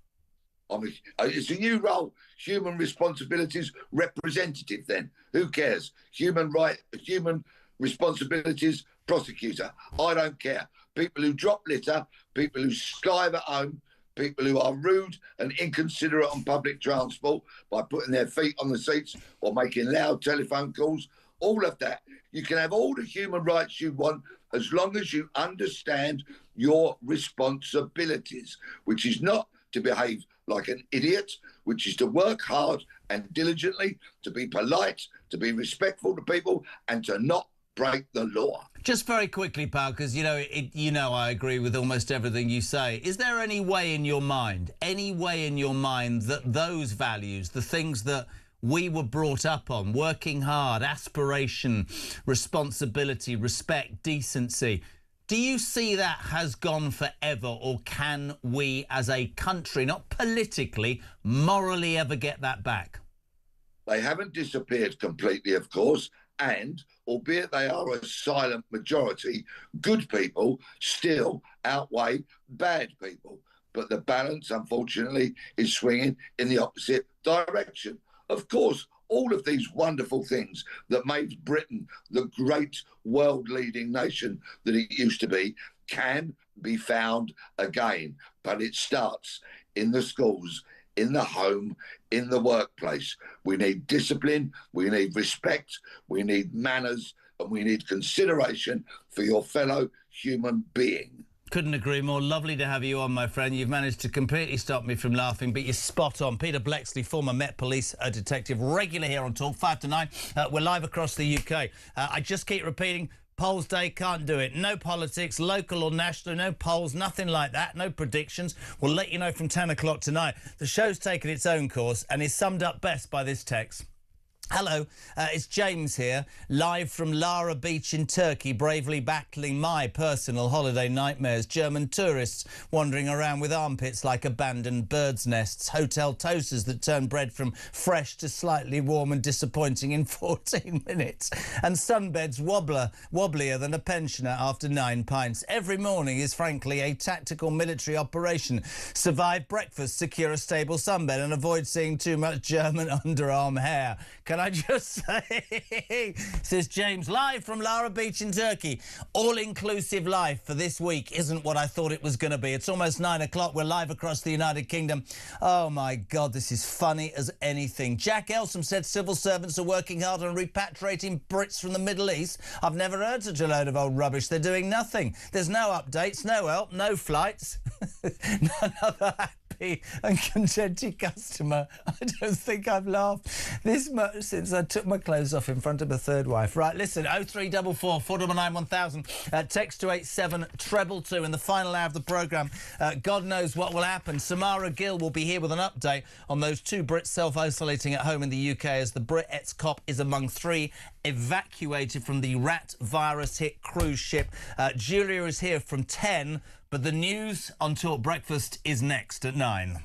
It's a new role, human responsibilities representative then. Who cares? Human responsibilities prosecutor. I don't care. People who drop litter, people who skive at home, people who are rude and inconsiderate on public transport by putting their feet on the seats or making loud telephone calls, all of that. You can have all the human rights you want as long as you understand your responsibilities, which is not to behave like an idiot, which is to work hard and diligently, to be polite, to be respectful to people, and to not break the law. Just very quickly, pal, because I agree with almost everything you say. Is there any way in your mind that those values, the things that we were brought up on, working hard, aspiration, responsibility, respect, decency, do you see that has gone forever, or can we as a country, not politically, morally ever get that back? They haven't disappeared completely, of course, and albeit they are a silent majority, good people still outweigh bad people. But the balance, unfortunately, is swinging in the opposite direction. Of course, all of these wonderful things that made Britain the great world-leading nation that it used to be can be found again. But it starts in the schools, in the home, in the workplace. We need discipline, we need respect, we need manners, and we need consideration for your fellow human being. Couldn't agree more. Lovely to have you on, my friend. You've managed to completely stop me from laughing, but you're spot on. Peter Blexley, former Met Police detective, regular here on Talk, 5 to 9. We're live across the UK. I just keep repeating, polls day, can't do it. No politics, local or national, no polls, nothing like that, no predictions. We'll let you know from 10 o'clock tonight. The show's taken its own course and is summed up best by this text. Hello, it's James here, live from Lara Beach in Turkey, bravely battling my personal holiday nightmares. German tourists wandering around with armpits like abandoned birds' nests, hotel toasters that turn bread from fresh to slightly warm and disappointing in 14 minutes, and sunbeds wobblier than a pensioner after 9 pints. Every morning is frankly a tactical military operation. Survive breakfast, secure a stable sunbed and avoid seeing too much German underarm hair. Can I just say, says James, live from Lara Beach in Turkey. All-inclusive life for this week isn't what I thought it was going to be. It's almost 9 o'clock. We're live across the United Kingdom. Oh, my God, this is funny as anything. Jack Elsom said civil servants are working hard on repatriating Brits from the Middle East. I've never heard such a load of old rubbish. They're doing nothing. There's no updates, no help, no flights. None other happy and contented customer. I don't think I've laughed this much since I took my clothes off in front of a third wife. Right, listen, 0344 499 1000, text to 87222 in the final hour of the programme. God knows what will happen. Samara Gill will be here with an update on those 2 Brits self-isolating at home in the UK as the Brit ex-cop is among 3 evacuated from the rat virus-hit cruise ship. Julia is here from 10, but the news on Talk Breakfast is next at 9.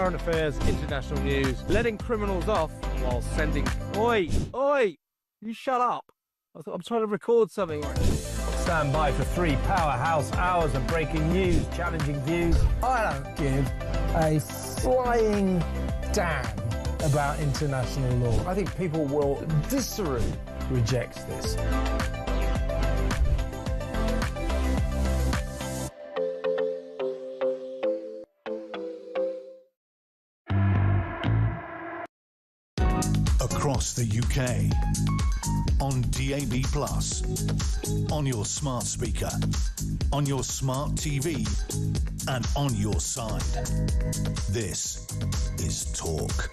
current affairs, international news, letting criminals off while sending... Oi! Oi! You shut up. I'm trying to record something. Stand by for 3 powerhouse hours of breaking news, challenging views. I don't give a flying damn about international law. I think people will viscerally reject this. Across the UK, on DAB+, on your smart speaker, on your smart TV, and on your side. This is Talk.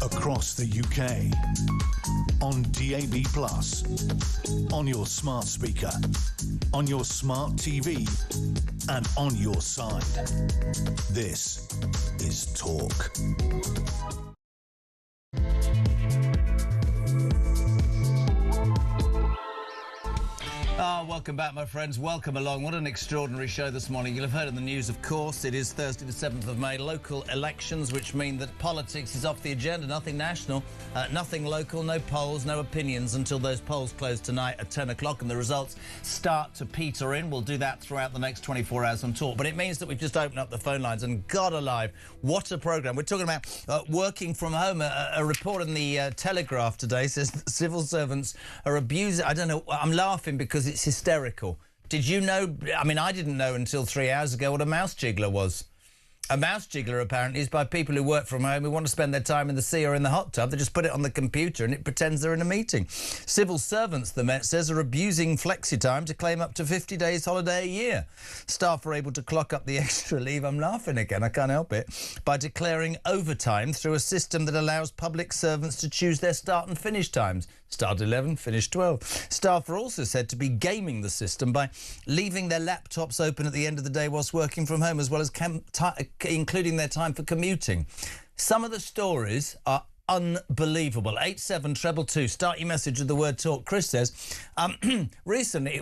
Across the UK, on DAB+, on your smart speaker, on your smart TV, and on your side. This is Talk. Welcome back, my friends. Welcome along. What an extraordinary show this morning. You'll have heard in the news, of course, it is Thursday the 7th of May. Local elections, which mean that politics is off the agenda. Nothing national, nothing local, no polls, no opinions until those polls close tonight at 10 o'clock and the results start to peter in. We'll do that throughout the next 24 hours on Talk. But it means that we've just opened up the phone lines and God alive, what a programme. We're talking about working from home. A report in the Telegraph today says that civil servants are abusing... I don't know, I'm laughing because it's hysterical. Did you know... I mean, I didn't know until 3 hours ago what a mouse jiggler was. A mouse jiggler, apparently, is by people who work from home who want to spend their time in the sea or in the hot tub. They just put it on the computer and it pretends they're in a meeting. Civil servants, the Met says, are abusing flexi time to claim up to 50 days holiday a year. Staff are able to clock up the extra leave, I'm laughing again, I can't help it, by declaring overtime through a system that allows public servants to choose their start and finish times. Start 11, finish 12. Staff are also said to be gaming the system by leaving their laptops open at the end of the day whilst working from home, as well as including their time for commuting. Some of the stories are unbelievable. 87222. Start your message with the word talk. Chris says, recently...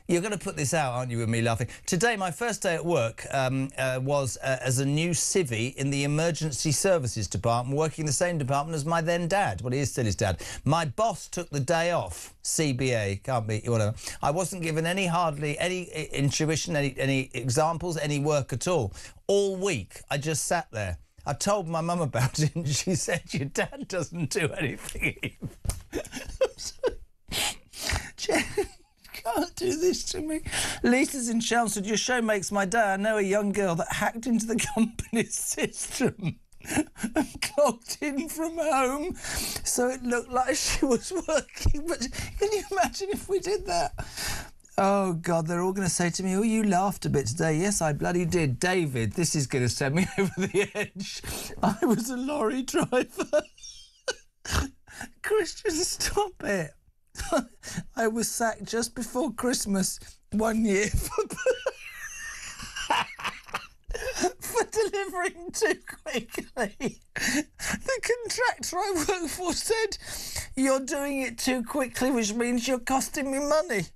You're going to put this out, aren't you, with me laughing? Today, my first day at work was as a new civvy in the emergency services department, working in the same department as my then dad. Well, he is still his dad. My boss took the day off. CBA, can't be, whatever. I wasn't given hardly any intuition, any examples, any work at all. All week, I just sat there. I told my mum about it, and she said, your dad doesn't do anything. Can't do this to me. Lisa's in Chelmsford. Your show makes my day. I know a young girl that hacked into the company's system and clocked in from home, so it looked like she was working. But can you imagine if we did that? Oh, God, they're all going to say to me, oh, you laughed a bit today. Yes, I bloody did. David, this is going to send me over the edge. I was a lorry driver. Christian, stop it. I was sacked just before Christmas one year for delivering too quickly. The contractor I work for said, you're doing it too quickly, which means you're costing me money.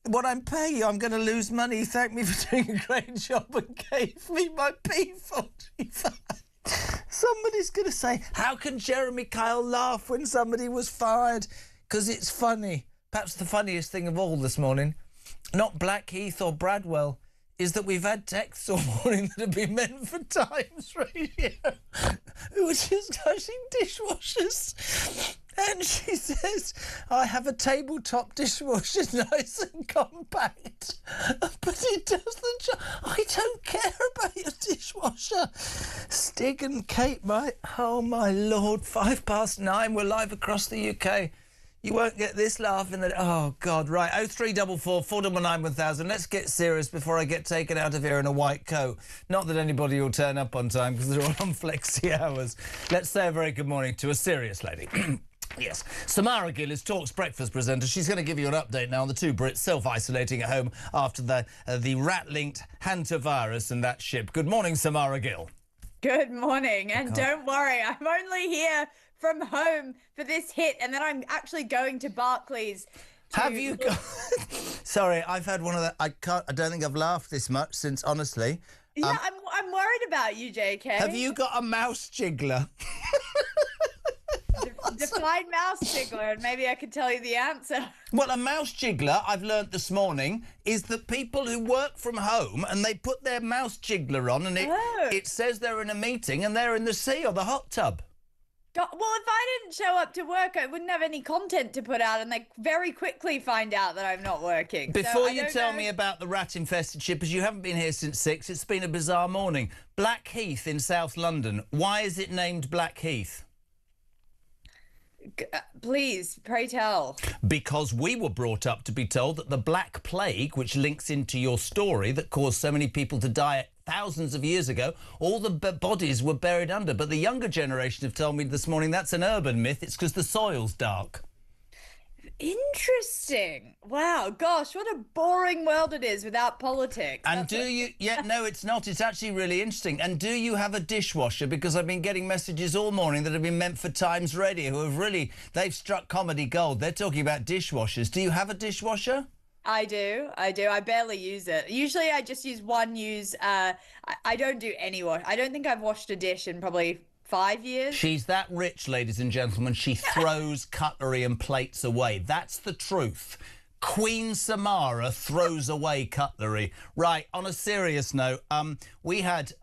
What I'm paying you, I'm going to lose money. He thanked me for doing a great job and gave me my P45. Somebody's going to say, how can Jeremy Kyle laugh when somebody was fired? Because it's funny. Perhaps the funniest thing of all this morning, not Blackheath or Bradwell, is that we've had texts all morning that have been meant for Times Radio, who are just gushing dishwashers. And she says, I have a tabletop dishwasher, nice and compact, but it does the job. I don't care about your dishwasher. Stig and Kate, oh my Lord, 9:05, we're live across the UK. You won't get this laugh in the... Oh, God, right. 0344 499 1000. Let's get serious before I get taken out of here in a white coat. Not that anybody will turn up on time because they're all on flexi hours. Let's say a very good morning to a serious lady. Yes. Samara Gill is Talk's breakfast presenter. She's going to give you an update now on the two Brits self-isolating at home after the rat-linked hantavirus and that ship. Good morning, Samara Gill. Good morning. And don't worry, I'm only here from home for this hit, and then I'm actually going to Barclays. Have you got... Sorry, I've had one of the... I don't think I've laughed this much since, honestly. Yeah, I'm worried about you, JK. Have you got a mouse jiggler? Define mouse jiggler, and maybe I could tell you the answer. Well, a mouse jiggler, I've learnt this morning, is that people who work from home and they put their mouse jiggler on and it says they're in a meeting and they're in the sea or the hot tub. God, well, if I didn't show up to work, I wouldn't have any content to put out, and they very quickly find out that I'm not working. Before you tell me about the rat-infested ship, as you haven't been here since 6, it's been a bizarre morning. Blackheath in South London. Why is it named Blackheath? Please, pray tell. Because we were brought up to be told that the Black Plague, which links into your story that caused so many people to die thousands of years ago, all the bodies were buried under. But the younger generation have told me this morning that's an urban myth. It's because the soil's dark. Interesting. Wow, gosh, what a boring world it is without politics. And no, it's not. It's actually really interesting. And do you have a dishwasher? Because I've been getting messages all morning that have been meant for Times Radio who have really, they've struck comedy gold. They're talking about dishwashers. Do you have a dishwasher? I do. I barely use it. Usually I just use one use. I don't do any wash. I don't think I've washed a dish in probably 5 years. She's that rich, ladies and gentlemen. She throws cutlery and plates away. That's the truth. Queen Samara throws away cutlery. Right, on a serious note, we had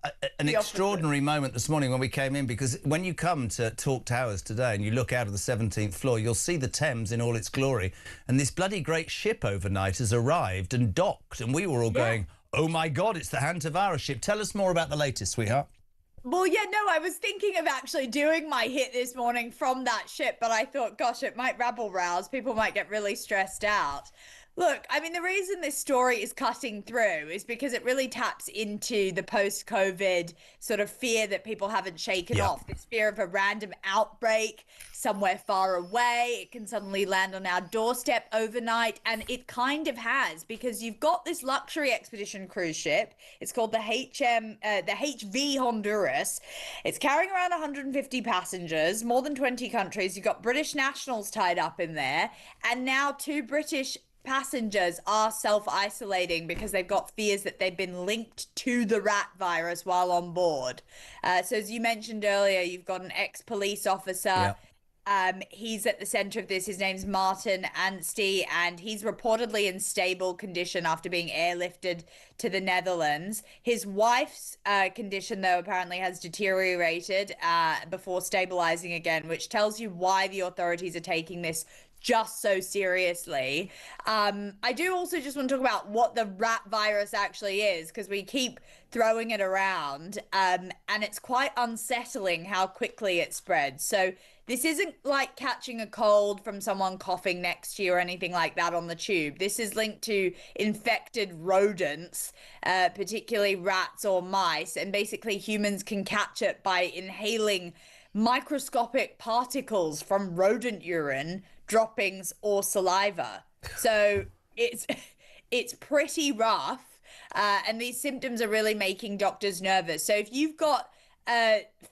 an extraordinary moment this morning when we came in, because when you come to Talk Towers today and you look out of the 17th floor, you'll see the Thames in all its glory. And this bloody great ship overnight has arrived and docked. And we were all going, oh, my God, it's the hantavirus ship. Tell us more about the latest, sweetheart. Well, yeah, no, I was thinking of actually doing my hit this morning from that ship, but I thought, gosh, it might rabble-rouse. People might get really stressed out. Look, I mean, the reason this story is cutting through is because it really taps into the post-COVID sort of fear that people haven't shaken off. This fear of a random outbreak somewhere far away. It can suddenly land on our doorstep overnight, and it kind of has, because you've got this luxury expedition cruise ship. It's called the HV Honduras. It's carrying around 150 passengers, more than 20 countries. You've got British nationals tied up in there, and now 2 British passengers are self-isolating because they've got fears that they've been linked to the rat virus while on board. So as you mentioned earlier, you've got an ex-police officer. He's at the center of this. His name's Martin Anstey, and he's reportedly in stable condition after being airlifted to the Netherlands. His wife's condition, though, apparently has deteriorated before stabilizing again, which tells you why the authorities are taking this just so seriously. I do also just want to talk about what the rat virus actually is, because we keep throwing it around, and it's quite unsettling how quickly it spreads. So this isn't like catching a cold from someone coughing next to you or anything like that on the tube. This is linked to infected rodents, particularly rats or mice, and basically humans can catch it by inhaling microscopic particles from rodent urine, droppings, or saliva. So it's pretty rough, and these symptoms are really making doctors nervous. So if you've got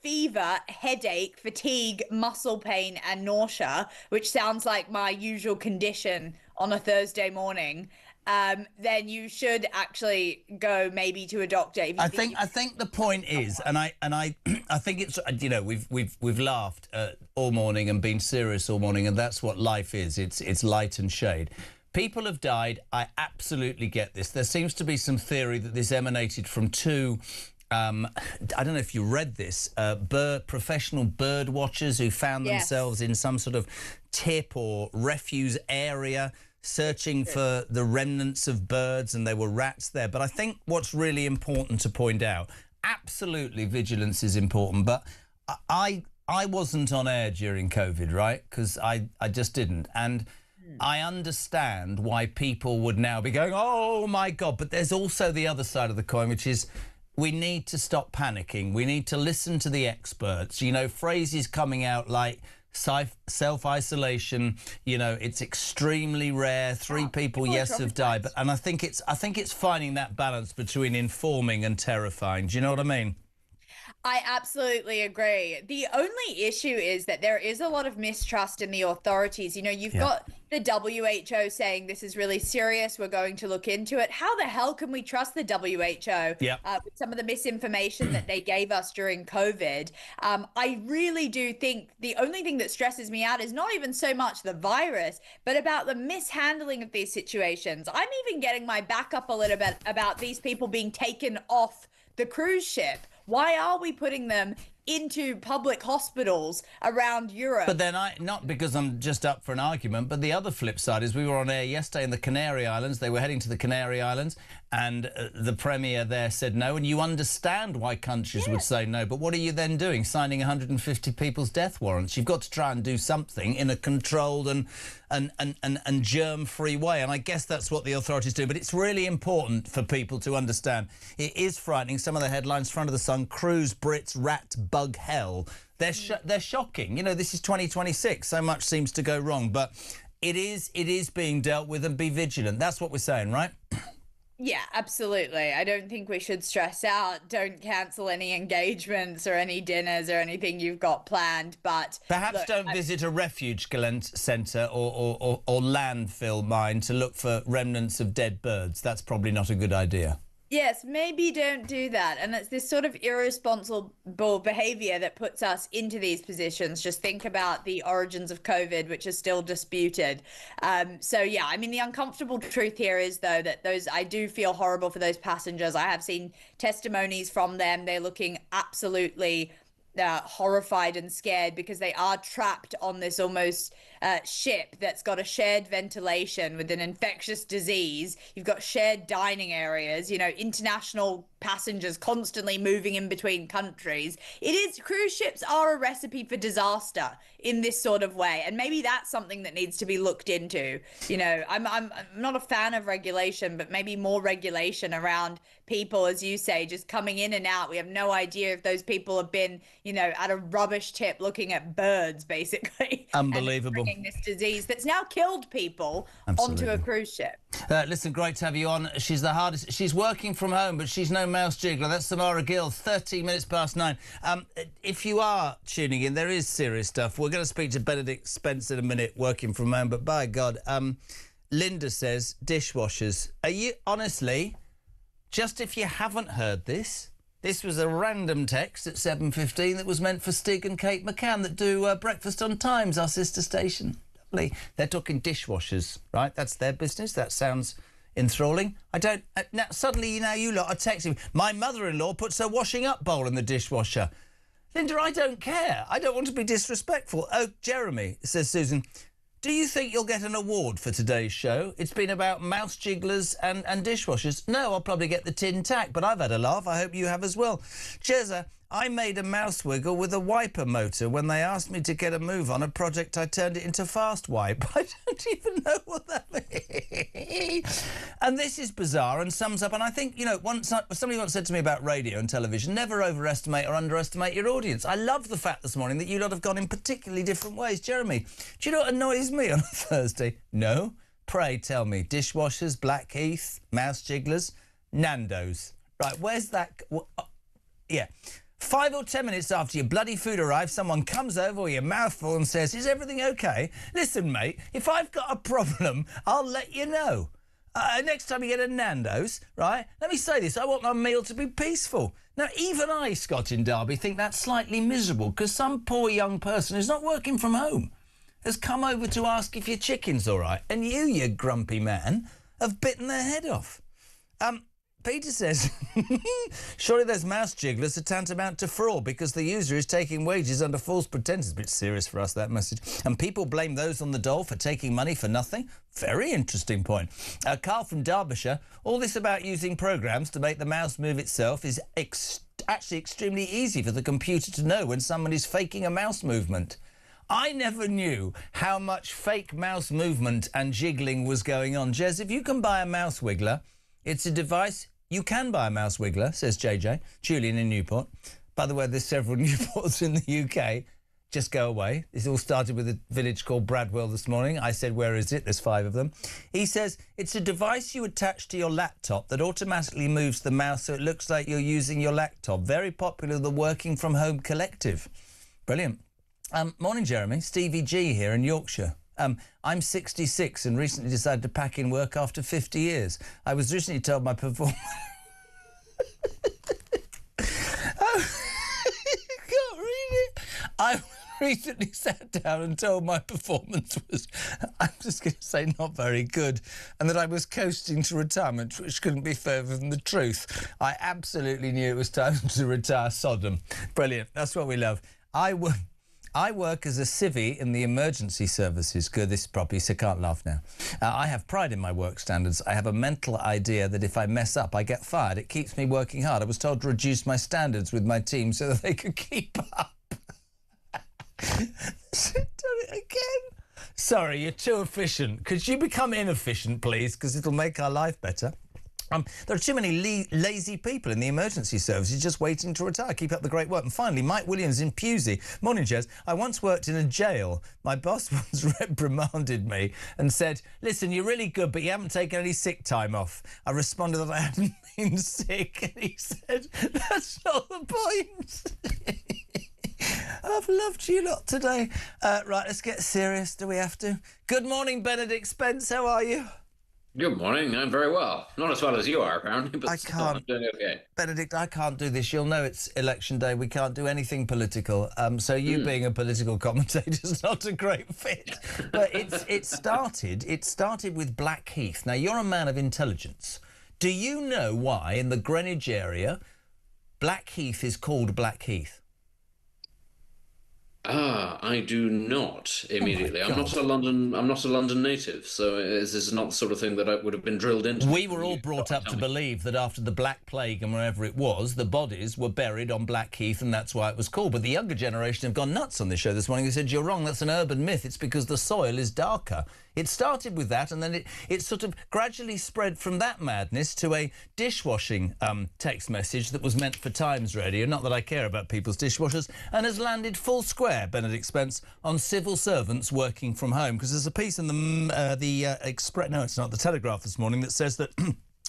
fever, headache, fatigue, muscle pain, and nausea, which sounds like my usual condition on a Thursday morning, then you should actually go maybe to a doctor. If you I think the point is, and I think it's, you know, we've laughed all morning and been serious all morning, and that's what life is. It's light and shade. People have died. I absolutely get this. There seems to be some theory that this emanated from 2. I don't know if you read this, professional bird watchers who found themselves in some sort of tip or refuse area searching for the remnants of birds, and there were rats there. But I think what's really important to point out, absolutely vigilance is important, but I wasn't on air during COVID, right? Because I just didn't. And I understand why people would now be going, oh my God, but there's also the other side of the coin, which is we need to stop panicking. We need to listen to the experts. You know, phrases coming out like self-isolation, you know, it's extremely rare. 3 people, yes, have died. But, and I think it's finding that balance between informing and terrifying. Do you know what I mean? I absolutely agree. The only issue is that there is a lot of mistrust in the authorities. You know, you've got the WHO saying this is really serious, we're going to look into it. How the hell can we trust the WHO with some of the misinformation that they gave us during COVID? I really do think the only thing that stresses me out is not even so much the virus, but about the mishandling of these situations. I'm even getting my back up a little bit about these people being taken off the cruise ship. Why are we putting them into public hospitals around Europe? But then not because I'm just up for an argument, but the other flip side is we were on air yesterday in the Canary Islands. They were heading to the Canary Islands, and the Premier there said no, and you understand why countries would say no. But what are you then doing? Signing 150 people's death warrants? You've got to try and do something in a controlled and germ-free way, and I guess that's what the authorities do. But it's really important for people to understand. It is frightening. Some of the headlines, front of the Sun, cruise Brits rat bug hell. They're shocking. You know, this is 2026. So much seems to go wrong, but it is being dealt with, and be vigilant. That's what we're saying, right? Yeah, absolutely. I don't think we should stress out. Don't cancel any engagements or any dinners or anything you've got planned. But perhaps don't visit a refuge centre or landfill mine to look for remnants of dead birds. That's probably not a good idea. Yes, maybe don't do that. And it's this sort of irresponsible behavior that puts us into these positions. Just think about the origins of COVID, which is still disputed. So, yeah, I mean, the uncomfortable truth here is, though, that I do feel horrible for those passengers. I have seen testimonies from them. They're looking absolutely horrified and scared because they are trapped on this almost ship that's got a shared ventilation with an infectious disease. You've got shared dining areas, international passengers constantly moving in between countries. Cruise ships are a recipe for disaster in this sort of way. And maybe that's something that needs to be looked into. I'm not a fan of regulation, but maybe more regulation around people, as you say, just coming in and out. We have no idea if those people have been, at a rubbish tip looking at birds, basically. Unbelievable. And bringing this disease that's now killed people onto a cruise ship. Listen, great to have you on. She's the hardest. She's working from home, but she's no mouse jiggler. That's Samara Gill, 13 minutes past 9. If you are tuning in, there is serious stuff. We're going to speak to Benedict Spence in a minute, working from home, but by God, Linda says, dishwashers. Are you, honestly, just if you haven't heard this, this was a random text at 7:15 that was meant for Stig and Kate McCann that do Breakfast on Times, our sister station. Lovely. They're talking dishwashers, right? That's their business. That sounds enthralling. I don't... now, suddenly, you lot are texting me. My mother-in-law puts her washing up bowl in the dishwasher. Linda, I don't care. I don't want to be disrespectful. Oh, Jeremy, says Susan, do you think you'll get an award for today's show? It's been about mouse jigglers and dishwashers. No, I'll probably get the tin tack, but I've had a laugh. I hope you have as well. Jezza, I made a mouse wiggle with a wiper motor. When they asked me to get a move on a project, I turned it into fast wipe. I don't even know what that means. And this is bizarre and sums up, and I think, somebody once said to me about radio and television, never overestimate or underestimate your audience. I love the fact this morning that you lot have gone in particularly different ways. Jeremy, do you know what annoys me on a Thursday? No? Pray tell me. Dishwashers, Blackheath, mouse jigglers, Nando's. Right, where's that... yeah. 5 or 10 minutes after your bloody food arrives, someone comes over with your mouth full and says, is everything OK? Listen, mate, if I've got a problem, I'll let you know. Next time you get a Nando's, right, let me say this, I want my meal to be peaceful. Now, even I, Scott in Derby, think that's slightly miserable because some poor young person who's not working from home has come over to ask if your chicken's all right, and you grumpy man, have bitten their head off. Peter says, surely those mouse jigglers are tantamount to fraud because the user is taking wages under false pretenses. A bit serious for us, that message. And people blame those on the dole for taking money for nothing. Very interesting point. Carl from Derbyshire, all this about using programmes to make the mouse move itself is actually extremely easy for the computer to know when someone is faking a mouse movement. I never knew how much fake mouse movement and jiggling was going on. Jez, if you can buy a mouse wiggler, it's a device... You can buy a mouse wiggler, says JJ. Julian in Newport. By the way, there's several Newports in the UK. Just go away. This all started with a village called Bradwell this morning. I said, where is it? There's 5 of them. He says, it's a device you attach to your laptop that automatically moves the mouse so it looks like you're using your laptop. Very popular, the Working From Home Collective. Brilliant. Morning, Jeremy. Stevie G here in Yorkshire. I'm 66 and recently decided to pack in work after 50 years. I was recently told my performance... I can't read it. I recently sat down and told my performance was, I'm just going to say, not very good, and that I was coasting to retirement, which couldn't be further from the truth. I absolutely knew it was time to retire Sodom. Brilliant. That's what we love. I work as a civvy in the emergency services. Good, this is properly, so can't laugh now. I have pride in my work standards. I have a mental idea that if I mess up, I get fired. It keeps me working hard. I was told to reduce my standards with my team so that they could keep up. Done it again. Sorry, you're too efficient. Could you become inefficient, please? Because it'll make our life better. There are too many lazy people in the emergency services just waiting to retire. Keep up the great work. And finally, Mike Williams in Pewsey. Morning, Jez. I once worked in a jail. My boss once reprimanded me and said, listen, you're really good, but you haven't taken any sick time off. I responded that I hadn't been sick. And he said, that's not the point. I've loved you lot today. Right, let's get serious. Do we have to? Good morning, Benedict Spence. How are you? Good morning. I'm very well. Not as well as you are, apparently, but still, I'm doing okay. Benedict, I can't do this. You'll know it's election day. We can't do anything political. So you being a political commentator is not a great fit. But it started with Blackheath. Now, you're a man of intelligence. Do you know why in the Greenwich area Blackheath is called Blackheath? I do not immediately. I'm not a London native, so this is not the sort of thing that I would have been drilled into. We were all brought up to believe that after the Black Plague and wherever it was, the bodies were buried on Blackheath, and that's why it was called. But the younger generation have gone nuts on this show this morning. They said, you're wrong, that's an urban myth. It's because the soil is darker. It started with that, and then it sort of gradually spread from that madness to a dishwashing text message that was meant for Times Radio. Not that I care about people's dishwashers, and has landed full square, Benedict Spence, on civil servants working from home. Because there's a piece in the Express, no, it's not, the Telegraph this morning, that says that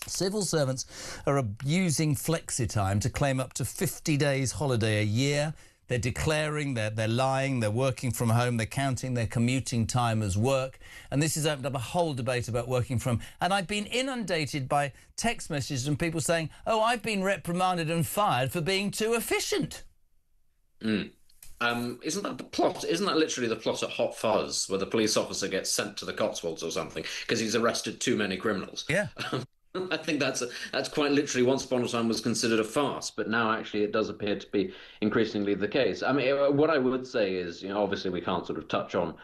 civil servants are abusing flexi-time to claim up to 50 days holiday a year. They're declaring, they're lying, they're working from home, they're counting their commuting time as work. And this has opened up a whole debate about working from... And I've been inundated by text messages from people saying, oh, I've been reprimanded and fired for being too efficient. Isn't that the plot? Isn't that literally the plot at Hot Fuzz, where the police officer gets sent to the Cotswolds or something because he's arrested too many criminals? Yeah. I think that's quite literally, once upon a time, was considered a farce, but now actually it does appear to be increasingly the case. I mean, what I would say is, obviously we can't sort of touch on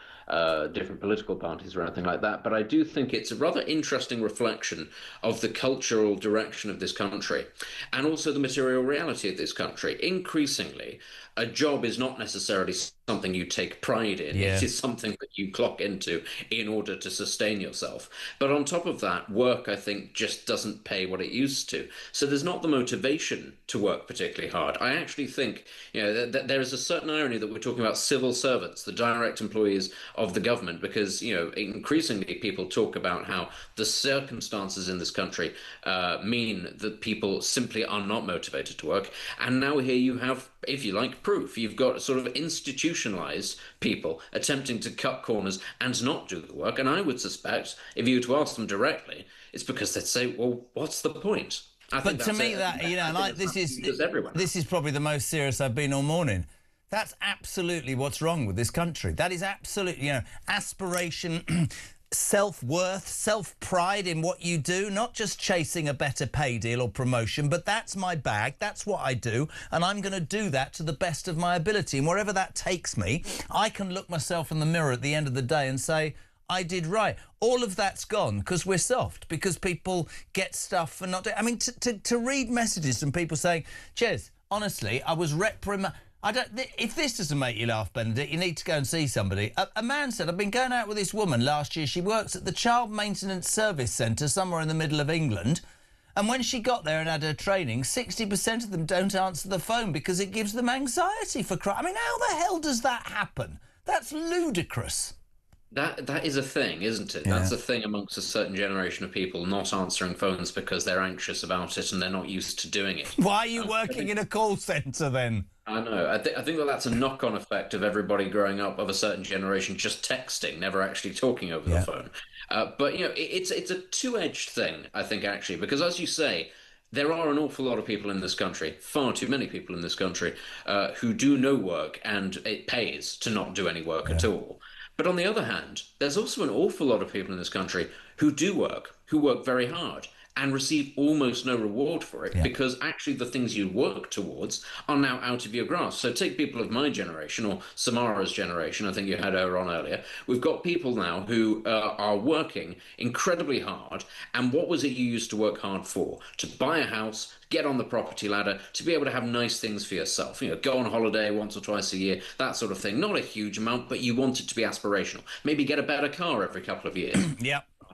different political parties or anything like that, but I do think it's a rather interesting reflection of the cultural direction of this country and also the material reality of this country. Increasingly, a job is not necessarily something you take pride in. Yeah. It is something that you clock into in order to sustain yourself. But on top of that, work, I think, just doesn't pay what it used to. So there's not the motivation to work particularly hard. I actually think, that there is a certain irony that we're talking about civil servants, the direct employees of the government, because, increasingly people talk about how the circumstances in this country mean that people simply are not motivated to work. And now here you have, if you like, proof. You've got sort of institutionalized people attempting to cut corners and not do the work. And I would suspect, if you were to ask them directly, it's because they'd say, well, what's the point? But to me, this is probably the most serious I've been all morning. That's absolutely what's wrong with this country. That is absolutely, aspiration, self-worth, self-pride in what you do, not just chasing a better pay deal or promotion, but that's my bag, that's what I do, and I'm going to do that to the best of my ability. And wherever that takes me, I can look myself in the mirror at the end of the day and say, I did right. All of that's gone because we're soft, because people get stuff for not doing... I mean, to read messages from people saying, Jez, honestly, I was reprimanded... If this doesn't make you laugh, Benedict, you need to go and see somebody. A man said, I've been going out with this woman last year. She works at the Child Maintenance Service Centre somewhere in the middle of England. And when she got there and had her training, 60% of them don't answer the phone because it gives them anxiety for crying. I mean, how the hell does that happen? That's ludicrous. That is a thing, isn't it? Yeah. That's a thing amongst a certain generation of people, not answering phones because they're anxious about it and they're not used to doing it. Why are you working in a call centre then? I know. I think that's a knock-on effect of everybody growing up of a certain generation just texting, never actually talking over the phone. But, it's a two-edged thing, I think, actually, because as you say, there are an awful lot of people in this country, far too many people in this country, who do no work and it pays to not do any work at all. But on the other hand, there's also an awful lot of people in this country who do work, who work very hard and receive almost no reward for it because actually the things you work towards are now out of your grasp. So take people of my generation or Samara's generation, I think you had her on earlier. We've got people now who are working incredibly hard. And what was it you used to work hard for? To buy a house, get on the property ladder, to be able to have nice things for yourself. Go on holiday once or twice a year, that sort of thing. Not a huge amount, but you want it to be aspirational. Maybe get a better car every couple of years.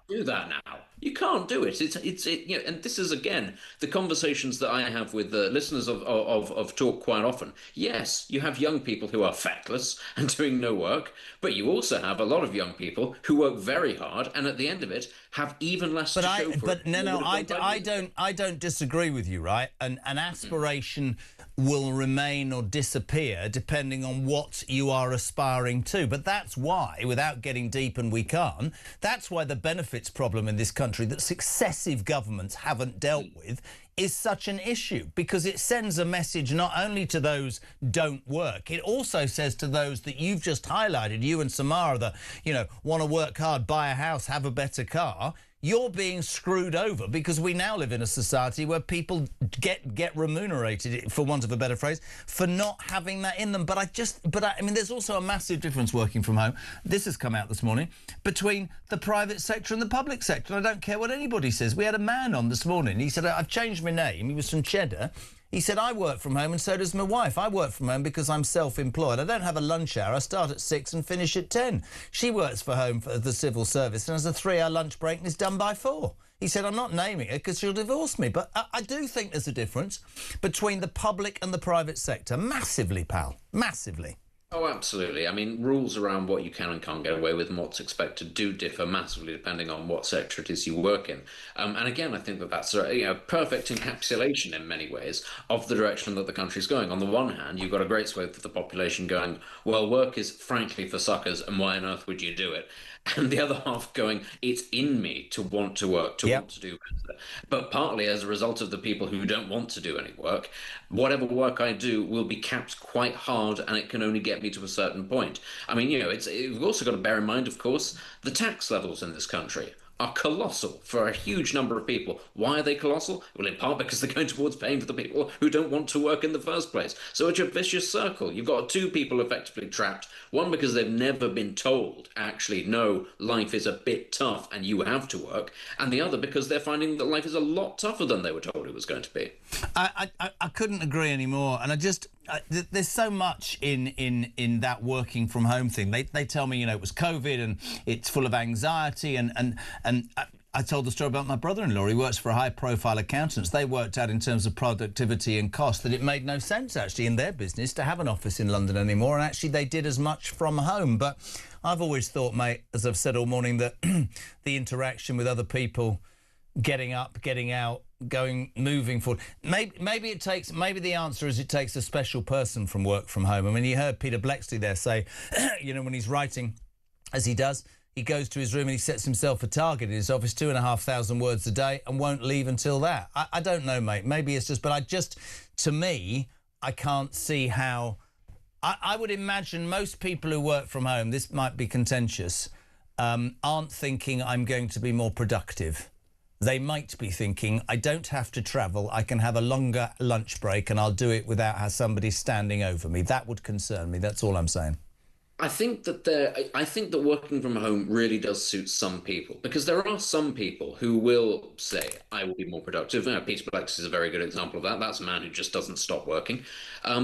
Do that now. You can't do it. And this is, again, the conversations that I have with the listeners of Talk quite often. Yes, you have young people who are feckless and doing no work, but you also have a lot of young people who work very hard and at the end of it have even less to show for it. I don't disagree with you, right? An aspiration will remain or disappear depending on what you are aspiring to. But that's why, without getting deep, and we can't, that's why the benefits problem in this country that successive governments haven't dealt with is such an issue, because it sends a message not only to those don't work, it also says to those that you've just highlighted, you and Samara, that, want to work hard, buy a house, have a better car. you're being screwed over, because we now live in a society where people get remunerated, for want of a better phrase, for not having that in them. But I mean, there's also a massive difference working from home. This has come out this morning, between the private sector and the public sector. And I don't care what anybody says. We had a man on this morning. He said, I've changed my name. He was from Cheddar. He said, I work from home and so does my wife. I work from home because I'm self-employed. I don't have a lunch hour. I start at 6 and finish at 10. She works for home for the civil service and has a 3-hour lunch break and is done by 4. He said, I'm not naming her because she'll divorce me. But I do think there's a difference between the public and the private sector. Massively, pal. Massively. Oh, absolutely. I mean, rules around what you can and can't get away with and what's expected do differ massively depending on what sector it is you work in. And again, I think that that's a perfect encapsulation in many ways of the direction that the country's going. On the one hand, you've got a great swathe of the population going, well, work is frankly for suckers, and why on earth would you do it? And the other half going, it's in me to want to work, to want to do better. But partly as a result of the people who don't want to do any work, whatever work I do will be capped quite hard, and it can only get me to a certain point. I mean, we've also got to bear in mind, of course, the tax levels in this country are colossal for a huge number of people. Why are they colossal? Well, in part because they're going towards paying for the people who don't want to work in the first place. So it's a vicious circle. You've got two people effectively trapped. One, because they've never been told, actually, no, life is a bit tough and you have to work. And the other, because they're finding that life is a lot tougher than they were told it was going to be. I couldn't agree anymore. And there's so much in that working from home thing. They tell me, it was COVID and it's full of anxiety and I told the story about my brother-in-law. He works for a high-profile accountants. They worked out in terms of productivity and cost that it made no sense, actually, in their business to have an office in London anymore, and actually they did as much from home. But I've always thought, mate, as I've said all morning, that the interaction with other people, getting up, getting out, moving forward. Maybe the answer is it takes a special person from work from home. I mean, you heard Peter Blexley there say, when he's writing, as he does, he goes to his room and he sets himself a target in his office, 2,500 words a day, and won't leave until that. I don't know, mate. Maybe it's just... But to me, I can't see how... I would imagine most people who work from home, this might be contentious, aren't thinking I'm going to be more productive. They might be thinking, I don't have to travel, I can have a longer lunch break and I'll do it without somebody standing over me. That would concern me. That's all I'm saying. I think that working from home really does suit some people, because there are some people who will say, I will be more productive. Peter Blexley is a very good example of that. That's a man who just doesn't stop working.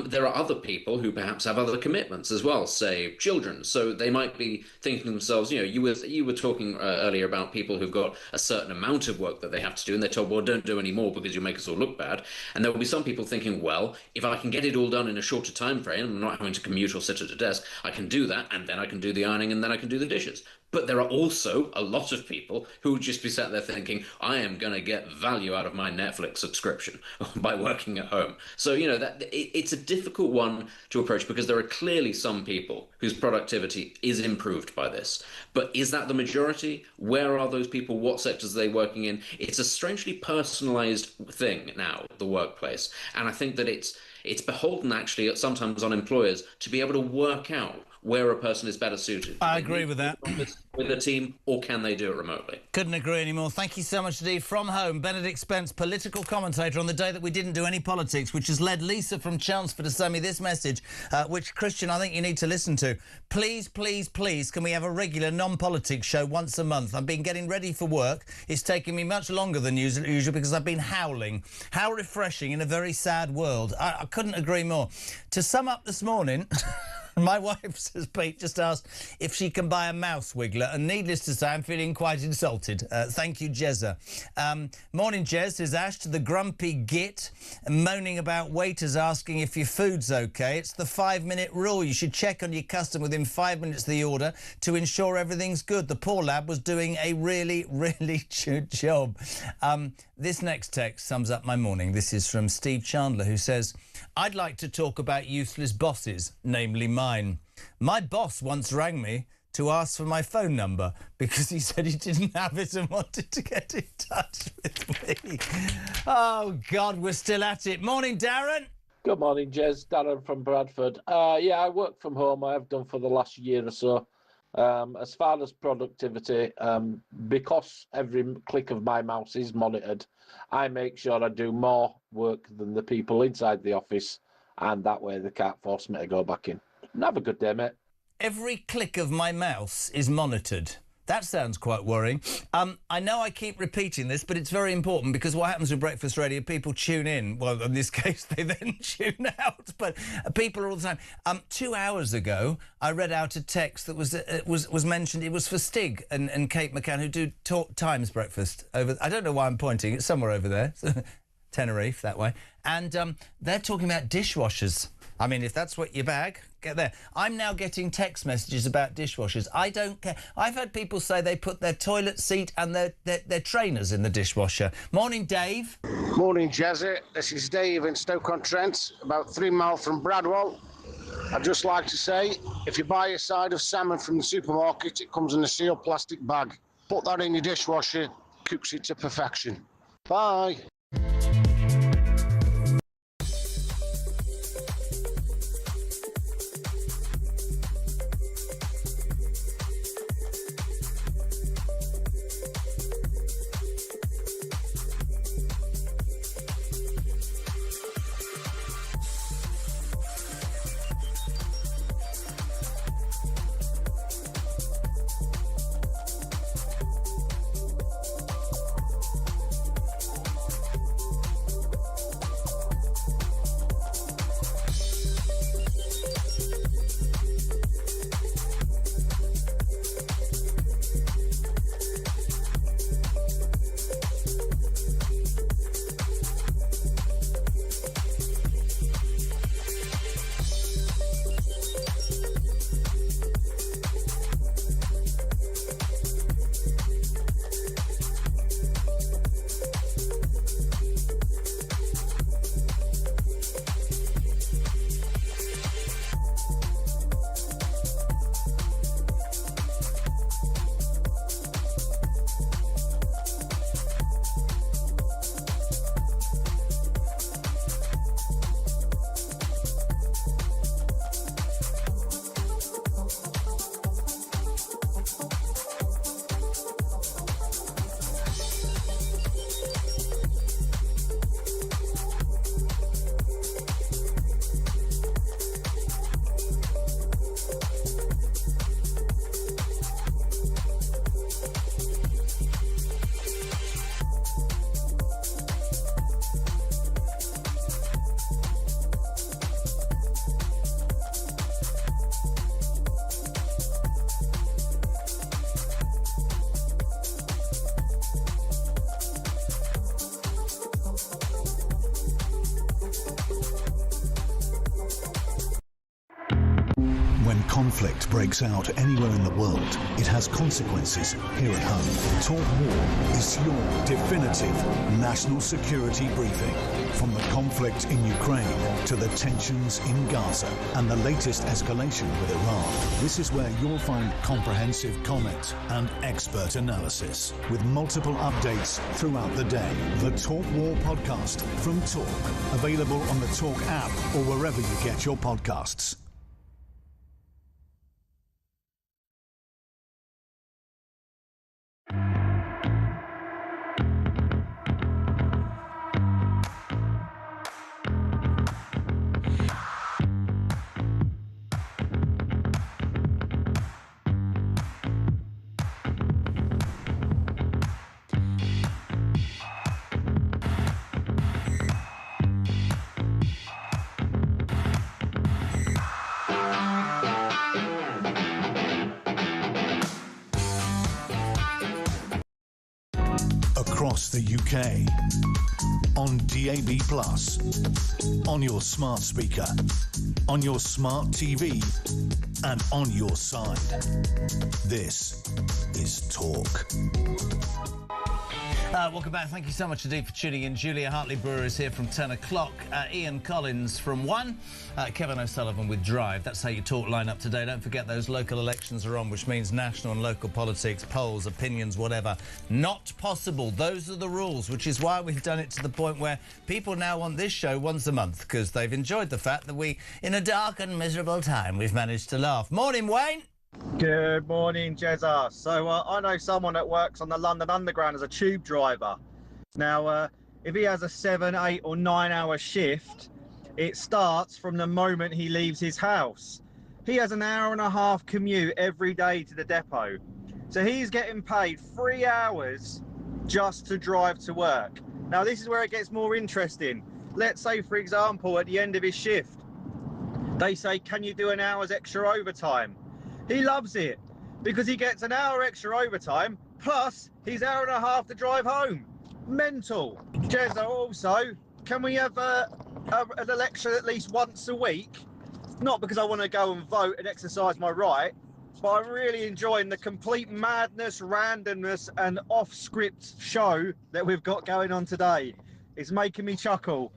There are other people who perhaps have other commitments as well, say children. So they might be thinking to themselves, you were talking earlier about people who've got a certain amount of work that they have to do, and they're told, well, don't do any more because you'll make us all look bad. And there will be some people thinking, well, if I can get it all done in a shorter time frame, I'm not having to commute or sit at a desk, I can do that, and then I can do the ironing, and then I can do the dishes. But there are also a lot of people who would just be sat there thinking, I am going to get value out of my Netflix subscription by working at home. So, it's a difficult one to approach, because there are clearly some people whose productivity is improved by this. But is that the majority? Where are those people? What sectors are they working in? It's a strangely personalised thing now, the workplace. And I think that it's beholden, actually, sometimes on employers to be able to work out where a person is better suited. I agree with that. With a team, or can they do it remotely? Couldn't agree anymore. Thank you so much indeed. From home, Benedict Spence, political commentator on the day that we didn't do any politics, which has led Lisa from Chelmsford to send me this message, which, Christian, I think you need to listen to. Please, please, please, can we have a regular non-politics show once a month? I've been getting ready for work. It's taking me much longer than usual because I've been howling. How refreshing in a very sad world. I couldn't agree more. To sum up this morning... My wife, says Pete, just asked if she can buy a mouse wiggler, and needless to say, I'm feeling quite insulted. Thank you, Jezza. Morning, Jez, says Ash, to the grumpy git, moaning about waiters asking if your food's OK. It's the 5-minute rule. You should check on your customer within 5 minutes of the order to ensure everything's good. The poor lad was doing a really, really good job. This next text sums up my morning. This is from Steve Chandler, who says, I'd like to talk about useless bosses, namely mine. My boss once rang me to ask for my phone number because he said he didn't have it and wanted to get in touch with me. Oh, God, we're still at it. Morning, Darren. Good morning, Jez. Darren from Bradford. I work from home. I have done for the last year or so. As far as productivity, because every click of my mouse is monitored, I make sure I do more work than the people inside the office, and that way they can't force me to go back in. And have a good day, mate. Every click of my mouse is monitored. That sounds quite worrying. I know I keep repeating this, but it's very important because what happens with breakfast radio, people tune in. Well, in this case, they then tune out. But people all the time. 2 hours ago, I read out a text that was mentioned. It was for Stig and Kate McCann, who do Talk Times breakfast over. I don't know why I'm pointing. It's somewhere over there, Tenerife that way. And they're talking about dishwashers. I mean, if that's what you bag, get there. I'm now getting text messages about dishwashers. I don't care. I've had people say they put their toilet seat and their trainers in the dishwasher. Morning, Dave. Morning, Jazzy. This is Dave in Stoke-on-Trent, about 3 miles from Bradwell. I'd just like to say, if you buy a side of salmon from the supermarket, it comes in a sealed plastic bag. Put that in your dishwasher, cooks it to perfection. Bye. When conflict breaks out anywhere in the world, it has consequences here at home. Talk War is your definitive national security briefing. From the conflict in Ukraine to the tensions in Gaza and the latest escalation with Iran, this is where you'll find comprehensive comment and expert analysis with multiple updates throughout the day. The Talk War podcast from Talk, available on the Talk app or wherever you get your podcasts. Across the UK, on DAB+, on your smart speaker, on your smart TV, and on your side. This is Talk. Welcome back. Thank you so much indeed for tuning in. Julia Hartley-Brewer is here from 10 o'clock. Ian Collins from 1. Kevin O'Sullivan with Drive. That's how you talk line up today. Don't forget those local elections are on, which means national and local politics, polls, opinions, whatever. Not possible. Those are the rules, which is why we've done it to the point where people now want this show once a month because they've enjoyed the fact that we, in a dark and miserable time, we've managed to laugh. Morning, Wayne. Good morning, Jezza. So I know someone that works on the London Underground as a tube driver. Now, if he has a 7, 8 or 9 hour shift, it starts from the moment he leaves his house. He has an hour and a half commute every day to the depot. So he's getting paid 3 hours just to drive to work. Now, this is where it gets more interesting. Let's say, for example, at the end of his shift, they say, can you do an hour's extra overtime? He loves it because he gets an hour extra overtime plus his hour and a half to drive home. Mental. Jezza, also, can we have an election at least once a week? Not because I want to go and vote and exercise my right, but I'm really enjoying the complete madness, randomness and off-script show that we've got going on today. It's making me chuckle.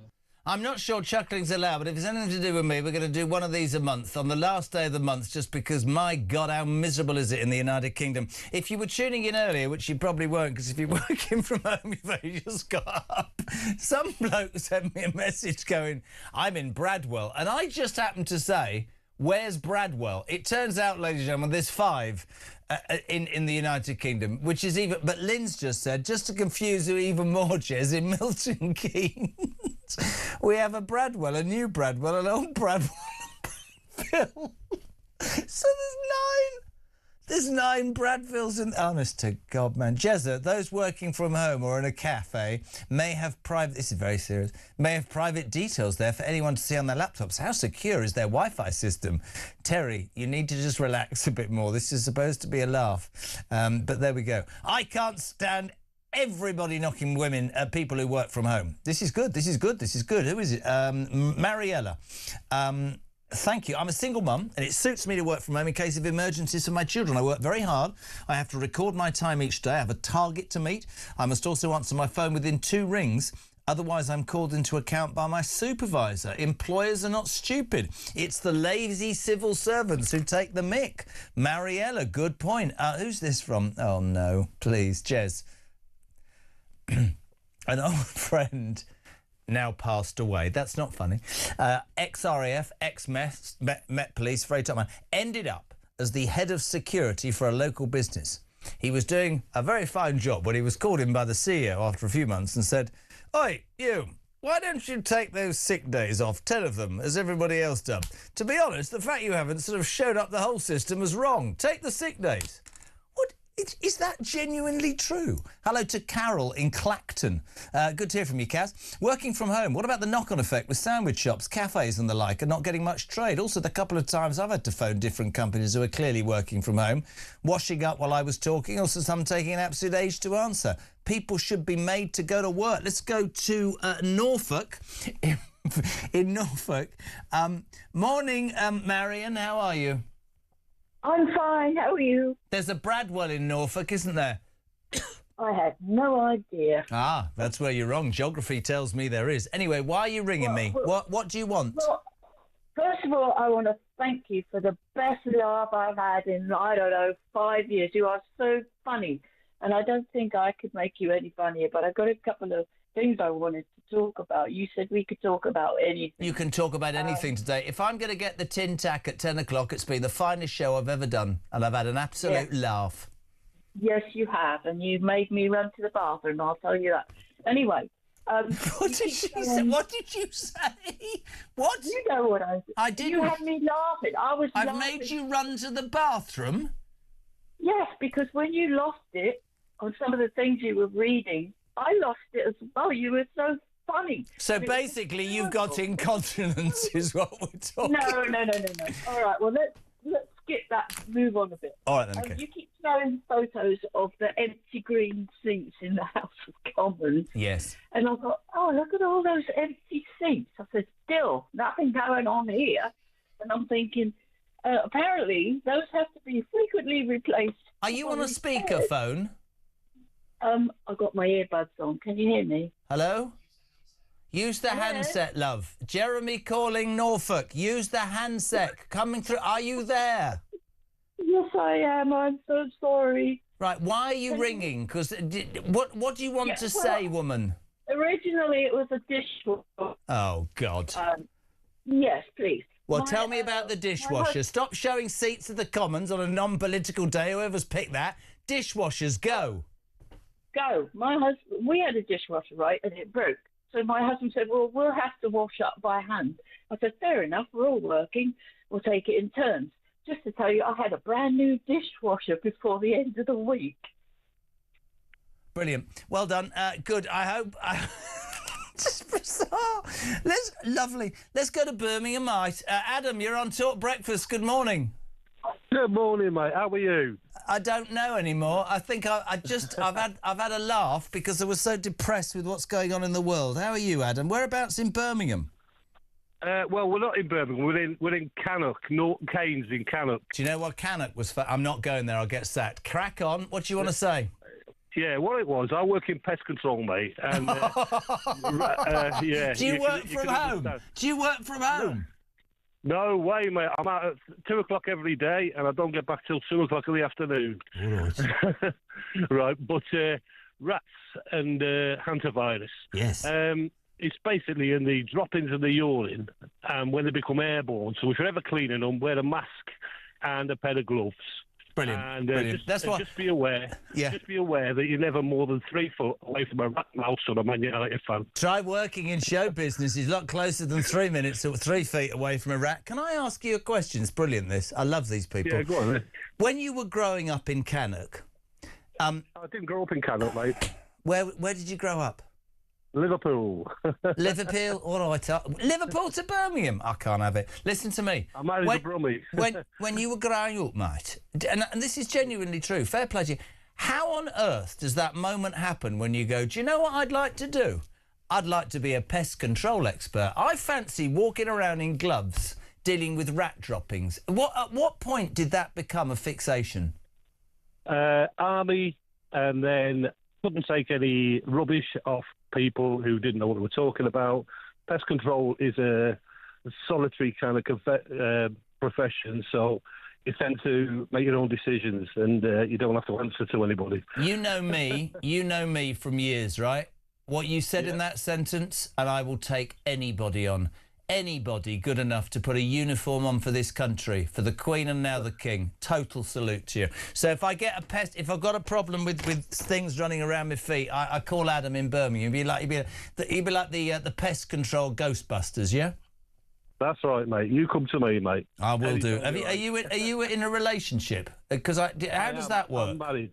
I'm not sure chuckling's allowed, but if it's anything to do with me, we're going to do one of these a month on the last day of the month, just because, my God, how miserable is it in the United Kingdom. If you were tuning in earlier, which you probably weren't, because if you're working from home, you've only just got up, some bloke sent me a message going, I'm in Bradwell, and I just happened to say, where's Bradwell? It turns out, ladies and gentlemen, there's 5 in the United Kingdom, which is even... But Lynn's just said, just to confuse you even more, Jez, in Milton Keynes, we have a Bradwell, a new Bradwell, an old Bradwell. So there's 9 Bradvilles in... Honest to God, man. Jezza, those working from home or in a cafe may have private... This is very serious. May have private details there for anyone to see on their laptops. How secure is their Wi-Fi system? Terry, you need to just relax a bit more. This is supposed to be a laugh. But there we go. I can't stand everybody knocking women at people who work from home. This is good. This is good. This is good. Who is it? Mariella. Thank you. I'm a single mum, and it suits me to work from home in case of emergencies for my children. I work very hard. I have to record my time each day. I have a target to meet. I must also answer my phone within 2 rings. Otherwise, I'm called into account by my supervisor. Employers are not stupid. It's the lazy civil servants who take the mick. Mariella, good point. Who's this from? Oh, no. Please, Jez. An old friend... now passed away. That's not funny. Ex-RAF, ex-Met Police, very top man, ended up as the head of security for a local business. He was doing a very fine job when he was called in by the CEO after a few months and said, "Oi, you, why don't you take those sick days off, 10 of them, as everybody else done? To be honest, the fact you haven't sort of showed up the whole system as wrong. Take the sick days." What? Is that genuinely true? Hello to Carol in Clacton. Good to hear from you, Kaz. Working from home, what about the knock-on effect with sandwich shops, cafes and the like are not getting much trade? Also, the couple of times I've had to phone different companies who are clearly working from home, washing up while I was talking, also some taking an absolute age to answer. People should be made to go to work. Let's go to Norfolk. In Norfolk. Morning, Marion, how are you? I'm fine, how are you? There's a Bradwell in Norfolk, isn't there? I had no idea. Ah, that's where you're wrong. Geography tells me there is. Anyway, why are you ringing me? What do you want? Well, first of all, I want to thank you for the best laugh I've had in, 5 years. You are so funny. And I don't think I could make you any funnier, but I've got a couple of things I wanted to talk about. You said we could talk about anything. You can talk about anything today. If I'm going to get the tin tack at 10 o'clock, it's been the finest show I've ever done, and I've had an absolute laugh. Yes, you have, and you made me run to the bathroom, I'll tell you that. Anyway. What did you say? What did you say? What? You know what I did. I didn't. You had me laughing. I've made you run to the bathroom? Yes, because when you lost it on some of the things you were reading, I lost it as well. You were so funny. So basically, you've got incontinence, is what we're talking. No. All right. Well, let's skip that. Move on a bit. All right then. Okay. You keep showing photos of the empty green seats in the House of Commons. Yes. And I thought, oh, look at all those empty seats. I said, still nothing going on here. And I'm thinking, apparently those have to be frequently replaced. Are you on a speakerphone? I've got my earbuds on. Can you hear me? Hello? Use the handset, love. Jeremy calling Norfolk. Use the handset. Coming through. Are you there? Yes, I am. I'm so sorry. Right. Why are you ringing? Because what do you want to say, woman? Originally, it was a dishwasher. Oh, God. Yes, please. Well, tell me about the dishwasher. Stop showing seats of the Commons on a non-political day. Whoever's picked that. Dishwashers, go. Go. My husband, we had a dishwasher, right, and it broke. So my husband said, well, we'll have to wash up by hand. I said, fair enough, we're all working. We'll take it in turns. Just to tell you, I had a brand new dishwasher before the end of the week. Brilliant. Well done. Good. I hope... It's bizarre. Lovely. Let's go to Birmingham, mate. Adam, you're on Talk Breakfast. Good morning. Good morning, mate. How are you? I don't know anymore. I think I've had a laugh because I was so depressed with what's going on in the world. How are you, Adam? Whereabouts in Birmingham? Well, we're not in Birmingham. We're in Cannock, Norton Keynes in Cannock. Do you know what Cannock was for? I'm not going there. I'll get sacked. Crack on. What do you want to say? Yeah, what it was, I work in pest control, mate. And, yeah. Do you work from home? Do you work from home? No way, mate. I'm out at 2 o'clock every day, and I don't get back till 2 o'clock in the afternoon. All right. Right, but rats and hantavirus. Yes. It's basically in the droppings of the urine, and when they become airborne. So if you're ever cleaning them, wear a mask and a pair of gloves. Brilliant. And Brilliant. Just be aware. Yeah. Just be aware that you're never more than 3 foot away from a rat, mouse, or a Man United fan. Try working in show business. He's a lot closer than 3 minutes or 3 feet away from a rat. Can I ask you a question? It's brilliant, this. I love these people. Yeah, go on then. When you were growing up in Cannock... I didn't grow up in Cannock, mate. Where did you grow up? Liverpool. Liverpool? All right. Liverpool to Birmingham? I can't have it. Listen to me. I'm married to Brummie. when you were growing up, mate, and this is genuinely true, fair play to you, how on earth does that moment happen when you go, do you know what I'd like to do? I'd like to be a pest control expert. I fancy walking around in gloves dealing with rat droppings. At what point did that become a fixation? Army, and then couldn't take any rubbish off people who didn't know what they were talking about. Pest control is a solitary kind of profession, so you tend to make your own decisions, and you don't have to answer to anybody. You know me from years, right? What you said in that sentence, and I will take anybody on. Anybody good enough to put a uniform on for this country, for the Queen and now the King. Total salute to you. So if I get if I've got a problem with things running around my feet, I call Adam in Birmingham. He'd be like the pest control Ghostbusters, yeah? That's right, mate. You come to me, mate. I will do. Are you in a relationship? Because how does that work? I'm married.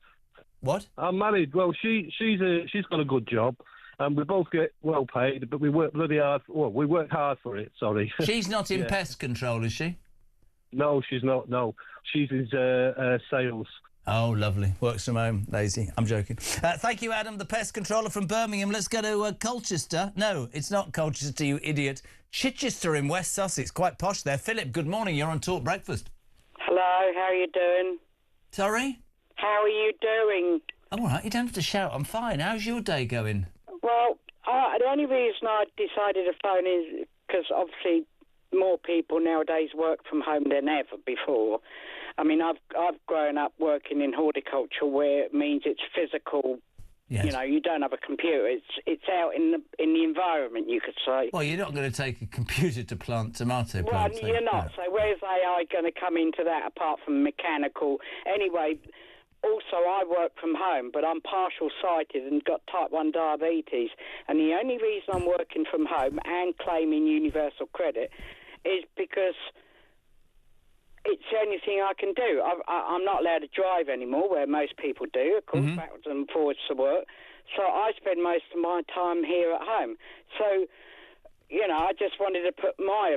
What? I'm married. Well, she's got a good job. And we both get well paid, but we work bloody hard. Well, we work hard for it, sorry. She's not in pest control, is she? No, she's not, no. She's in sales. Oh, lovely. Works from home. Lazy. I'm joking. Thank you, Adam, the pest controller from Birmingham. Let's go to Colchester. No, it's not Colchester, you idiot. Chichester in West Sussex. Quite posh there. Philip, good morning. You're on Talk Breakfast. Hello, how are you doing? Sorry? How are you doing? All right, you don't have to shout. I'm fine. How's your day going? Well, the only reason I decided to phone is because obviously more people nowadays work from home than ever before. I mean, I've grown up working in horticulture where it means it's physical. Yes. You know, you don't have a computer. It's out in the environment, you could say. Well, you're not going to take a computer to plant tomato plants. Well, you're not. No. So where's AI going to come into that apart from mechanical? Anyway. Also, I work from home, but I'm partial sighted and got type 1 diabetes. And the only reason I'm working from home and claiming universal credit is because it's the only thing I can do. I'm not allowed to drive anymore, where most people do, of course, backwards and forwards to work. So I spend most of my time here at home. So, you know, I just wanted to put my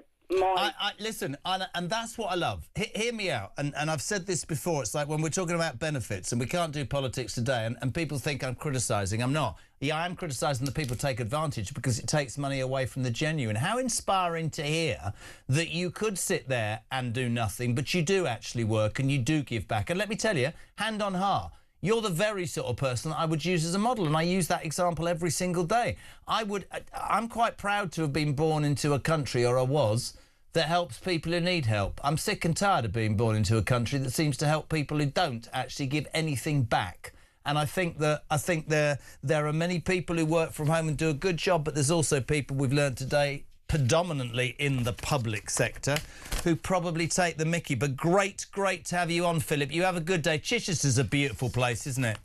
listen, and that's what I love. Hear me out, and I've said this before. It's like when we're talking about benefits, and we can't do politics today, and people think I'm criticising. I'm not. Yeah, I am criticising that people take advantage because it takes money away from the genuine. How inspiring to hear that you could sit there and do nothing, but you do actually work and you do give back. And let me tell you, hand on heart, you're the very sort of person that I would use as a model, and I use that example every single day. I'm quite proud to have been born into a country, or I was, that helps people who need help. I'm sick and tired of being born into a country that seems to help people who don't actually give anything back. And I think there are many people who work from home and do a good job, but there's also people we've learned today predominantly in the public sector, who probably take the mickey. But great to have you on, Philip. You have a good day. Chichester's a beautiful place, isn't it?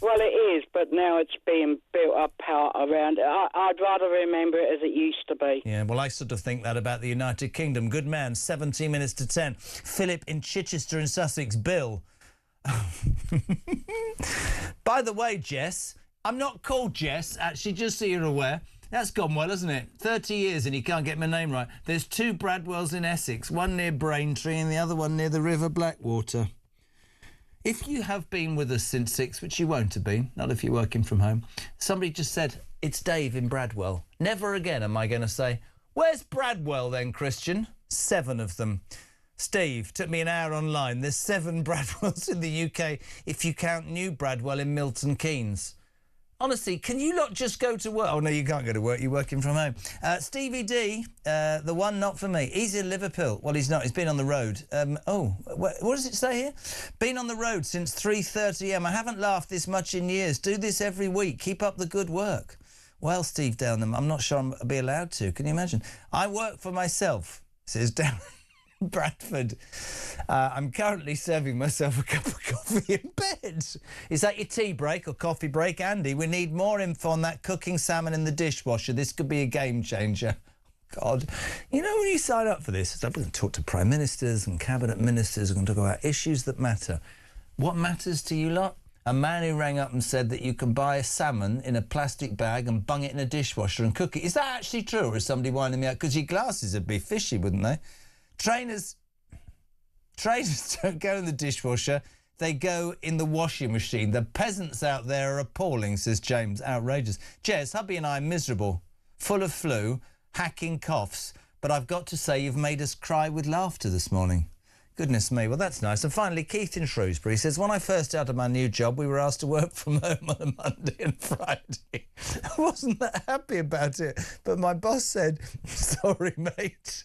Well, it is, but now it's being built up out around it. I'd rather remember it as it used to be. Yeah, well, I sort of think that about the United Kingdom. Good man, 17 minutes to 10. Philip in Chichester in Sussex. Bill. By the way, Jess, I'm not called Jess, actually, just so you're aware. That's gone well, hasn't it? 30 years and you can't get my name right. There's 2 Bradwells in Essex, one near Braintree and the other one near the River Blackwater. If you have been with us since 6, which you won't have been, not if you're working from home, somebody just said, it's Dave in Bradwell. Never again am I going to say, where's Bradwell then, Christian? 7 of them. Steve, took me an hour online. There's 7 Bradwells in the UK if you count New Bradwell in Milton Keynes. Honestly, can you not just go to work? Oh, no, you can't go to work. You're working from home. Stevie D, the one not for me. He's in Liverpool. Well, he's not. He's been on the road. What does it say here? Been on the road since 3:30am. I haven't laughed this much in years. Do this every week. Keep up the good work. Well, Steve Downham, I'm not sure I'll be allowed to. Can you imagine? I work for myself, says Darren. Bradford. I'm currently serving myself a cup of coffee in bed. Is that your tea break or coffee break? Andy, we need more info on that cooking salmon in the dishwasher. This could be a game changer. God. You know, when you sign up for this, I'm going to talk to Prime Ministers and Cabinet Ministers. We're going to talk about issues that matter. What matters to you lot? A man who rang up and said that you can buy a salmon in a plastic bag and bung it in a dishwasher and cook it. Is that actually true, or is somebody winding me up? Because your glasses would be fishy, wouldn't they? Trainers don't go in the dishwasher, they go in the washing machine. The peasants out there are appalling, says James. Outrageous. Jez, hubby and I are miserable, full of flu, hacking coughs, but I've got to say you've made us cry with laughter this morning. Goodness me, well, that's nice. And finally, Keith in Shrewsbury says, when I first started my new job, we were asked to work from home on a Monday and Friday. I wasn't that happy about it, but my boss said, sorry, mate,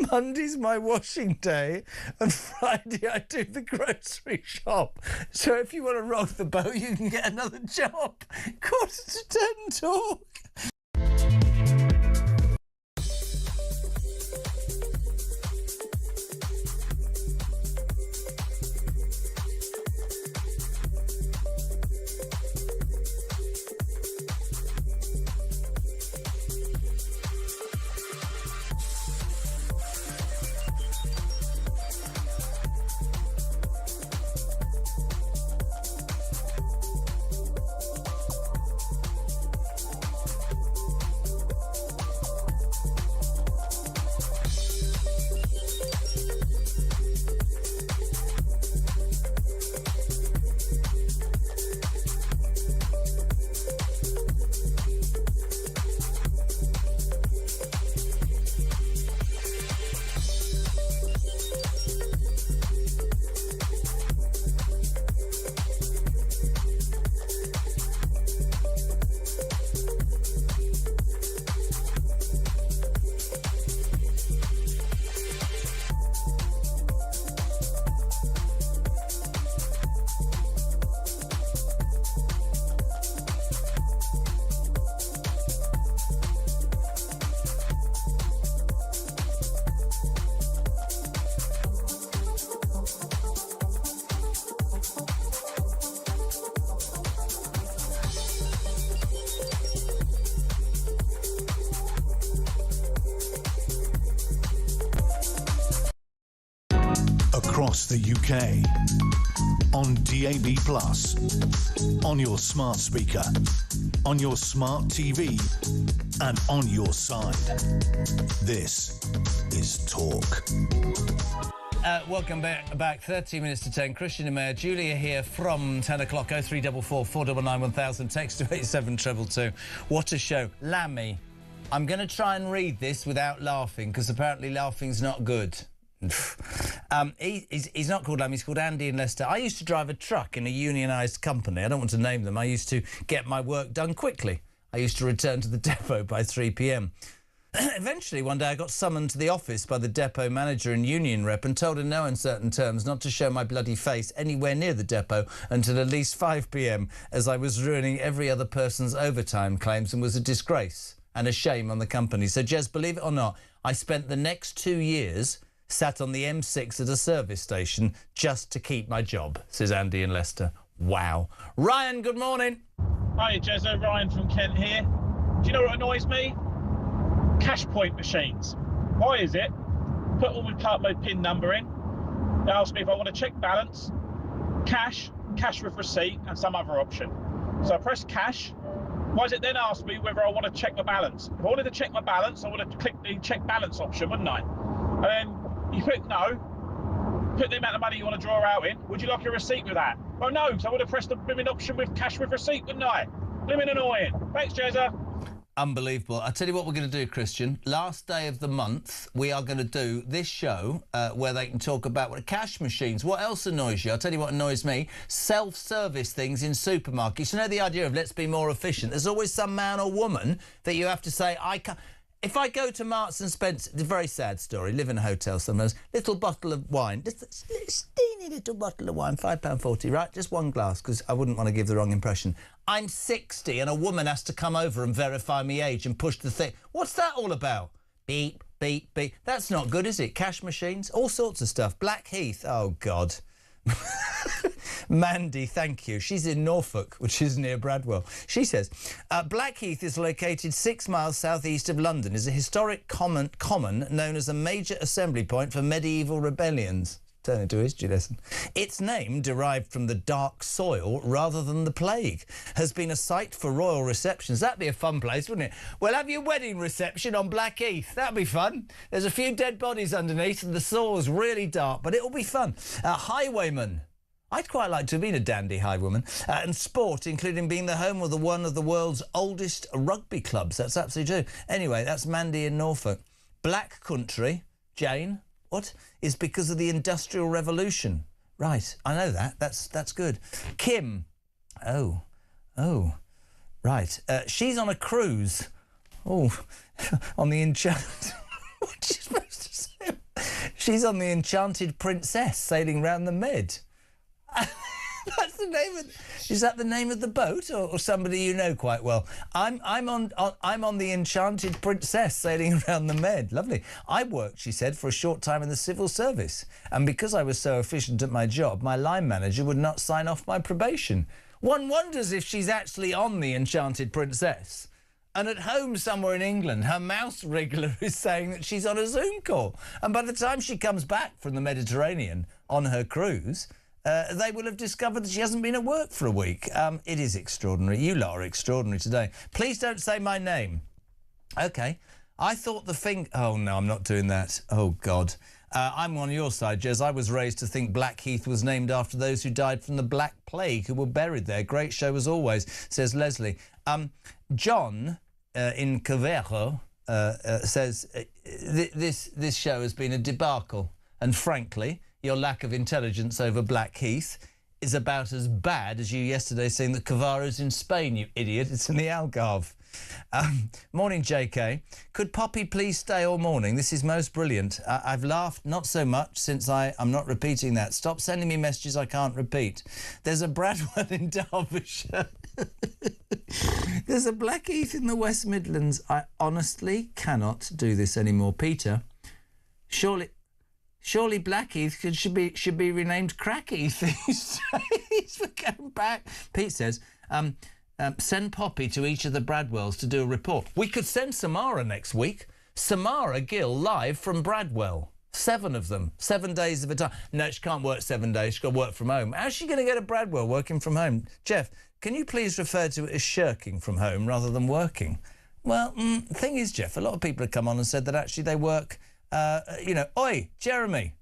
Monday's my washing day and Friday I do the grocery shop. So if you want to rock the boat, you can get another job. 9:45 talk. Across the UK, on DAB+, on your smart speaker, on your smart TV, and on your side. This is Talk. Welcome back. 13 minutes to 10. Christian and Mayor Julia here from 10 o'clock. 0344 499 1000. Text to 87222. What a show. Lammy, I'm going to try and read this without laughing, because apparently laughing's not good. He's not called Lammy, he's called Andy in Leicester. I used to drive a truck in a unionised company. I don't want to name them. I used to get my work done quickly. I used to return to the depot by 3 p.m. Eventually, one day I got summoned to the office by the depot manager and union rep and told in no uncertain terms not to show my bloody face anywhere near the depot until at least 5 p.m, as I was ruining every other person's overtime claims and was a disgrace. and a shame on the company. So, Jez, believe it or not, I spent the next 2 years sat on the M6 at a service station just to keep my job, says Andy in Leicester. Wow. Ryan, good morning. Hi, Jezza. Ryan from Kent here. Do you know what annoys me? Cash point machines. Why is it? Put all my PIN number in. They ask me if I want to check balance, cash with receipt, and some other option. So I press cash. Why does it then ask me whether I want to check my balance? If I wanted to check my balance, I would have clicked the check balance option, wouldn't I? And then you click no, put the amount of money you want to draw out in. Would you like a receipt with that? Well, no, so I would have pressed the blooming option with cash with receipt, wouldn't I? Blooming annoying. Thanks, Jezza. Unbelievable. I'll tell you what we're going to do, Christian. Last day of the month, we are going to do this show where they can talk about cash machines. What else annoys you? I'll tell you what annoys me. Self-service things in supermarkets. You know the idea of let's be more efficient. There's always some man or woman that you have to say, I can't... If I go to Marks and Spencer, it's a very sad story, live in a hotel sometimes, little bottle of wine, just a steeny little bottle of wine, £5.40, right? Just one glass, because I wouldn't want to give the wrong impression. I'm 60 and a woman has to come over and verify my age and push the thing. What's that all about? Beep, beep, beep. That's not good, is it? Cash machines, all sorts of stuff. Blackheath, oh, God. Mandy, thank you. She's in Norfolk, which is near Bradwell. She says, Blackheath is located 6 miles southeast of London, is a historic common known as a major assembly point for medieval rebellions. Turn into a history lesson. Its name, derived from the dark soil rather than the plague, has been a site for royal receptions. That'd be a fun place, wouldn't it? Well, have your wedding reception on Blackheath. That'd be fun. There's a few dead bodies underneath and the soil's really dark, but it'll be fun. Highwayman. I'd quite like to have been a dandy highwayman. And sport, including being the home of one of the world's oldest rugby clubs. That's absolutely true. Anyway, that's Mandy in Norfolk. Black country, Jane, what? Is because of the Industrial Revolution. Right, I know that. That's good. Kim. Oh. Right. She's on a cruise. Oh, on the Enchanted... What's she supposed to say? She's on the Enchanted Princess sailing round the Med. That's the name of... Is that the name of the boat or somebody you know quite well? I'm on the Enchanted Princess sailing around the Med. Lovely. I worked, she said, for a short time in the civil service, and because I was so efficient at my job, my line manager would not sign off my probation. One wonders if she's actually on the Enchanted Princess. And at home somewhere in England, her mouse wriggler is saying that she's on a Zoom call. And by the time she comes back from the Mediterranean on her cruise... they will have discovered that she hasn't been at work for a week. It is extraordinary. You lot are extraordinary today. Please don't say my name. OK. I thought the thing... Oh, no, I'm not doing that. Oh, God. I'm on your side, Jez. I was raised to think Blackheath was named after those who died from the Black Plague who were buried there. Great show as always, says Leslie. John in Cavero says this show has been a debacle. And frankly... Your lack of intelligence over Blackheath is about as bad as you yesterday saying that Cavaro's in Spain, you idiot. It's in the Algarve. Morning, JK. Could Poppy please stay all morning? This is most brilliant. I've laughed not so much since I'm not repeating that. Stop sending me messages I can't repeat. There's a Bradwell in Derbyshire. There's a Blackheath in the West Midlands. I honestly cannot do this anymore. Peter, Surely Blackheath should be renamed Crackheath these days. We're going back. Pete says, send Poppy to each of the Bradwells to do a report. We could send Samara next week. Samara Gill live from Bradwell. 7 of them, 7 days of a time. No, she can't work 7 days. She's got to work from home. How's she going to get a Bradwell working from home? Jeff, can you please refer to it as shirking from home rather than working? Well, the thing is, Jeff, a lot of people have come on and said that actually they work... oi, Jeremy,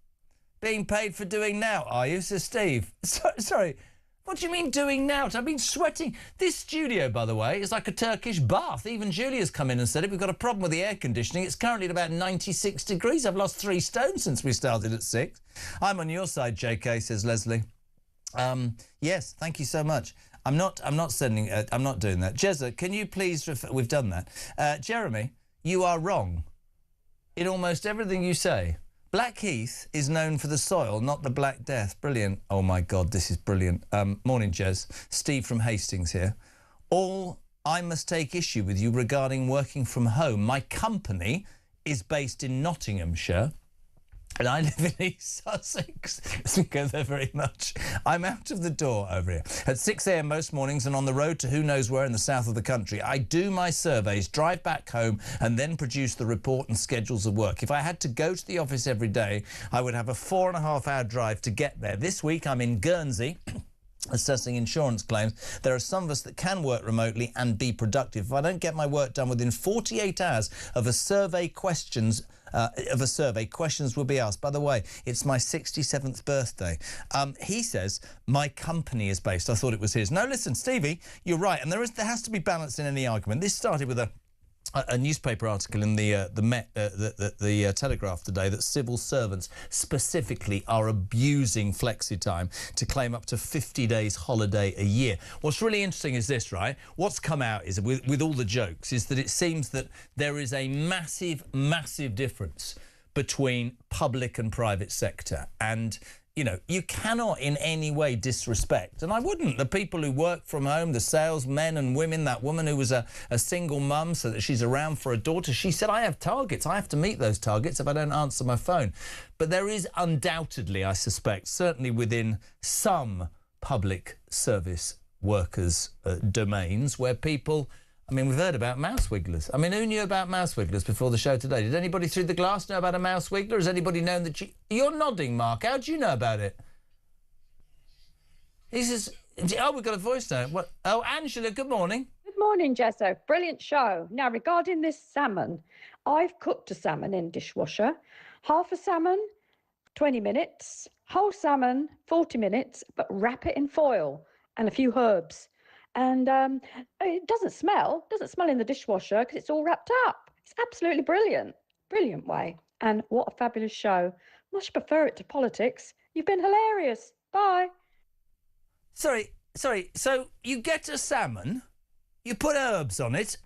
being paid for doing now, are you? Says Steve. Sorry, what do you mean doing now? I've been sweating. This studio, by the way, is like a Turkish bath. Even Julia's come in and said it. We've got a problem with the air conditioning. It's currently at about 96 degrees. I've lost 3 stone since we started at 6. I'm on your side, JK, says Leslie. Yes, thank you so much. I'm not doing that. Jezza, can you please we've done that. Jeremy, you are wrong in almost everything you say. Blackheath is known for the soil, not the Black Death. Brilliant. Oh, my God, this is brilliant. Morning, Jez. Steve from Hastings here. All I must take issue with you regarding working from home. My company is based in Nottinghamshire, and I live in East Sussex. Doesn't go there very much. I'm out of the door over here. At 6 a.m. most mornings and on the road to who knows where in the south of the country, I do my surveys, drive back home and then produce the report and schedules of work. If I had to go to the office every day, I would have a 4.5-hour drive to get there. This week I'm in Guernsey assessing insurance claims. There are some of us that can work remotely and be productive. If I don't get my work done within 48 hours of a survey, questions will be asked. By the way, it's my 67th birthday. He says, my company is based. I thought it was his. No, listen, Stevie, you're right. And there has to be balance in any argument. This started with a newspaper article in the Telegraph today that civil servants specifically are abusing flexi time to claim up to 50 days holiday a year. What's really interesting is this, right? What's come out is, with all the jokes, is that it seems that there is a massive, massive difference between public and private sector. And you know, you cannot in any way disrespect, and I wouldn't, the people who work from home, the salesmen and women, that woman who was a single mum so that she's around for a daughter. She said, I have targets. I have to meet those targets if I don't answer my phone. But there is undoubtedly, I suspect, certainly within some public service workers' domains where people... I mean, we've heard about mouse wigglers. I mean, who knew about mouse wigglers before the show today? Did anybody through the glass know about a mouse wiggler? Has anybody known that You're nodding, Mark. How do you know about it? He says... Oh, we've got a voice now. What? Oh, Angela, good morning. Good morning, Jezzo. Brilliant show. Now, regarding this salmon, I've cooked a salmon in dishwasher. Half a salmon, 20 minutes. Whole salmon, 40 minutes, but wrap it in foil and a few herbs. And it doesn't smell in the dishwasher because it's all wrapped up. It's absolutely brilliant. Brilliant way. And what a fabulous show. Much prefer it to politics. You've been hilarious. Bye. Sorry. So you get a salmon, you put herbs on it,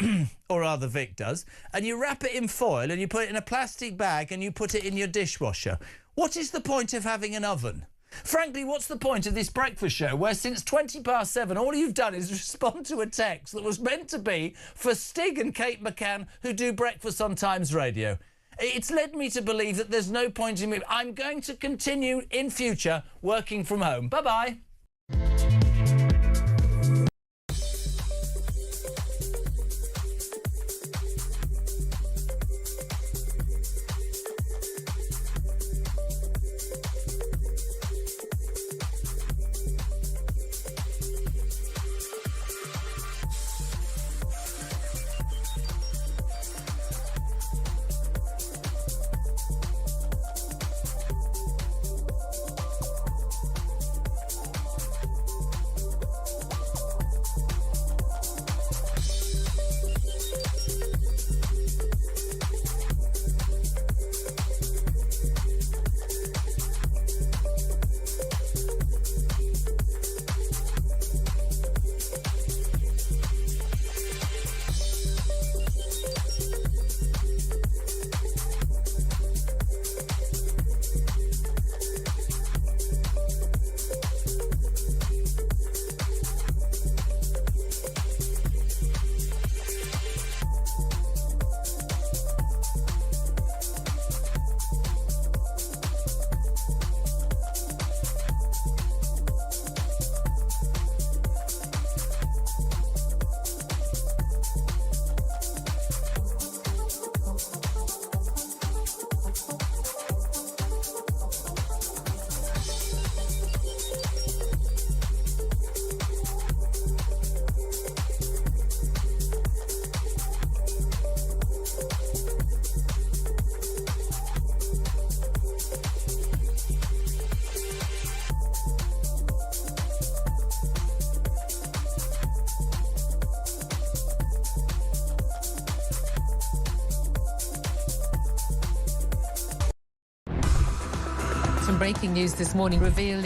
or rather Vic does, and you wrap it in foil and you put it in a plastic bag and you put it in your dishwasher. What is the point of having an oven? Frankly, what's the point of this breakfast show where since 7:20 all you've done is respond to a text that was meant to be for Stig and Kate McCann, who do breakfast on Times Radio? It's led me to believe that there's no point in me. I'm going to continue in future working from home. Bye-bye. Breaking news this morning revealed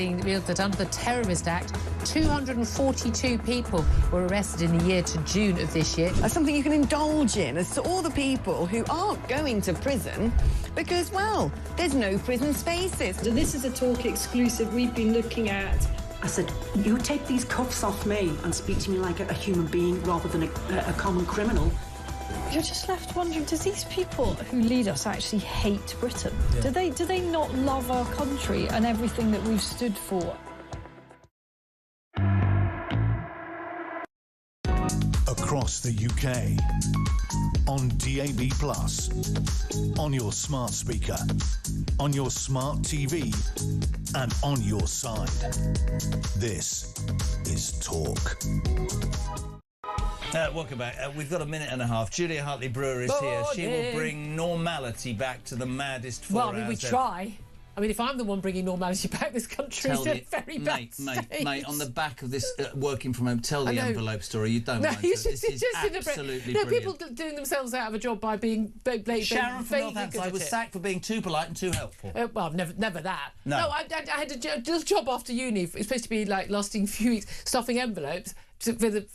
that under the Terrorist Act, 242 people were arrested in the year to June of this year. Something you can indulge in as to all the people who aren't going to prison because, well, there's no prison spaces. So this is a Talk exclusive. We've been looking at I said, you take these cuffs off me and speak to me like a human being rather than a common criminal. You're just left wondering, does these people who lead us actually hate Britain? Yeah. Do they not love our country and everything that we've stood for? Across the UK, on DAB+, on your smart speaker, on your smart TV, and on your side. This is Talk. Welcome back. We've got a minute and a half. Julia Hartley-Brewer is here. She will bring normality back to the maddest 4 hours. Well, I mean, we try. I mean, if I'm the one bringing normality back, this country is in a very bad state. Mate, on the back of this working from home, tell the envelope story. You don't mind. This is absolutely brilliant. People doing themselves out of a job by being Sharon from Northampton. I was sacked for being too polite and too helpful. Well, never that. No, I had a little job after uni. It's supposed to be like lasting a few weeks, stuffing envelopes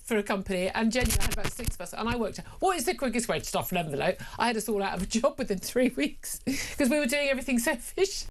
for a company, and genuinely I had about 6 of us, and I worked out what is the quickest way to stuff an envelope. I had us all out of a job within 3 weeks because we were doing everything so efficiently.